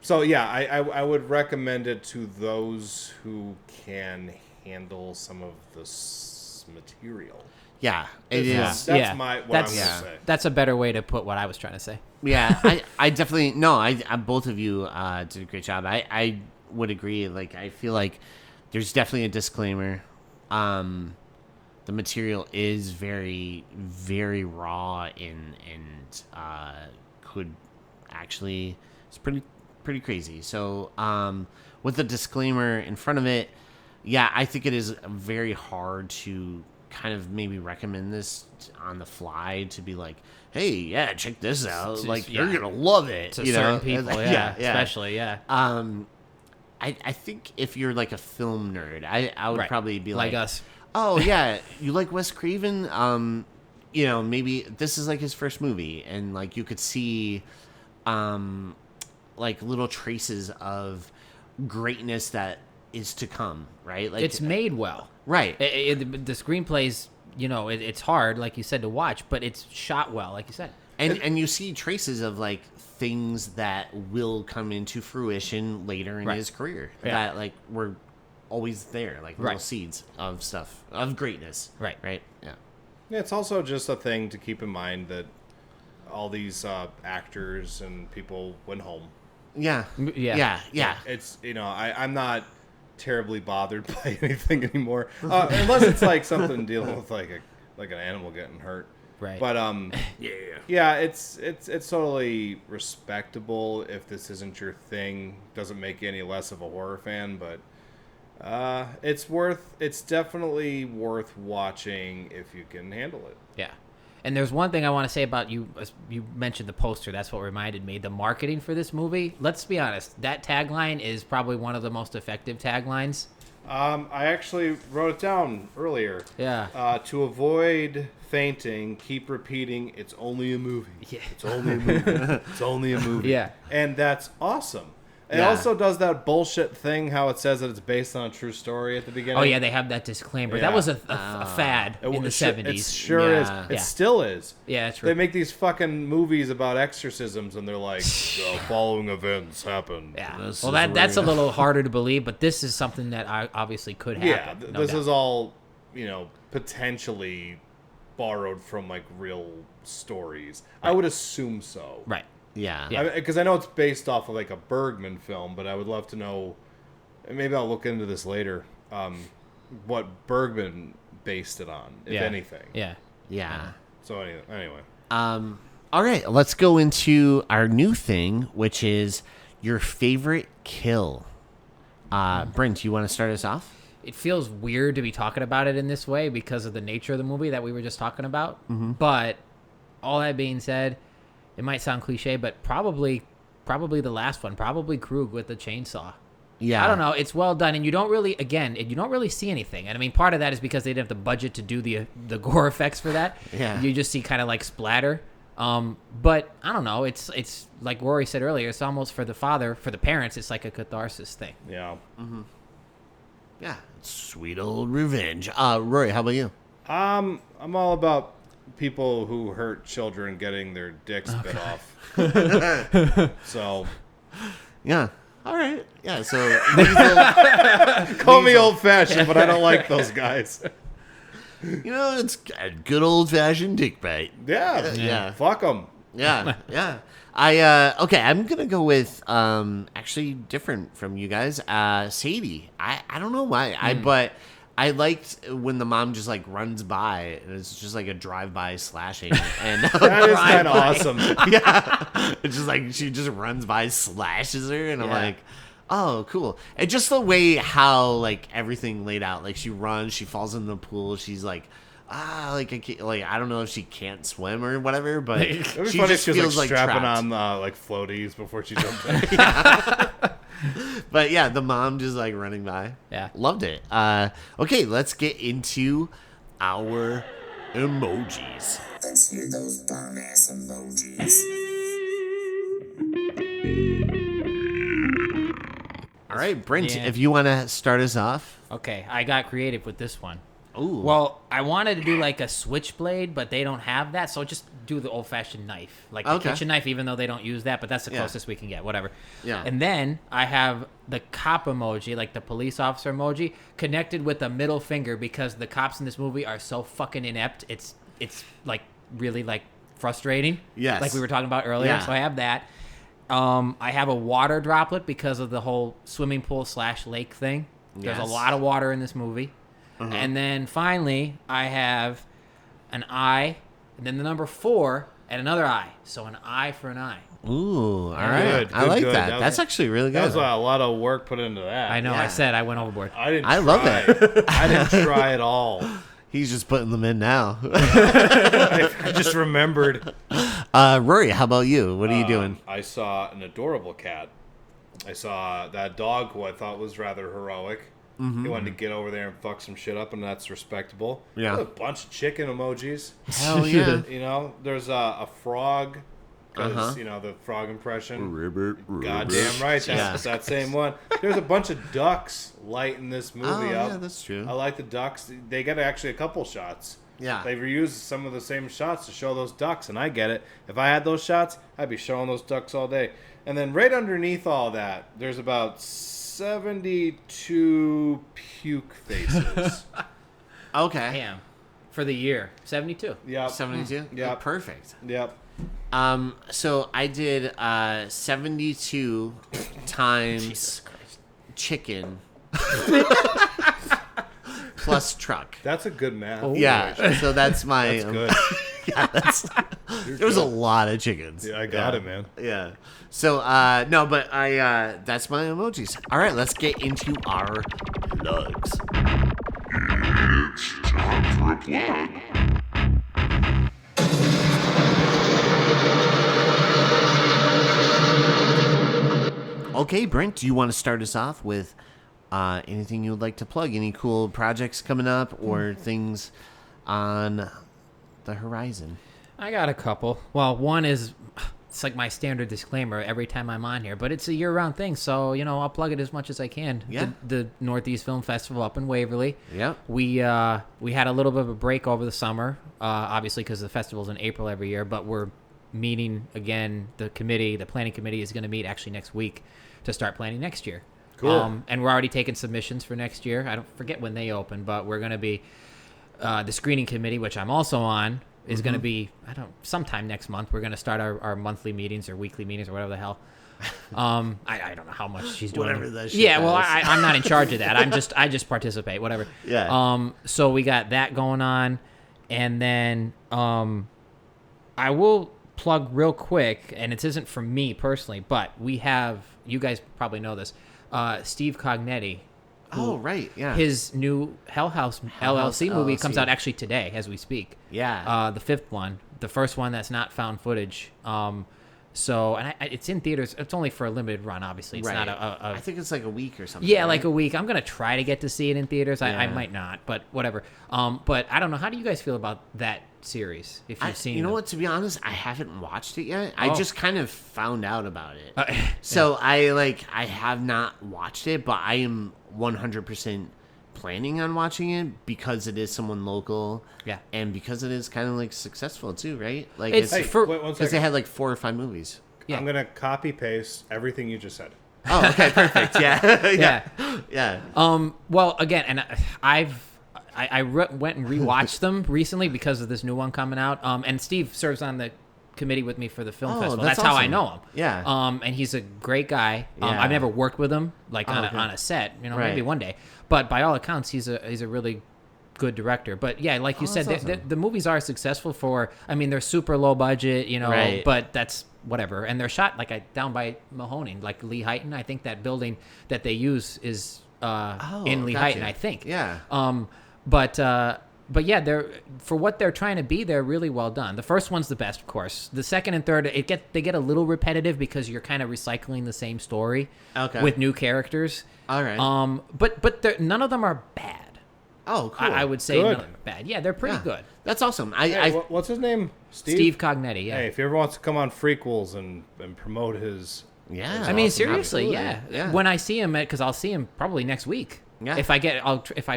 So yeah, I would recommend it to those who can handle some of this material. Yeah, it is. That's what I'm going to say. That's a better way to put what I was trying to say. Yeah, I definitely no. I both of you did a great job. I would agree. Like I feel like there's definitely a disclaimer. The material is very, very raw and could actually it's pretty crazy. So with the disclaimer in front of it, yeah, I think it is very hard to kind of maybe recommend this on the fly to be like, hey, yeah, check this out. Like you're gonna love it. To certain people, yeah, especially, yeah. I think if you're like a film nerd, I would probably be like us. Oh yeah, you like Wes Craven? Maybe this is like his first movie, and like you could see, like little traces of greatness that is to come. Right? Like It's made well. Right. The screenplays, it's hard, like you said, to watch, but it's shot well, like you said. And you see traces of like things that will come into fruition later in his career that like were always there, like little seeds of stuff of greatness. Right. Yeah. It's also just a thing to keep in mind that all these actors and people went home. Yeah. It's I'm not terribly bothered by anything anymore, unless it's like something dealing with like an animal getting hurt. Right. But yeah, it's totally respectable if this isn't your thing. Doesn't make you any less of a horror fan, but it's definitely worth watching if you can handle it. Yeah. And there's one thing I want to say about you mentioned the poster. That's what reminded me. The marketing for this movie, let's be honest, that tagline is probably one of the most effective taglines. I actually wrote it down earlier. Yeah. To avoid fainting, keep repeating, it's only a movie. Yeah. It's only a movie. It's only a movie. Yeah. And that's awesome. It Yeah. also does that bullshit thing, how it says that it's based on a true story at the beginning. Oh, yeah, they have that disclaimer. Yeah. That was a fad in the 70s. It sure is. Yeah. It still is. Yeah, it's true. They make these fucking movies about exorcisms, and they're like, the following events happened. Yeah. This Well, is that's a real. little harder to believe, but this is something that obviously could happen. Yeah, no this doubt. is all, potentially borrowed from, like, real stories. I would assume so. Right. Yeah. Yeah. Because I know it's based off of, like, a Bergman film, but I would love to know, and maybe I'll look into this later, what Bergman based it on, if anything. Yeah. Yeah. So, anyway. All right, let's go into our new thing, which is your favorite kill. Brent, you want to start us off? It feels weird to be talking about it in this way because of the nature of the movie that we were just talking about. Mm-hmm. But all that being said, it might sound cliche, but probably the last one, probably Krug with the chainsaw. Yeah. I don't know. It's well done, and you don't really see anything. And I mean, part of that is because they didn't have the budget to do the gore effects for that. Yeah. You just see kind of like splatter. But I don't know. It's like Rory said earlier. It's almost for the parents. It's like a catharsis thing. Yeah. Mm-hmm. Yeah. Sweet old revenge. Rory, how about you? I'm all about people who hurt children getting their dicks bit off. So, Yeah. All right. Yeah. So call me old-fashioned, but I don't like those guys. it's a good old fashioned dick bite. Yeah. Yeah. Fuck them. Yeah. Yeah. Okay, I'm gonna go with actually different from you guys. Sadie. I don't know why. But I liked when the mom just like runs by and it's just like a drive-by slashing and That is kind of awesome. yeah. It's just like she just runs by, slashes her, and I'm Yeah. like, oh, cool. And just the way how like everything laid out, like she runs, she falls in the pool, she's like like I don't know if she can't swim or whatever, but It'd be she funny just if she was feels like strapping trapped. on like floaties before she jumped in. But yeah, the mom just like running by. Yeah. Loved it. Okay, let's get into our emojis. Let's hear those bomb ass emojis. All right, Brent, Yeah. if you want to start us off. Okay, I got creative with this one. Ooh. Well, I wanted to do like a switchblade, but they don't have that, so just do the old-fashioned knife, like the Okay. kitchen knife, even though they don't use that. But that's the Yeah. closest we can get. Whatever. Yeah. And then I have the cop emoji, like the police officer emoji, connected with the middle finger because the cops in this movie are so fucking inept. It's like really like frustrating. Yes. Like we were talking about earlier. Yeah. So I have that. I have a water droplet because of the whole swimming pool / lake thing. There's Yes. a lot of water in this movie. And then finally, I have an eye, and then the number 4, and another eye. So an eye for an eye. Ooh, all right. Good, I like good. that. That was- That's actually really That good. was a lot of work put into that. I know, Yeah. I said I went overboard. I love it. I didn't try at all. He's just putting them in now. I just remembered. Rory, how about you? What are you doing? I saw an adorable cat. I saw that dog who I thought was rather heroic. He wanted to get over there and fuck some shit up, and that's respectable. Yeah. There's a bunch of chicken emojis. Hell yeah. You know, there's a frog. Because, Uh-huh. you know, the frog impression. Ribbit. Goddamn right. That's Yeah. that same one. There's a bunch of ducks lighting this movie Oh, up. yeah, that's true. I like the ducks. They get actually a couple shots. Yeah. They've reused some of the same shots to show those ducks, and I get it. If I had those shots, I'd be showing those ducks all day. And then right underneath all that, there's about 72 puke faces. Okay. Damn. For the year. 72. Yep. 72? Yeah. Oh, perfect. Yep. So I did 72 times Jesus Christ. chicken plus truck. That's a good math. Yeah, so that's my. That's good. Yeah, there was a lot of chickens. Yeah, I got it, man. Yeah. So no, but that's my emojis. All right, let's get into our plugs. It's time for a plug. Okay, Brent, do you want to start us off with anything you would like to plug? Any cool projects coming up or things on the horizon? I got a couple. Well, one is, it's like my standard disclaimer every time I'm on here, but it's a year-round thing, so, you know, I'll plug it as much as I can. Yeah. The Northeast Film Festival up in Waverly. Yep. We had a little bit of a break over the summer, obviously because the festival's in April every year, but we're meeting again. The planning committee is going to meet actually next week to start planning next year. Cool. And we're already taking submissions for next year. I don't forget when they open, but we're going to be the screening committee, which I'm also on, is going to be sometime next month. We're going to start our monthly meetings or weekly meetings or whatever the hell. I don't know how much she's doing. Whatever that shit Yeah, well, is. I'm not in charge of that. I just participate. Whatever. Yeah. So we got that going on, and then I will plug real quick, and it isn't for me personally, but we have, you guys probably know this, Steve Cognetti. Oh, right. Yeah. His new Hell House LLC movie comes LLC. out actually today as we speak. Yeah. The 5th one, the first one that's not found footage. So, and it's in theaters. It's only for a limited run, obviously. It's right. not I think it's like a week or something. yeah, right? like a week. I'm gonna try to get to see it in theaters. I Yeah. might not, but whatever. But I don't know. How do you guys feel about that series? If you've seen, You know them? what? To be honest, I haven't watched it yet. I Oh. just kind of found out about it. So I have not watched it, but I am 100% planning on watching it because it is someone local. Yeah. And because it is kind of like successful too, right? Like It's Hey, for- wait one because they second. had like 4 or 5 movies. Yeah. I'm going to copy paste everything you just said. Oh, okay, perfect. Yeah. Yeah. Yeah. Well, again, and I went and rewatched them recently because of this new one coming out. And Steve serves on the committee with me for the film Oh, festival. that's That's how I awesome. know him. Yeah. And he's a great guy. Yeah. I've never worked with him like Oh, on okay. a set. You know, Right. maybe one day. But by all accounts, he's a really good director. But yeah, like you Oh, said, that's awesome. the movies are successful for. I mean, they're super low budget. You know, Right. but that's whatever. And they're shot down by Mahoning, like Lee Heighton. I think that building that they use is in Lee gotcha. Heighton. I think. Yeah. But But yeah, they're for what they're trying to be, they're really well done. The first one's the best, of course. The second and third, they get a little repetitive because you're kind of recycling the same story with new characters. All right. But none of them are bad. Oh, cool. I would say Good. none of them are bad. Yeah, they're pretty good. That's awesome. What's his name? Steve Cognetti. Yeah. Hey, if he ever wants to come on Freakquels and promote his... Yeah. I mean, awesome. seriously, Absolutely. yeah. When I see him, because I'll see him probably next week. Yeah. If I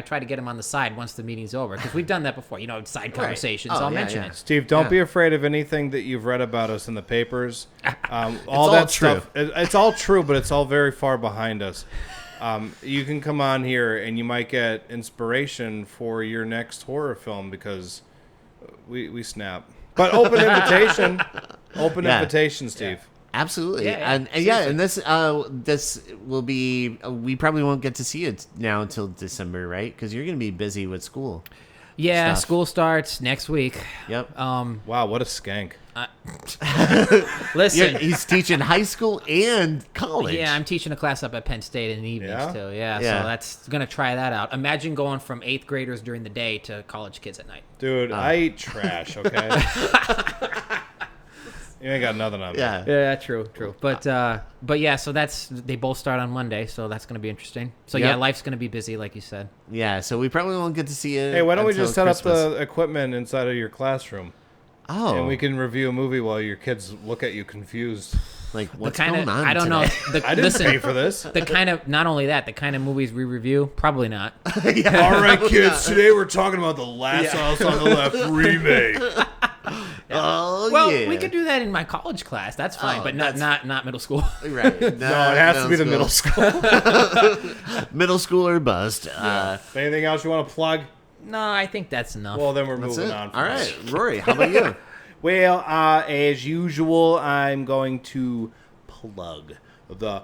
try to get him on the side once the meeting's over, because we've done that before. Side conversations. Oh, I'll yeah, mention yeah. it. Steve, don't Yeah. be afraid of anything that you've read about us in the papers. All all that true. stuff. It's all true, but it's all very far behind us. You can come on here and you might get inspiration for your next horror film because we snap. But open invitation. Invitation, Steve. Absolutely. Yeah, And this will be, we probably won't get to see it now until December, right? Because you're going to be busy with school. Yeah, Stuff. school starts next week. Yep. Wow, what a skank. Listen. He's teaching high school and college. Yeah, I'm teaching a class up at Penn State in the evenings Yeah? too. Yeah, Yeah. so that's gonna try that out. Imagine going from 8th graders during the day to college kids at night. Dude, I eat trash, okay? You ain't got nothing on me. Yeah. Yeah, true. But yeah, so they both start on Monday, so that's gonna be interesting. So Yep. yeah, life's gonna be busy, like you said. Yeah, so we probably won't get to see it. Hey, why don't we until just set Christmas. up the equipment inside of your classroom? Oh. And we can review a movie while your kids look at you confused. Like, what's the kind going of on I don't know. today? The, I didn't listen, pay for this. the kind of not only that, the kind of movies we review, probably not. All right, kids. Today we're talking about the Last House on the Left remake. Oh, Well, yeah. we could do that in my college class. That's fine, Oh, but not middle school. Right. No, No, it has to be the middle school. Middle school or bust. Anything else you want to plug? No, I think that's enough. Well, then we're That's moving it. on. All right. Rory, how about you? Well, as usual, I'm going to plug the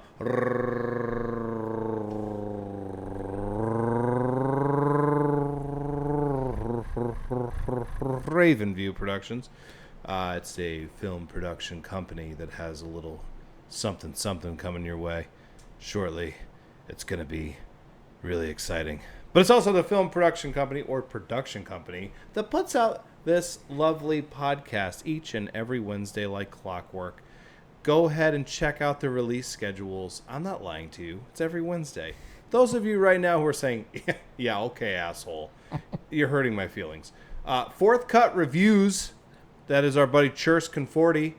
Ravenview Productions. It's a film production company that has a little something coming your way shortly. It's going to be really exciting. But it's also the film production company or production company that puts out this lovely podcast each and every Wednesday like clockwork. Go ahead and check out the release schedules. I'm not lying to you. It's every Wednesday. Those of you right now who are saying, yeah, okay, asshole, you're hurting my feelings. Fourth Cut Reviews. That is our buddy Church Conforti.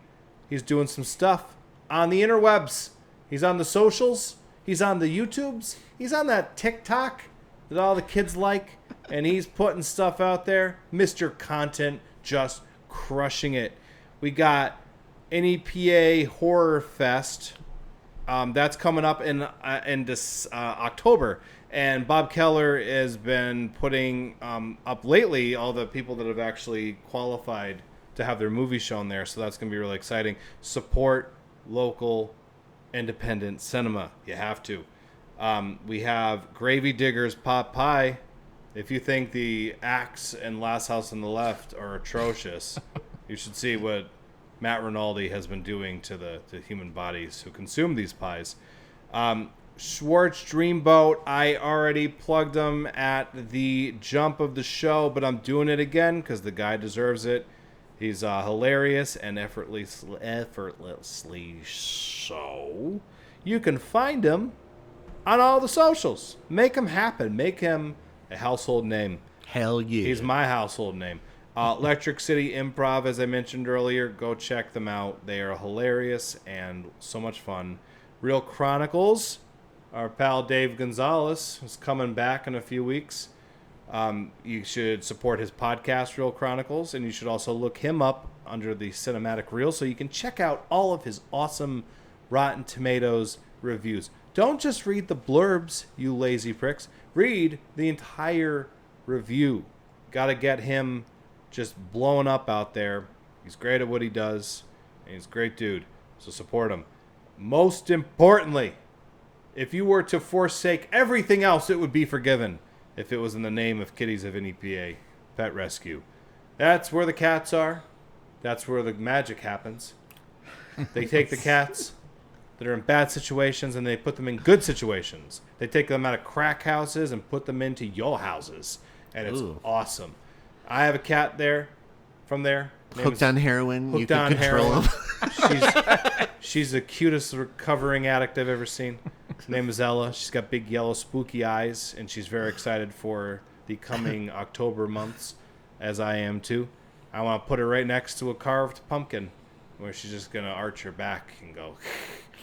He's doing some stuff on the interwebs. He's on the socials. He's on the YouTubes. He's on that TikTok that all the kids like. And he's putting stuff out there. Mr. Content, just crushing it. We got NEPA Horror Fest. That's coming up in this October. And Bob Keller has been putting up lately all the people that have actually qualified to have their movie shown there. So that's going to be really exciting. Support local independent cinema. You have to. We have Gravy Diggers Pot Pie. If you think the Axe and Last House on the Left are atrocious, you should see what Matt Rinaldi has been doing to the human bodies who consume these pies. Schwartz Dreamboat, I already plugged them at the jump of the show, but I'm doing it again because the guy deserves it. He's hilarious and effortlessly so. You can find him on all the socials. Make him happen. Make him a household name. Hell yeah. He's my household name. Electric City Improv, as I mentioned earlier, go check them out. They are hilarious and so much fun. Real Chronicles, our pal Dave Gonzalez is coming back in a few weeks. You should support his podcast, Real Chronicles, and you should also look him up under the Cinematic Reel so you can check out all of his awesome Rotten Tomatoes reviews. Don't just read the blurbs, you lazy pricks. Read the entire review. Got to get him just blowing up out there. He's great at what he does, and he's a great dude, so support him. Most importantly, if you were to forsake everything else, it would be forgiven if it was in the name of Kitties of NEPA Pet Rescue. That's where the cats are. That's where the magic happens. They take the cats that are in bad situations and they put them in good situations. They take them out of crack houses and put them into your houses. And it's Ooh. awesome. I have a cat there. From there. Hooked on heroin. You Hooked can on control heroin. him. She's the cutest recovering addict I've ever seen. Her name is Ella. She's got big yellow spooky eyes, and she's very excited for the coming October months, as I am too. I want to put her right next to a carved pumpkin, where she's just gonna arch her back and go,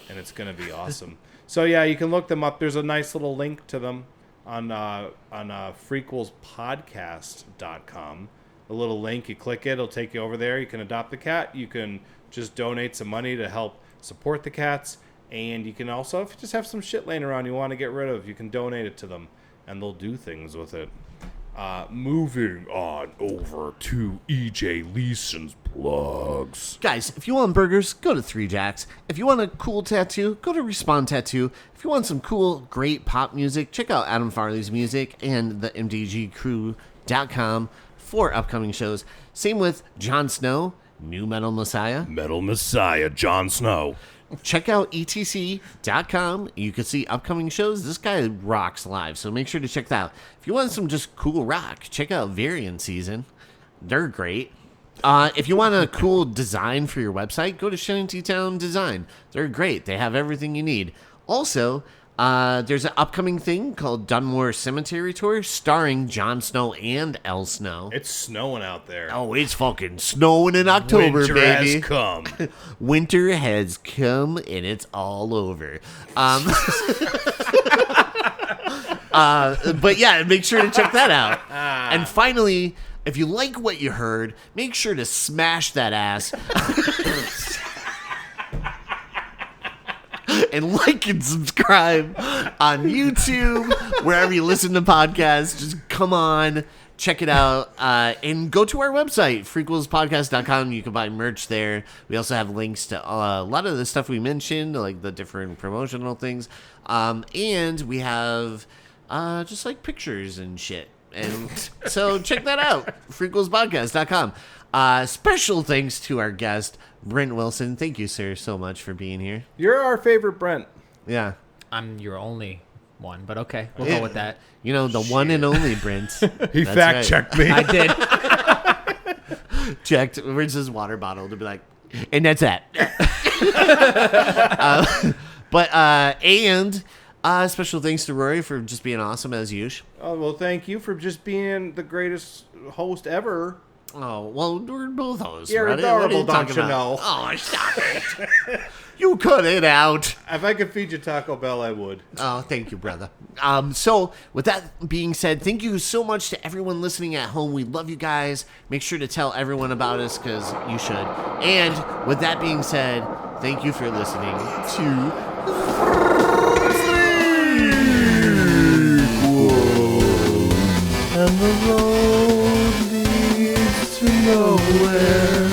and it's gonna be awesome. So yeah, you can look them up. There's a nice little link to them on freakquelspodcast.com. A little link, you click it, it'll take you over there. You can adopt the cat. You can just donate some money to help support the cats. And you can also, if you just have some shit laying around you want to get rid of, you can donate it to them. And they'll do things with it. Moving on over to EJ Leeson's plugs. Guys, if you want burgers, go to 3 Jacks. If you want a cool tattoo, go to Respawn Tattoo. If you want some cool, great pop music, check out Adam Farley's music and the MDGcrew.com for upcoming shows. Same with Jon Snow, New Metal Messiah. Metal Messiah, Jon Snow. Check out etc.com. You can see upcoming shows. This guy rocks live, so make sure to check that out. If you want some just cool rock, check out Variant Season. They're great. If you want a cool design for your website, go to Shantytown Design. They're great. They have everything you need. Also, there's an upcoming thing called Dunmore Cemetery Tour starring Jon Snow and El Snow. It's snowing out there. Oh, it's fucking snowing in October, Winter baby. has come. Winter has come and it's all over. But yeah, make sure to check that out. And finally, if you like what you heard, make sure to smash that ass. And like and subscribe on YouTube, wherever you listen to podcasts. Just come on, check it out, and go to our website, freakquelspodcast.com. You can buy merch there. We also have links to a lot of the stuff we mentioned, like the different promotional things, and we have just like pictures and shit. And so check that out, freakquelspodcast.com. Special thanks to our guest, Brent Wilson. Thank you, sir, so much for being here. You're our favorite Brent. Yeah. I'm your only one, but okay, we'll go with that. You know, the one and only Brent. He fact-checked me. I did. Checked. Where's his water bottle to be like, and that's that. And special thanks to Rory for just being awesome as usual. Oh, well, thank you for just being the greatest host ever. Oh, well, we're both hosts. You're brother. adorable, What are don't talking you know? about? Oh, stop it. You cut it out. If I could feed you Taco Bell, I would. Oh, thank you, brother. So, with that being said, thank you so much to everyone listening at home. We love you guys. Make sure to tell everyone about us because you should. And with that being said, thank you for listening to And the road leads to nowhere.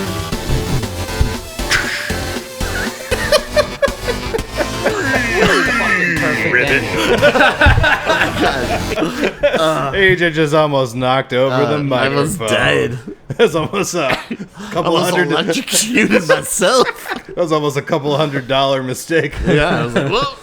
AJ just almost knocked over the microphone. I almost died. That's almost a couple I hundred. electrocuted myself. That was almost a $200 mistake. Yeah, I was like, whoa.